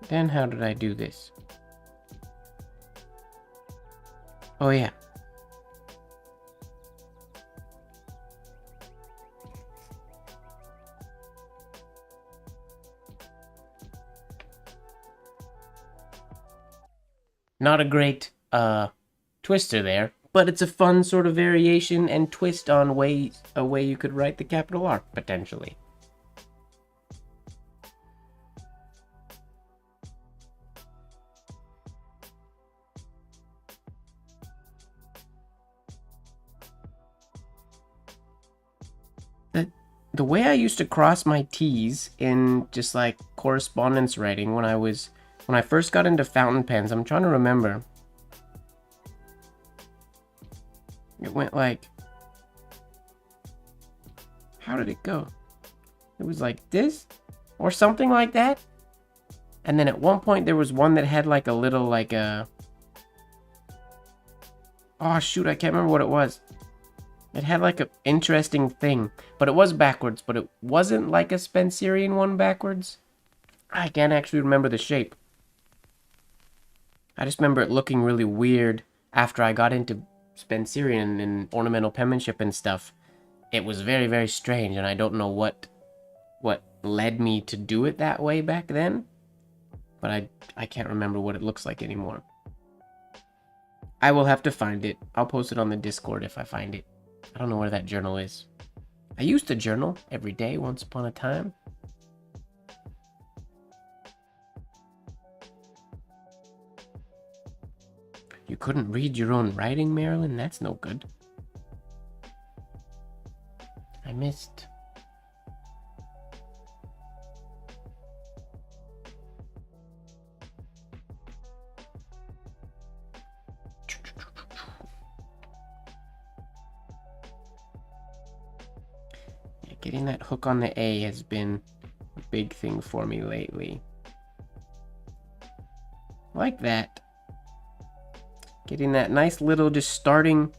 Then how did I do this? Oh yeah. Not a great twister there, but it's a fun sort of variation and twist on a way you could write the capital R, potentially. The way I used to cross my T's in just like correspondence writing when I first got into fountain pens, I'm trying to remember. It went like, how did it go? It was like this or something like that. And then at one point there was one that had like a little like a, oh shoot, I can't remember what it was. It had like an interesting thing, but it was backwards, but it wasn't like a Spencerian one backwards. I can't actually remember the shape. I just remember it looking really weird after I got into Spencerian and ornamental penmanship and stuff. It was very, very strange, and I don't know what led me to do it that way back then, but I can't remember what it looks like anymore. I will have to find it. I'll post it on the Discord if I find it. I don't know where that journal is. I used to journal every day once upon a time. You couldn't read your own writing, Marilyn? That's no good. I missed. Yeah, getting that hook on the A has been a big thing for me lately. Like that. Getting that nice little, just starting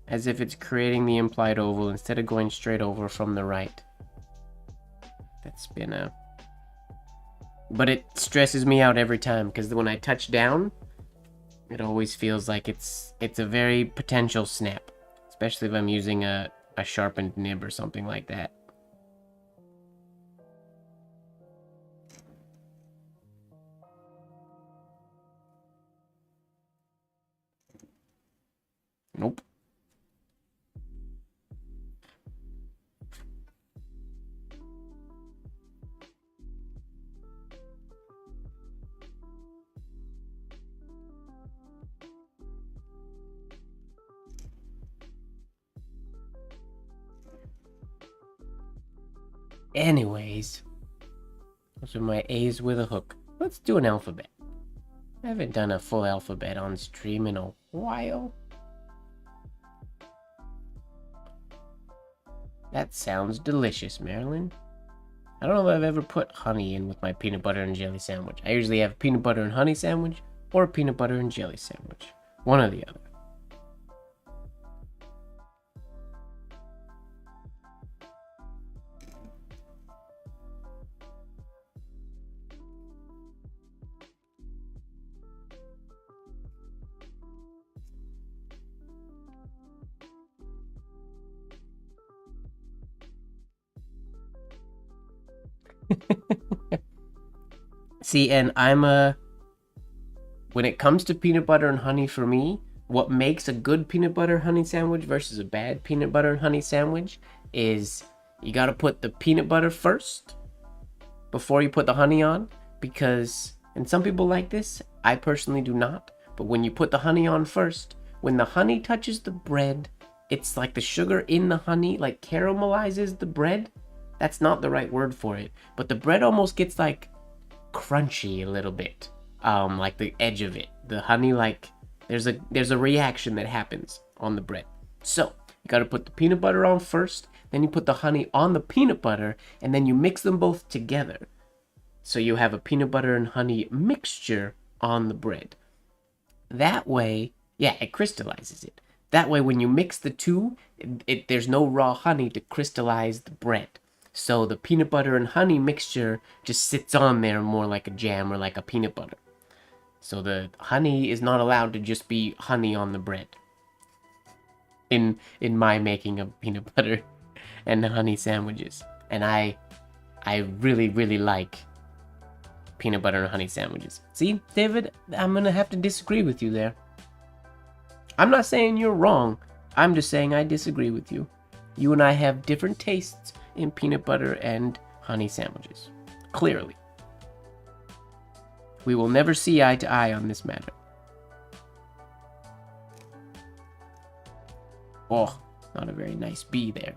as if it's creating the implied oval instead of going straight over from the right. That's been a... But it stresses me out every time, because when I touch down, it always feels like it's a very potential snap. Especially if I'm using a sharpened nib or something like that. Nope. Anyways, those are my A's with a hook. Let's do an alphabet. I haven't done a full alphabet on stream in a while. That sounds delicious, Marilyn. I don't know if I've ever put honey in with my peanut butter and jelly sandwich. I usually have peanut butter and honey sandwich or peanut butter and jelly sandwich. One or the other. See, and when it comes to peanut butter and honey for me, what makes a good peanut butter honey sandwich versus a bad peanut butter and honey sandwich is you gotta put the peanut butter first before you put the honey on, because, and some people like this, I personally do not, but when you put the honey on first, when the honey touches the bread, it's like the sugar in the honey like caramelizes the bread. That's not the right word for it, but the bread almost gets like crunchy a little bit, like the edge of it. The honey, like there's a reaction that happens on the bread. So You got to put the peanut butter on first, then you put the honey on the peanut butter, and then you mix them both together. So you have a peanut butter and honey mixture on the bread. That way, yeah, it crystallizes it. That way, when you mix the two, there's no raw honey to crystallize the bread. So the peanut butter and honey mixture just sits on there more like a jam or like a peanut butter. So the honey is not allowed to just be honey on the bread. In my making of peanut butter and honey sandwiches. And I really, really like peanut butter and honey sandwiches. See, David, I'm gonna have to disagree with you there. I'm not saying you're wrong. I'm just saying I disagree with you. You and I have different tastes in peanut butter and honey sandwiches. Clearly. We will never see eye to eye on this matter. Oh, not a very nice bee there.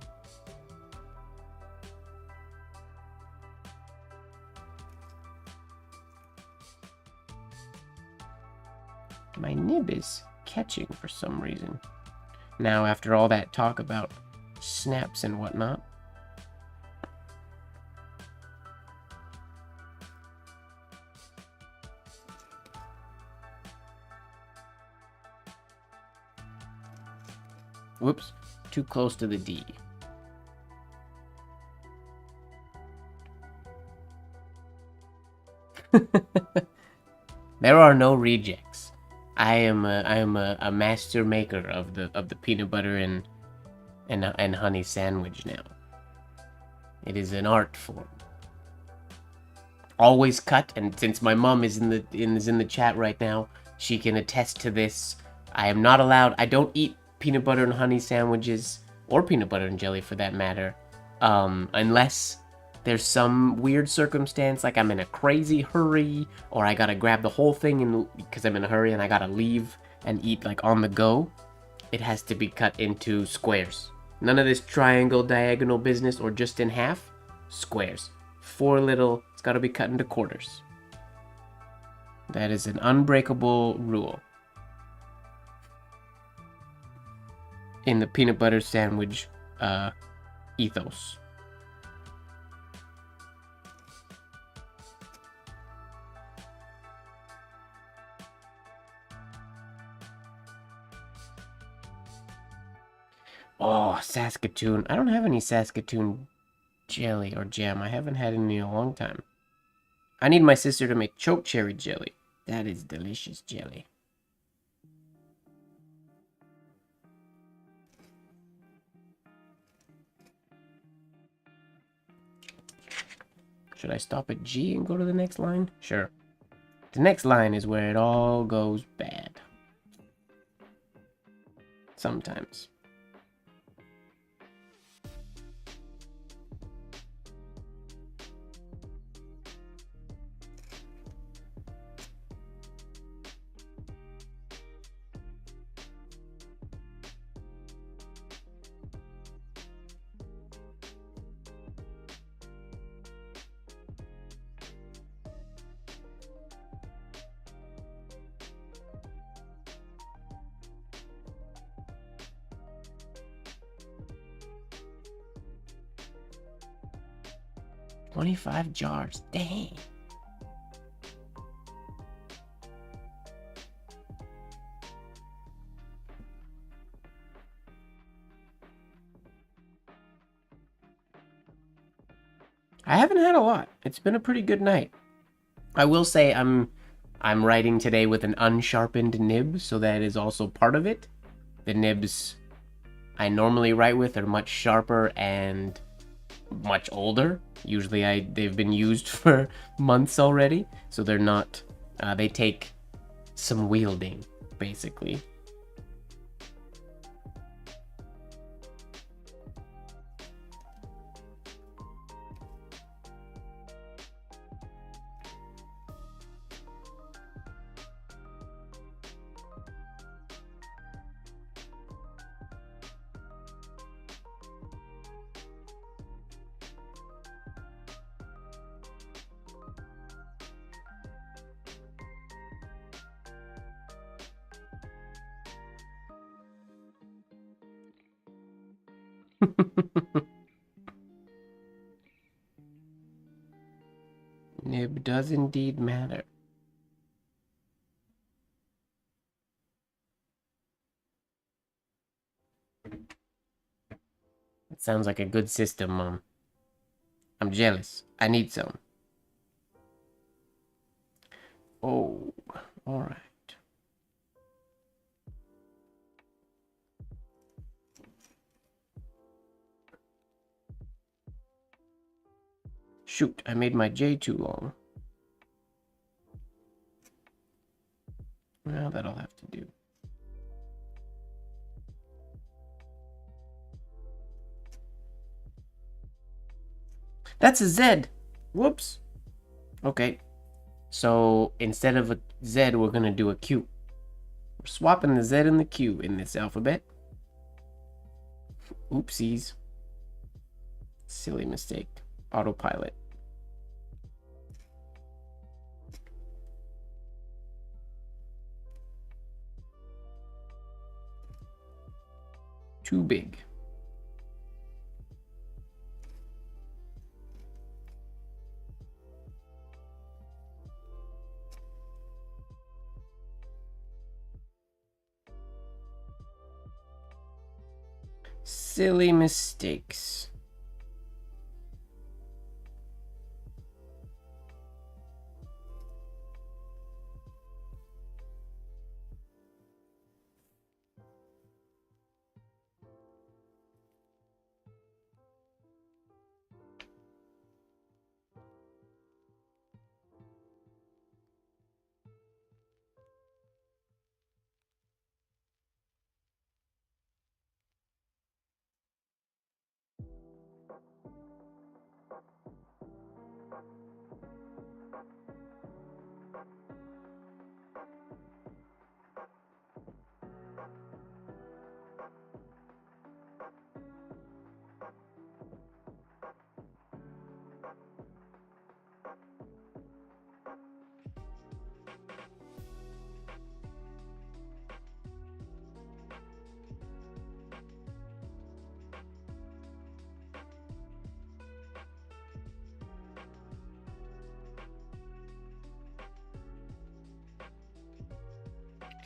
My nib is catching for some reason. Now, after all that talk about snaps and whatnot. Whoops, too close to the D. There are no rejects. I am a master maker of the peanut butter and honey sandwich now. It is an art form. Always cut, and since my mom is in the chat right now, she can attest to this. I am not allowed. I don't eat peanut butter and honey sandwiches, or peanut butter and jelly for that matter, unless there's some weird circumstance, like I'm in a crazy hurry, or I gotta grab the whole thing because I'm in a hurry and I gotta leave and eat like on the go. It has to be cut into squares. None of this triangle, diagonal business, or just in half. Squares. It's gotta be cut into quarters. That is an unbreakable rule in the peanut butter sandwich ethos. Oh, Saskatoon. I don't have any Saskatoon jelly or jam. I haven't had any in a long time. I need my sister to make choke cherry jelly. That is delicious jelly. Should I stop at G and go to the next line? Sure. The next line is where it all goes bad. Sometimes. $25 jars. Dang. I haven't had a lot. It's been a pretty good night. I will say I'm writing today with an unsharpened nib, so that is also part of it. The nibs I normally write with are much sharper and much older. Usually they've been used for months already, so they're not they take some wielding, basically. Nib does indeed matter. It sounds like a good system, Mom. I'm jealous. I need some. Oh, alright. Shoot, I made my J too long. Well, that'll have to do. That's a Z. Whoops. Okay. So instead of a Z, we're going to do a Q. We're swapping the Z and the Q in this alphabet. Oopsies. Silly mistake. Autopilot. Too big. Silly mistakes.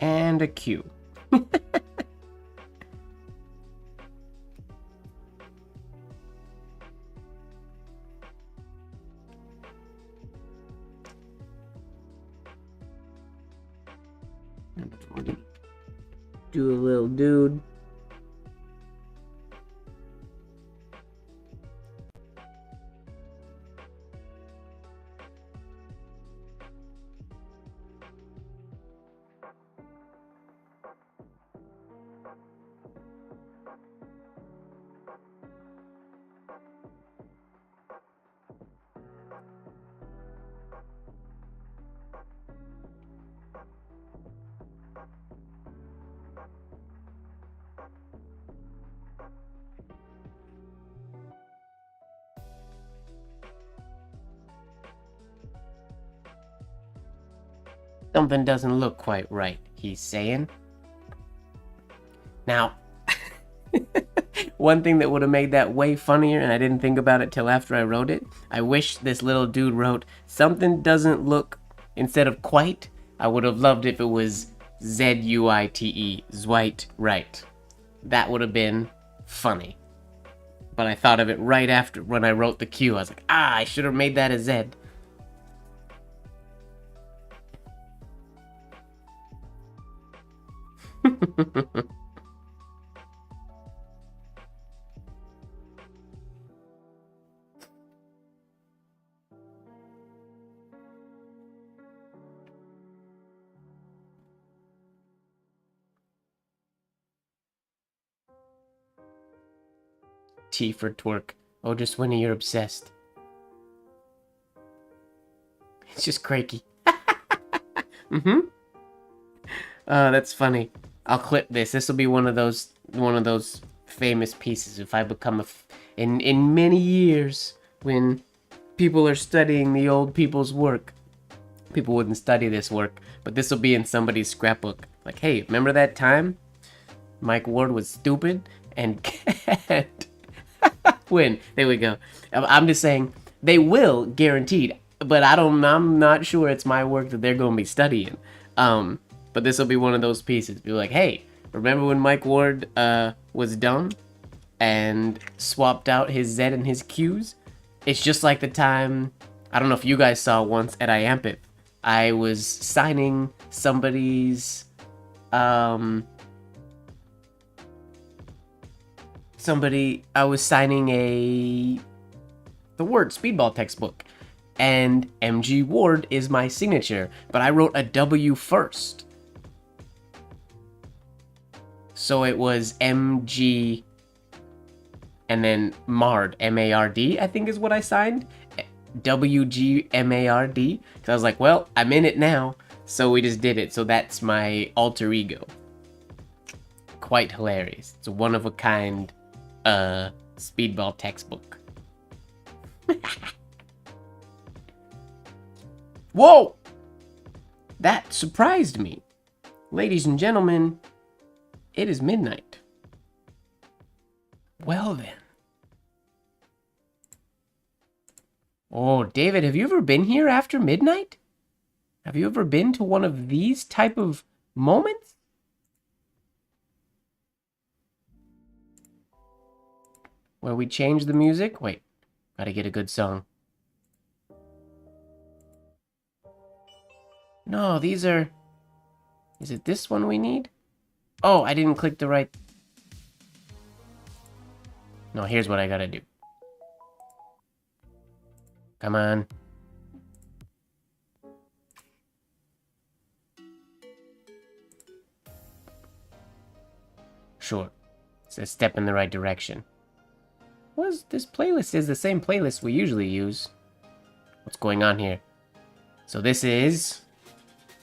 And a Q. Do a little dude. Something doesn't look quite right, he's saying. Now, one thing that would have made that way funnier, and I didn't think about it till after I wrote it, I wish this little dude wrote, something doesn't look, instead of quite, I would have loved if it was Z-U-I-T-E, Zwite right. That would have been funny. But I thought of it right after, when I wrote the Q, I was like, I should have made that a Z. T for twerk. Oh, just when you're obsessed. It's just cranky. That's funny. I'll clip this. This will be one of those famous pieces if I become in many years when people are studying the old people's work. People wouldn't study this work, but this will be in somebody's scrapbook. Like, hey, remember that time Mike Ward was stupid and When? There we go. I'm just saying they will, guaranteed. But I'm not sure it's my work that they're going to be studying. But this will be one of those pieces. Be like, hey, remember when Mike Ward was done and swapped out his Z and his Qs? It's just like the time, I don't know if you guys saw once at IAMPIP. I was signing somebody's I was signing the Word Speedball textbook, and MGWard is my signature, but I wrote a W first. So it was MG and then Mard, M-A-R-D, I think is what I signed. W-G-M-A-R-D. So I was like, well, I'm in it now. So we just did it. So that's my alter ego. Quite hilarious. It's a one-of-a-kind speedball textbook. Whoa! That surprised me. Ladies and gentlemen, it is midnight. Well then. Oh, David, have you ever been here after midnight? Have you ever been to one of these type of moments? Where we change the music? Wait, gotta get a good song. No, these are... Is it this one we need? Oh, I didn't click the right... No, here's what I gotta do. Come on. Sure. It's a step in the right direction. This playlist is the same playlist we usually use. What's going on here? So this is...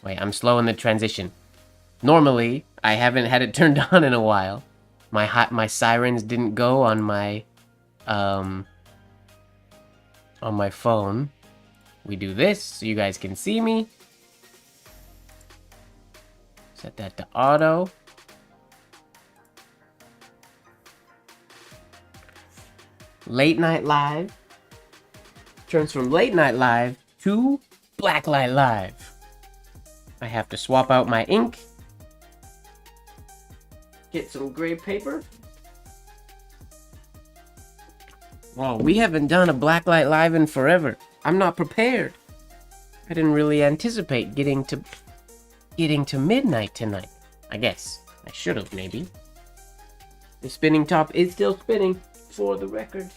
Wait, I'm slow in the transition. Normally, I haven't had it turned on in a while. My sirens didn't go on my phone. We do this so you guys can see me. Set that to auto. Late Night Live turns from Late Night Live to Blacklight Live. I have to swap out my ink. Get some gray paper. Oh, we haven't done a Blacklight Live in forever. I'm not prepared. I didn't really anticipate getting to midnight tonight. I guess I should have, maybe. The spinning top is still spinning, for the record.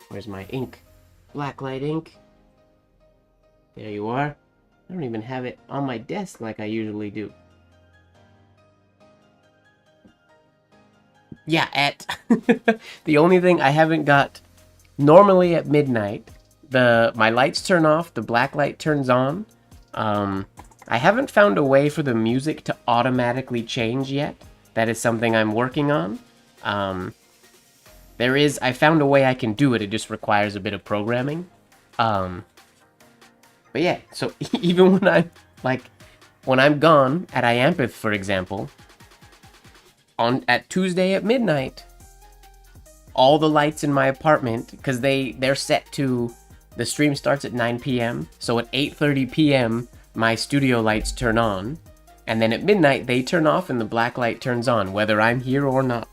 Where's my ink? Blacklight ink. There you are. I don't even have it on my desk like I usually do. Yeah, the only thing I haven't got, normally at midnight, my lights turn off, the black light turns on. I haven't found a way for the music to automatically change yet. That is something I'm working on. I found a way I can do it, it just requires a bit of programming. But yeah, so even when I'm gone at IAMPIF, for example, at Tuesday at midnight, all the lights in my apartment, because they're set to, the stream starts at 9 p.m. So at 8:30 p.m. my studio lights turn on, and then at midnight they turn off and the black light turns on, whether I'm here or not.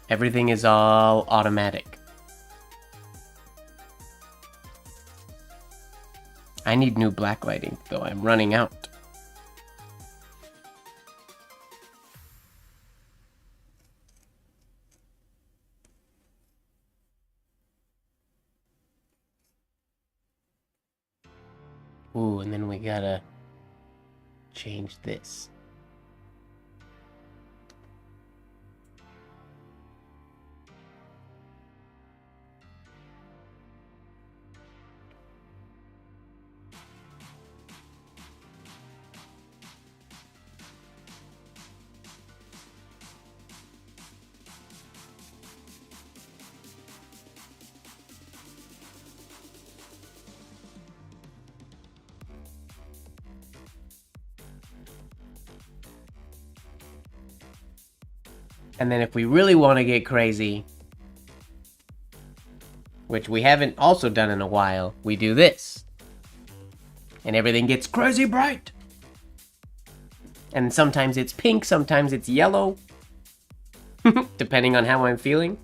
Everything is all automatic. I need new black lighting, though. I'm running out. Ooh, and then we gotta change this. And then if we really want to get crazy, which we haven't also done in a while, we do this. And everything gets crazy bright. And sometimes it's pink, sometimes it's yellow. Depending on how I'm feeling.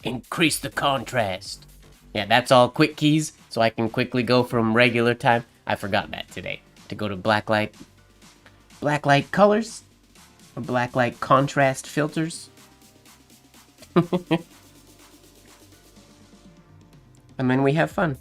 Increase the contrast. Yeah, that's all quick keys, so I can quickly go from regular time. I forgot that today. To go to Blacklight. Blacklight colors. Or Blacklight contrast filters. And then we have fun.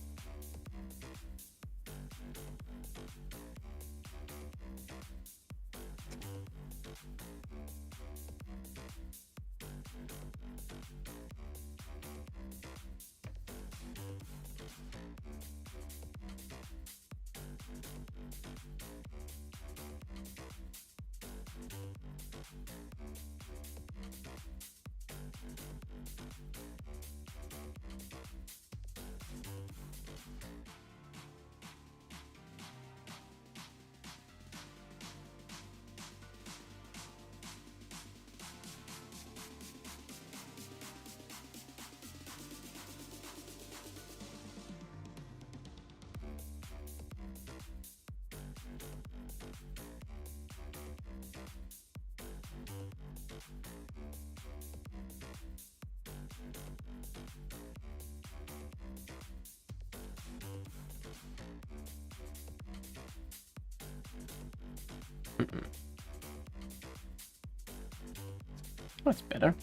That's better.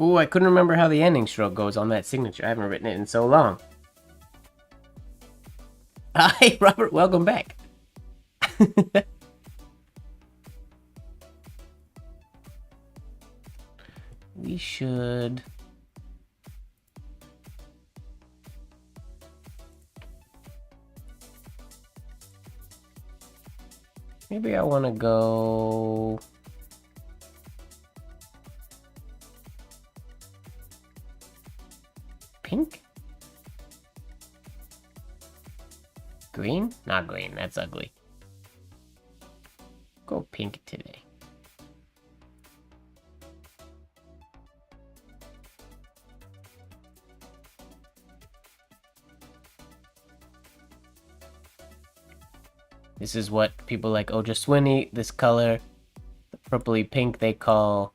Ooh, I couldn't remember how the ending stroke goes on that signature. I haven't written it in so long. Hi, Robert. Welcome back. We should... Maybe I want to go... Pink? Green? Not green, that's ugly. Go pink today. This is what people like Ojaswini, this color, the purpley pink they call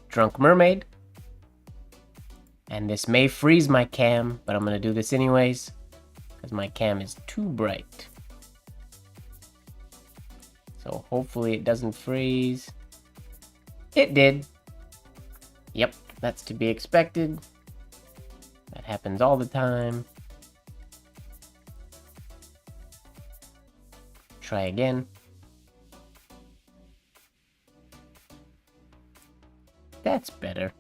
Drunk Mermaid. And this may freeze my cam, but I'm gonna do this anyways, because my cam is too bright. So hopefully it doesn't freeze. It did. Yep, that's to be expected. That happens all the time. Try again. That's better.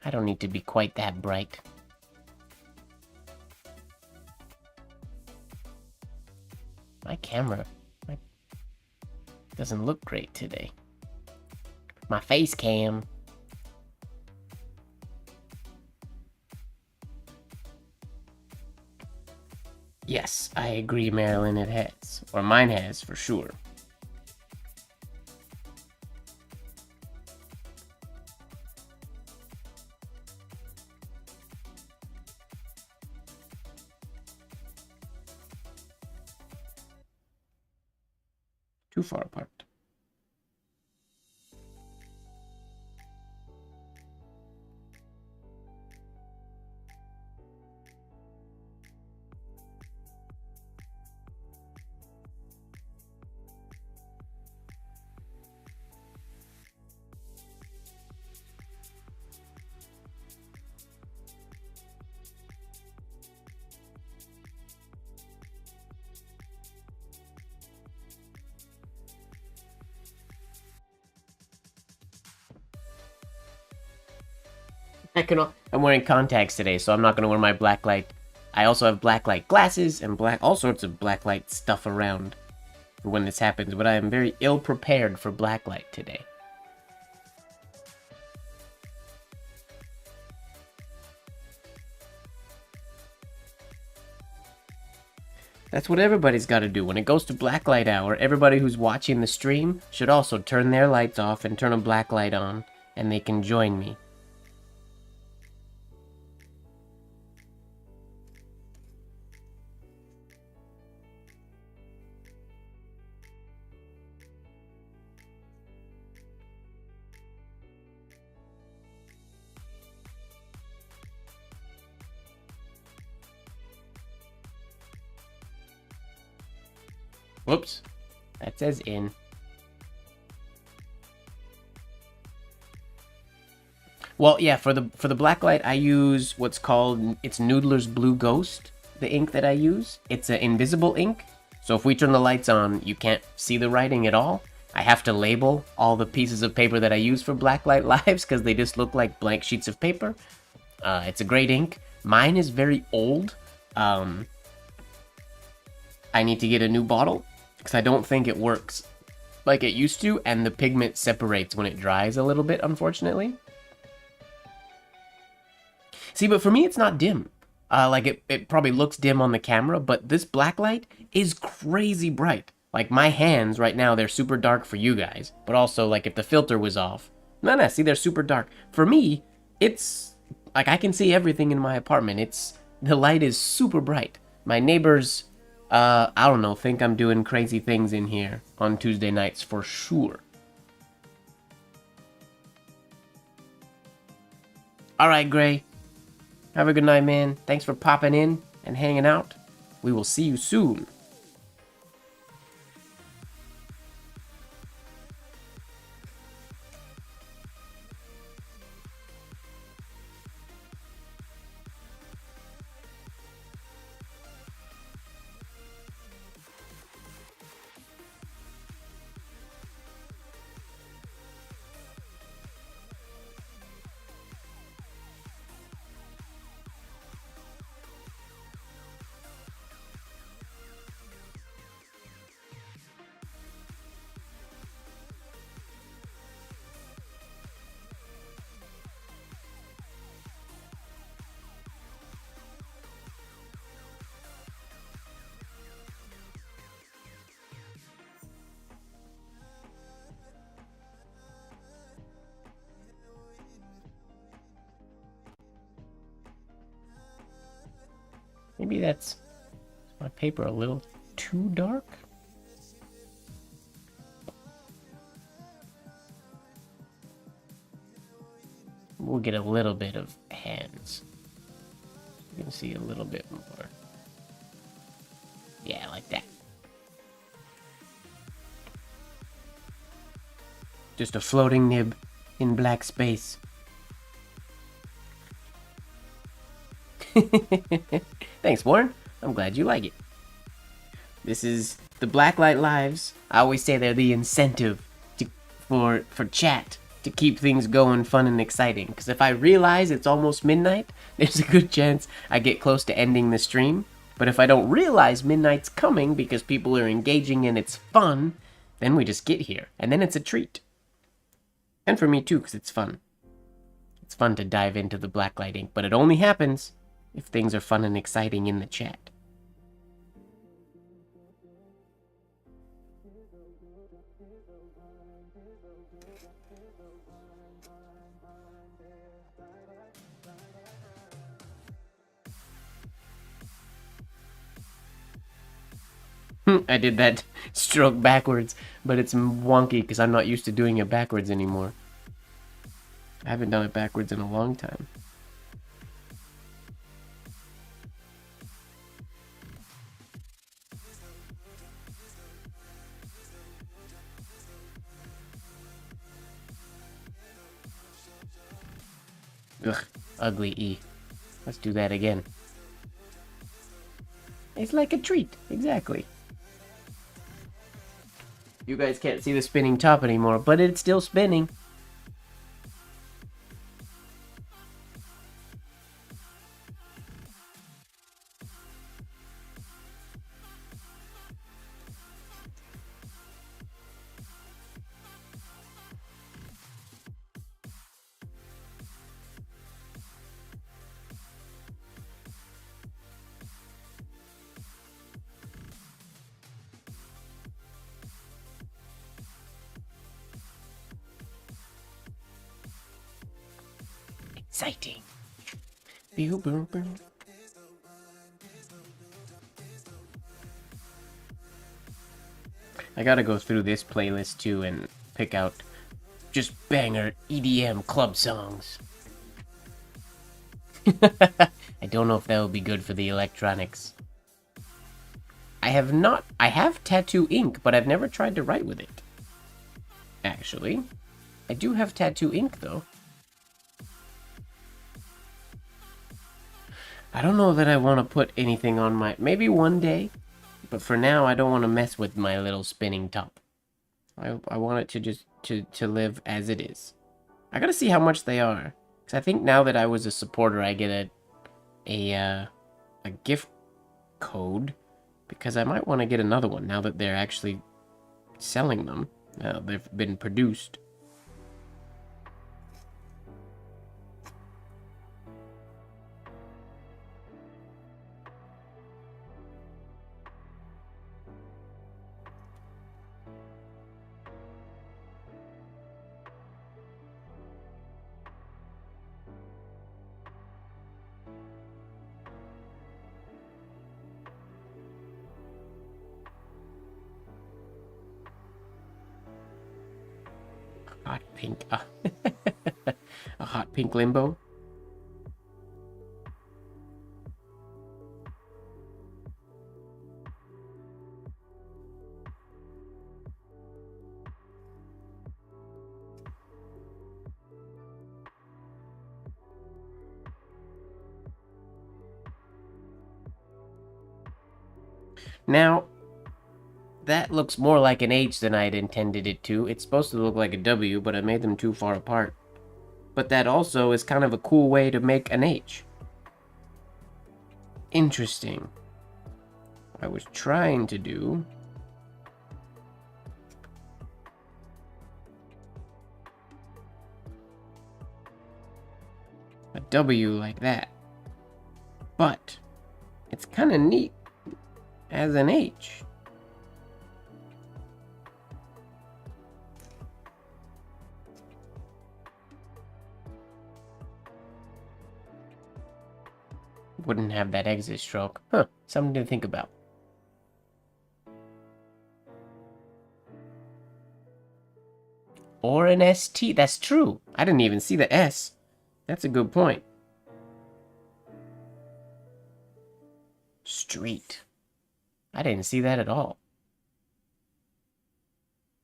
I don't need to be quite that bright. My camera doesn't look great today. My face cam. Yes, I agree, Marilyn, it has. Or mine has, for sure. Too far apart. I'm wearing contacts today, so I'm not gonna wear my blacklight. I also have blacklight glasses and all sorts of blacklight stuff around for when this happens, but I am very ill prepared for blacklight today. That's what everybody's got to do. When it goes to blacklight hour, everybody who's watching the stream should also turn their lights off and turn a blacklight on, and they can join me. Whoops, that says in. Well, yeah, for the blacklight, I use what's called, it's Noodler's Blue Ghost, the ink that I use. It's an invisible ink, so if we turn the lights on, you can't see the writing at all. I have to label all the pieces of paper that I use for Blacklight Lives because they just look like blank sheets of paper. It's a great ink. Mine is very old. I need to get a new bottle because I don't think it works like it used to, and the pigment separates when it dries a little bit, unfortunately. See, but for me, it's not dim. Like, it probably looks dim on the camera, but this blacklight is crazy bright. Like, my hands right now, they're super dark for you guys, but also, like, if the filter was off. No, see, they're super dark. For me, it's, like, I can see everything in my apartment. The light is super bright. My neighbors, I don't know, think I'm doing crazy things in here on Tuesday nights for sure. Alright, Gray. Have a good night, man. Thanks for popping in and hanging out. We will see you soon. Maybe that's my paper a little too dark. We'll get a little bit of hands. You can see a little bit more. Yeah, like that. Just a floating nib in black space. Thanks, Warren. I'm glad you like it. This is the Blacklight Lives. I always say they're the incentive for chat to keep things going fun and exciting. Because if I realize it's almost midnight, there's a good chance I get close to ending the stream. But if I don't realize midnight's coming because people are engaging and it's fun, then we just get here. And then it's a treat. And for me too, because it's fun. It's fun to dive into the Blacklight ink, but it only happens if things are fun and exciting in the chat. I did that stroke backwards, but it's wonky because I'm not used to doing it backwards anymore. I haven't done it backwards in a long time. Ugh, ugly E. Let's do that again. It's like a treat, exactly. You guys can't see the spinning top anymore, but it's still spinning. exciting. Pew, pew, pew. I gotta go through this playlist too and pick out just banger EDM club songs. I don't know if that would be good for the electronics. I have tattoo ink, but I've never tried to write with it. Actually, I do have tattoo ink though. I don't know that I want to put anything on my, maybe one day, but for now I don't want to mess with my little spinning top. I want it to just to live as it is. I gotta see how much they are, because I think now that I was a supporter, I get a gift code, because I might want to get another one now that they're actually selling them. They've been produced. Hot pink. A hot pink limbo. Now, that looks more like an H than I had intended it to. It's supposed to look like a W, but I made them too far apart. But that also is kind of a cool way to make an H. Interesting. I was trying to do... a W like that. But it's kind of neat as an H. Wouldn't have that exit stroke. Huh, something to think about. Or an ST, that's true. I didn't even see the S. That's a good point. Street. I didn't see that at all.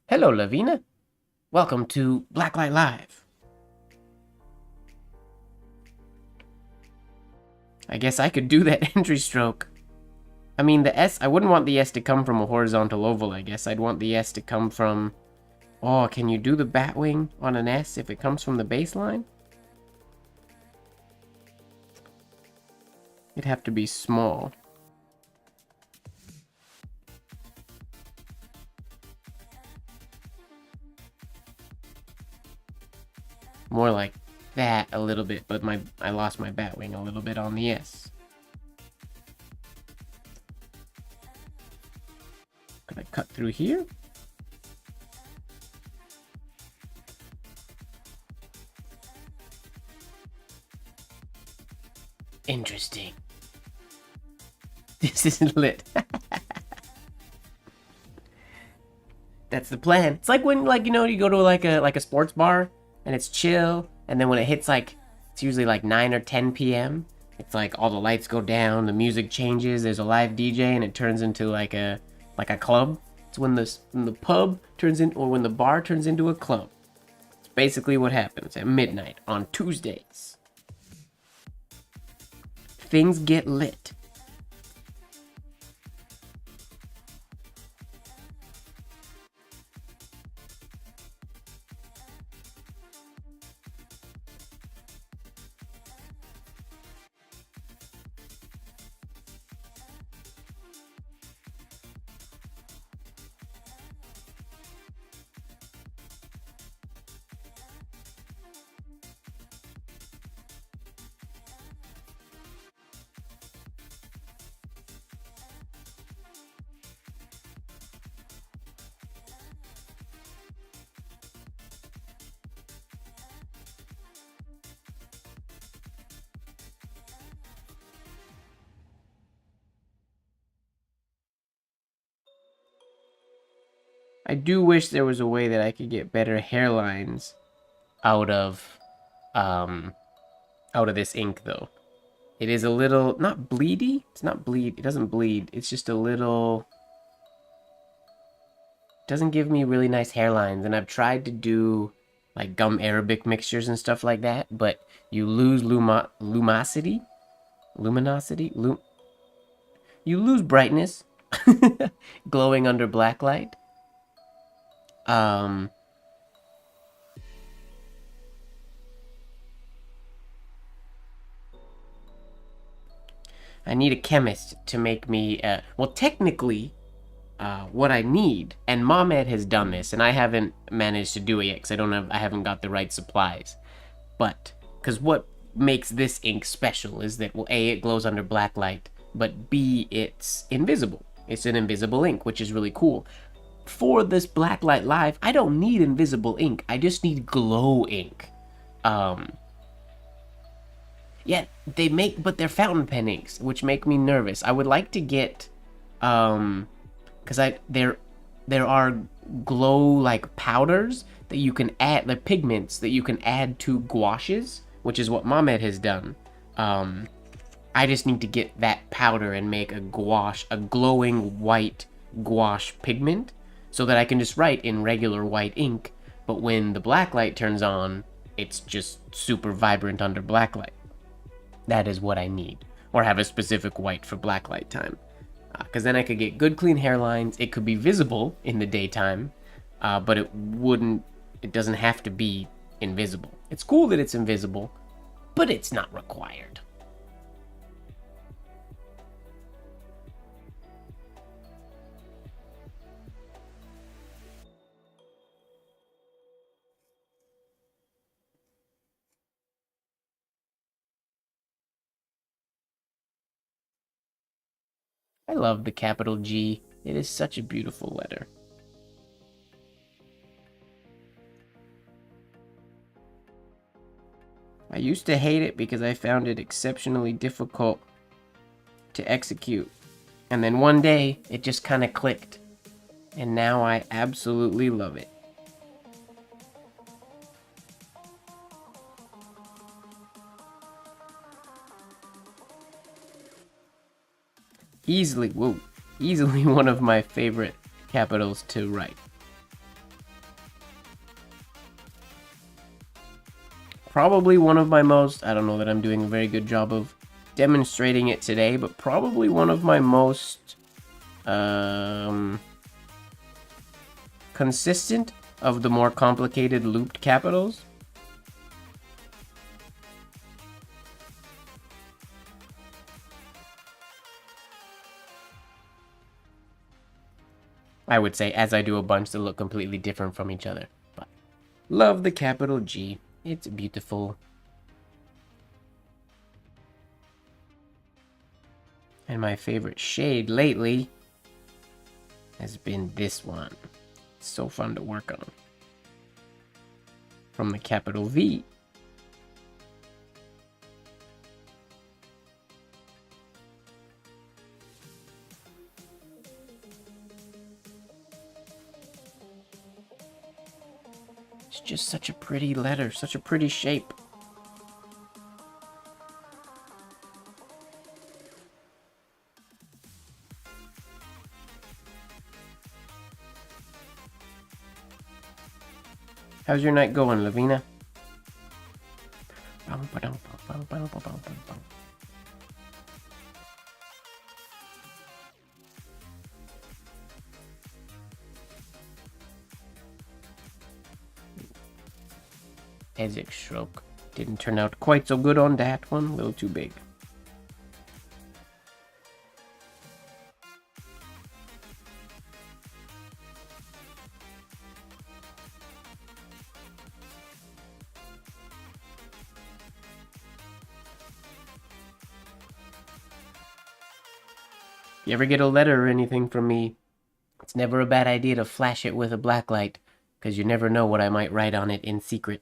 Hello, Lavina. Welcome to Blacklight Live. I guess I could do that entry stroke. I mean, the S, I wouldn't want the S to come from a horizontal oval, I guess. I'd want the S to come from... Oh, can you do the bat wing on an S if it comes from the baseline? It'd have to be small. More like that a little bit, but I lost my bat wing a little bit on the S. Could I cut through here? Interesting. This isn't lit. That's the plan. It's like when, like, you know, you go to like a sports bar and it's chill, and then when it hits like, it's usually like 9 or 10 p.m. It's like all the lights go down, the music changes, there's a live DJ, and it turns into like a club. It's when the pub turns in, or when the bar turns into a club. It's basically what happens at midnight on Tuesdays. Things get lit. I do wish there was a way that I could get better hairlines out of this ink though. It is a little, not bleedy. It's not bleed. It doesn't bleed. It's just a little, doesn't give me really nice hairlines. And I've tried to do like gum Arabic mixtures and stuff like that, but you lose luminosity. You lose brightness glowing under blacklight. I need a chemist to make me, well, technically, what I need, and MrMGWard has done this, and I haven't managed to do it yet, because I haven't got the right supplies. But, because what makes this ink special is that, well, A, it glows under blacklight, but B, it's invisible. It's an invisible ink, which is really cool. For this Blacklight Live, I don't need invisible ink, I just need glow ink. Yeah, but they're fountain pen inks, which make me nervous. I would like to get, because there are glow like powders that you can add, like pigments that you can add to gouaches, which is what MrMGWard has done. I just need to get that powder and make a gouache, a glowing white gouache pigment, so that I can just write in regular white ink, but when the blacklight turns on, it's just super vibrant under blacklight. That is what I need. Or have a specific white for blacklight time. Because then I could get good clean hairlines. It could be visible in the daytime, but it doesn't have to be invisible. It's cool that it's invisible, but it's not required. I love the capital G. It is such a beautiful letter. I used to hate it because I found it exceptionally difficult to execute. And then one day, it just kind of clicked. And now I absolutely love it. Easily one of my favorite capitals to write. Probably one of my most, I don't know that I'm doing a very good job of demonstrating it today, but probably one of my most consistent of the more complicated looped capitals. I would say, as I do a bunch that look completely different from each other. But love the capital G. It's beautiful. And my favorite shade lately has been this one. It's so fun to work on. From the capital V. It's just such a pretty letter, such a pretty shape. How's your night going, Lavina? Ezek stroke. Didn't turn out quite so good on that one, a little too big. If you ever get a letter or anything from me, it's never a bad idea to flash it with a blacklight, because you never know what I might write on it in secret.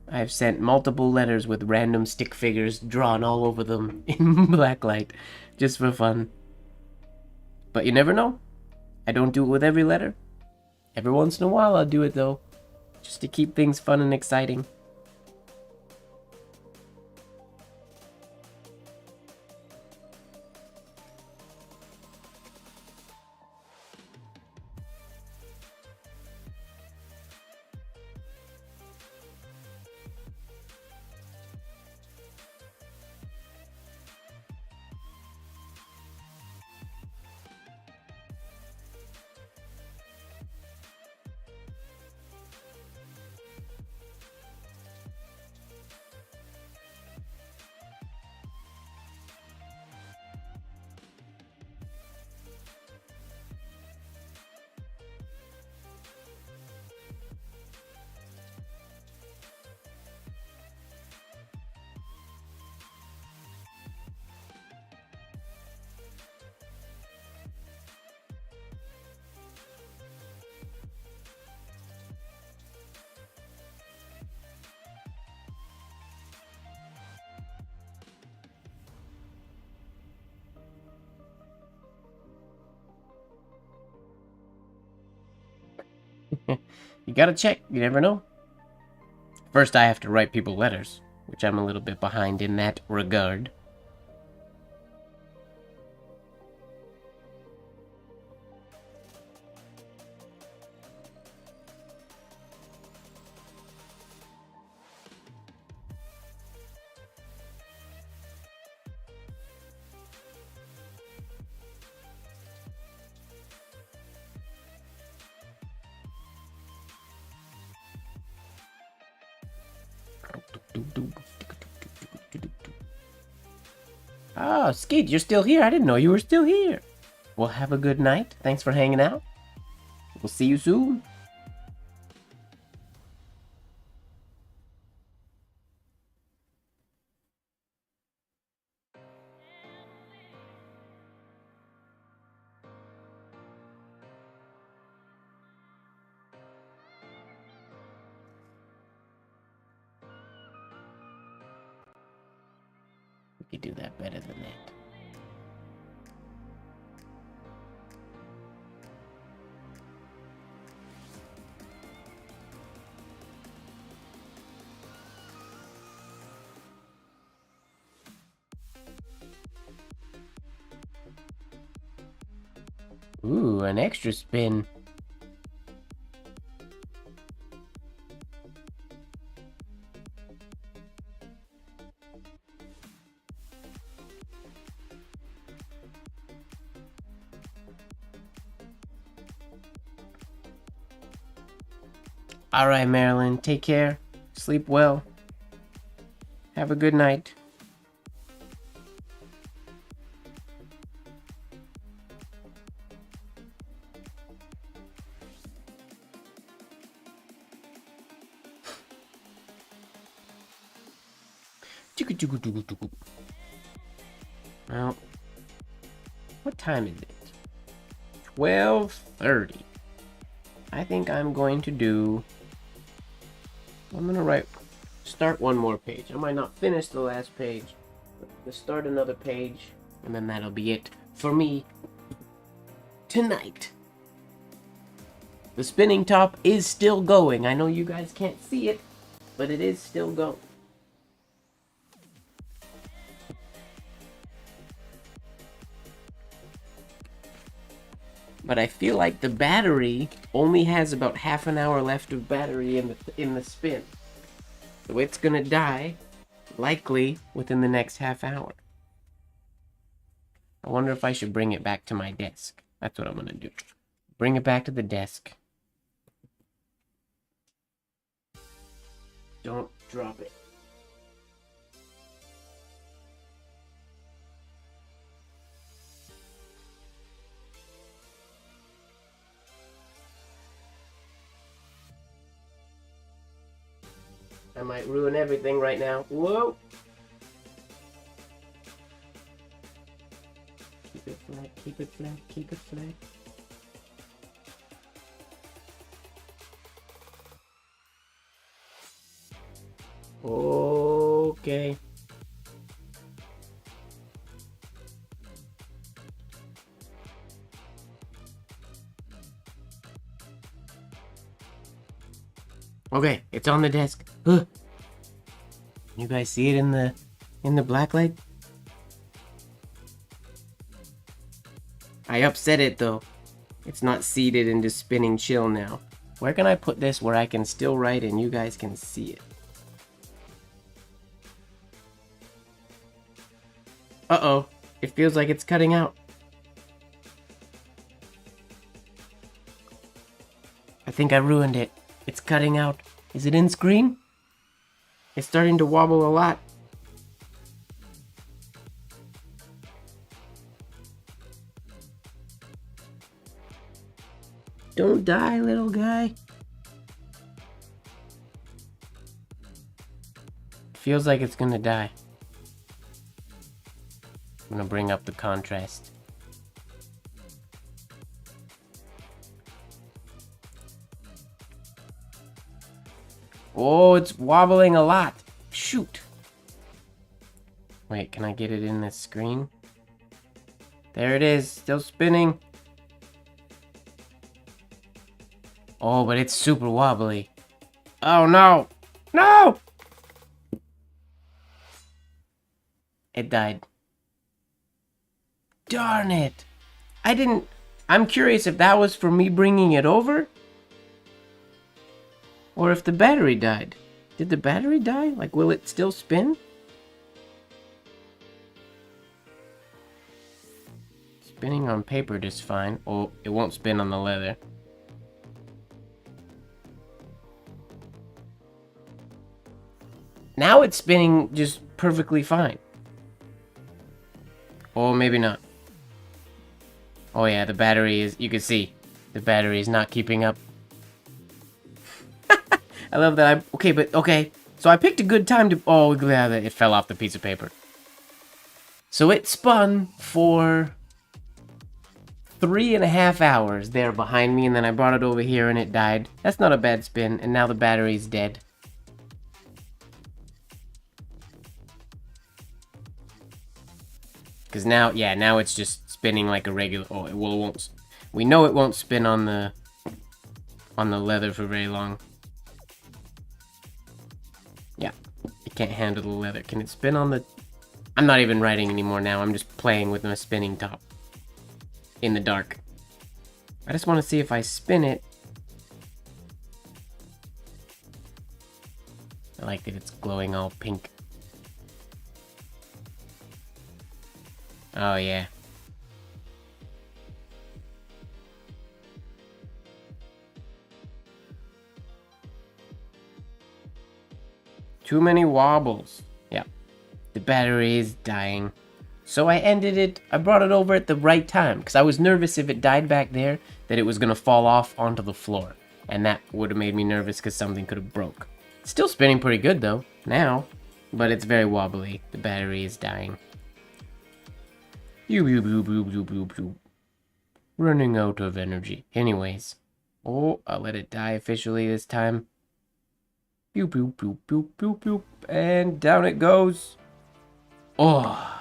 I've sent multiple letters with random stick figures drawn all over them in blacklight, just for fun. But you never know. I don't do it with every letter. Every once in a while I'll do it though, just to keep things fun and exciting. You gotta check, you never know. First I have to write people letters, which I'm a little bit behind in that regard. Ah, Skeet, you're still here. I didn't know you were still here. Well, have a good night. Thanks for hanging out. We'll see you soon. We could do that better than that. Ooh, an extra spin. All right, Marilyn, take care. Sleep well. Have a good night. Well, what time is it? 12:30. I think I'm going to start one more page. I might not finish the last page, but I'm gonna start another page, and then that'll be it for me tonight. The spinning top is still going. I know you guys can't see it, but it is still going. But I feel like the battery only has about half an hour left of battery in the spin. So it's gonna die, likely, within the next half hour. I wonder if I should bring it back to my desk. That's what I'm gonna do. Bring it back to the desk. Don't drop it. I might ruin everything right now. Whoa! Keep it flat, keep it flat, keep it flat. Okay. Okay, it's on the desk. Ugh. You guys see it in the blacklight? I upset it though. It's not seated and just spinning chill now. Where can I put this where I can still write and you guys can see it? Uh-oh. It feels like it's cutting out. I think I ruined it. It's cutting out. Is it in screen? It's starting to wobble a lot. Don't die, little guy. Feels like it's gonna die. I'm gonna bring up the contrast. Oh, it's wobbling a lot. Shoot. Wait, can I get it in this screen? There it is, still spinning. Oh, but it's super wobbly. Oh no! No! It died. Darn it! I'm curious if that was for me bringing it over? Or if the battery died. Did the battery die? Like, will it still spin? Spinning on paper just fine. Oh, it won't spin on the leather. Now it's spinning just perfectly fine. Or maybe not. Oh yeah, the battery is, you can see, the battery is not keeping up. I love that okay. So I picked a good time to, oh, glad that it fell off the piece of paper. So it spun for 3.5 hours there behind me, and then I brought it over here and it died. That's not a bad spin, and now the battery's dead. Because now, yeah, now it's just spinning like a regular, oh, it won't, we know it won't spin on the leather for very long. Yeah, it can't handle the leather. Can it spin on the... I'm not even writing anymore now. I'm just playing with my spinning top. In the dark. I just want to see if I spin it. I like that it's glowing all pink. Oh, yeah. Too many wobbles. Yeah. The battery is dying. So I ended it. I brought it over at the right time because I was nervous if it died back there that it was going to fall off onto the floor. And that would have made me nervous because something could have broke. It's still spinning pretty good though, now. But it's very wobbly. The battery is dying. Running out of energy. Anyways. Oh, I'll let it die officially this time. Boop, boop, boop, boop, boop, boop. And down it goes. Oh.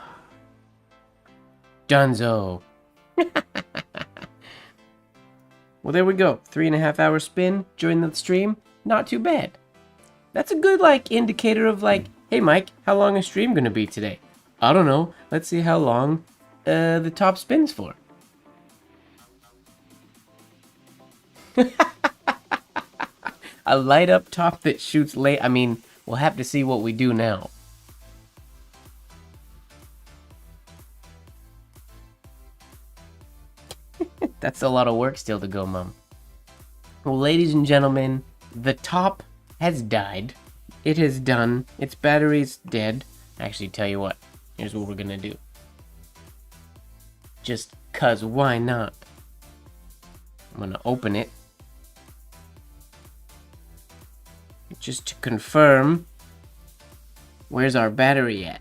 Dunzo. Well, there we go. 3.5 hour spin during the stream. Not too bad. That's a good, like, indicator of, like, hey, Mike, how long is stream gonna be today? I don't know. Let's see how long the top spins for. A light up top that shoots late. I mean, we'll have to see what we do now. That's a lot of work still to go, Mom. Well, ladies and gentlemen, the top has died. It has done. Its battery's dead. Actually, tell you what. Here's what we're gonna do. Just 'cause why not? I'm gonna open it. Just to confirm, where's our battery at?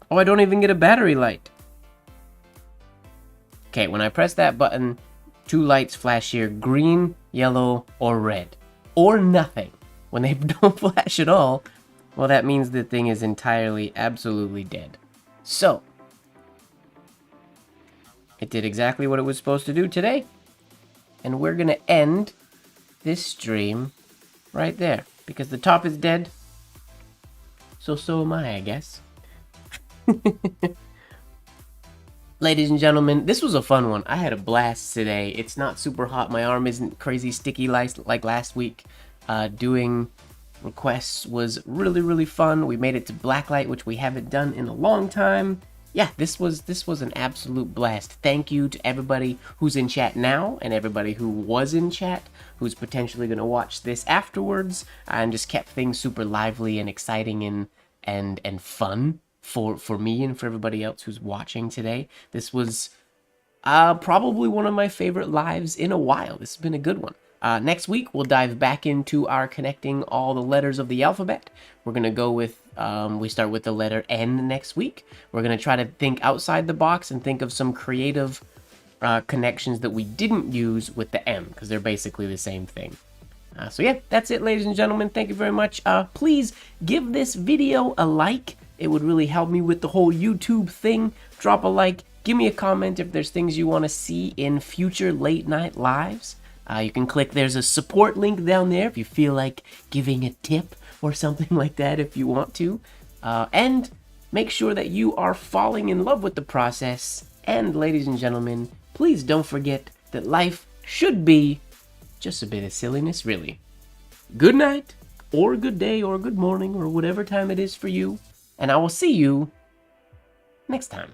Oh, I don't even get a battery light. Okay, when I press that button, 2 lights flash here, green, yellow, or red. Or nothing. When they don't flash at all, well, that means the thing is entirely, absolutely dead. So, it did exactly what it was supposed to do today. And we're gonna end this stream right there. Because the top is dead. So am I guess. Ladies and gentlemen, this was a fun one. I had a blast today. It's not super hot. My arm isn't crazy sticky like last week. Doing requests was really fun. We made it to Blacklight, which we haven't done in a long time. Yeah, this was an absolute blast. Thank you to everybody who's in chat now and everybody who was in chat, who's potentially going to watch this afterwards, and just kept things super lively and exciting and fun for me and for everybody else who's watching today. This was probably one of my favorite lives in a while. This has been a good one. Next week, we'll dive back into our connecting all the letters of the alphabet. We're going to go with, we start with the letter N next week. We're going to try to think outside the box and think of some creative connections that we didn't use with the M, because they're basically the same thing. So yeah, that's it, ladies and gentlemen. Thank you very much. Please give this video a like. It would really help me with the whole YouTube thing. Drop a like. Give me a comment if there's things you want to see in future late night lives. You can click, there's a support link down there if you feel like giving a tip or something like that if you want to. And make sure that you are falling in love with the process. And ladies and gentlemen, please don't forget that life should be just a bit of silliness, really. Good night, or good day, or good morning, or whatever time it is for you. And I will see you next time.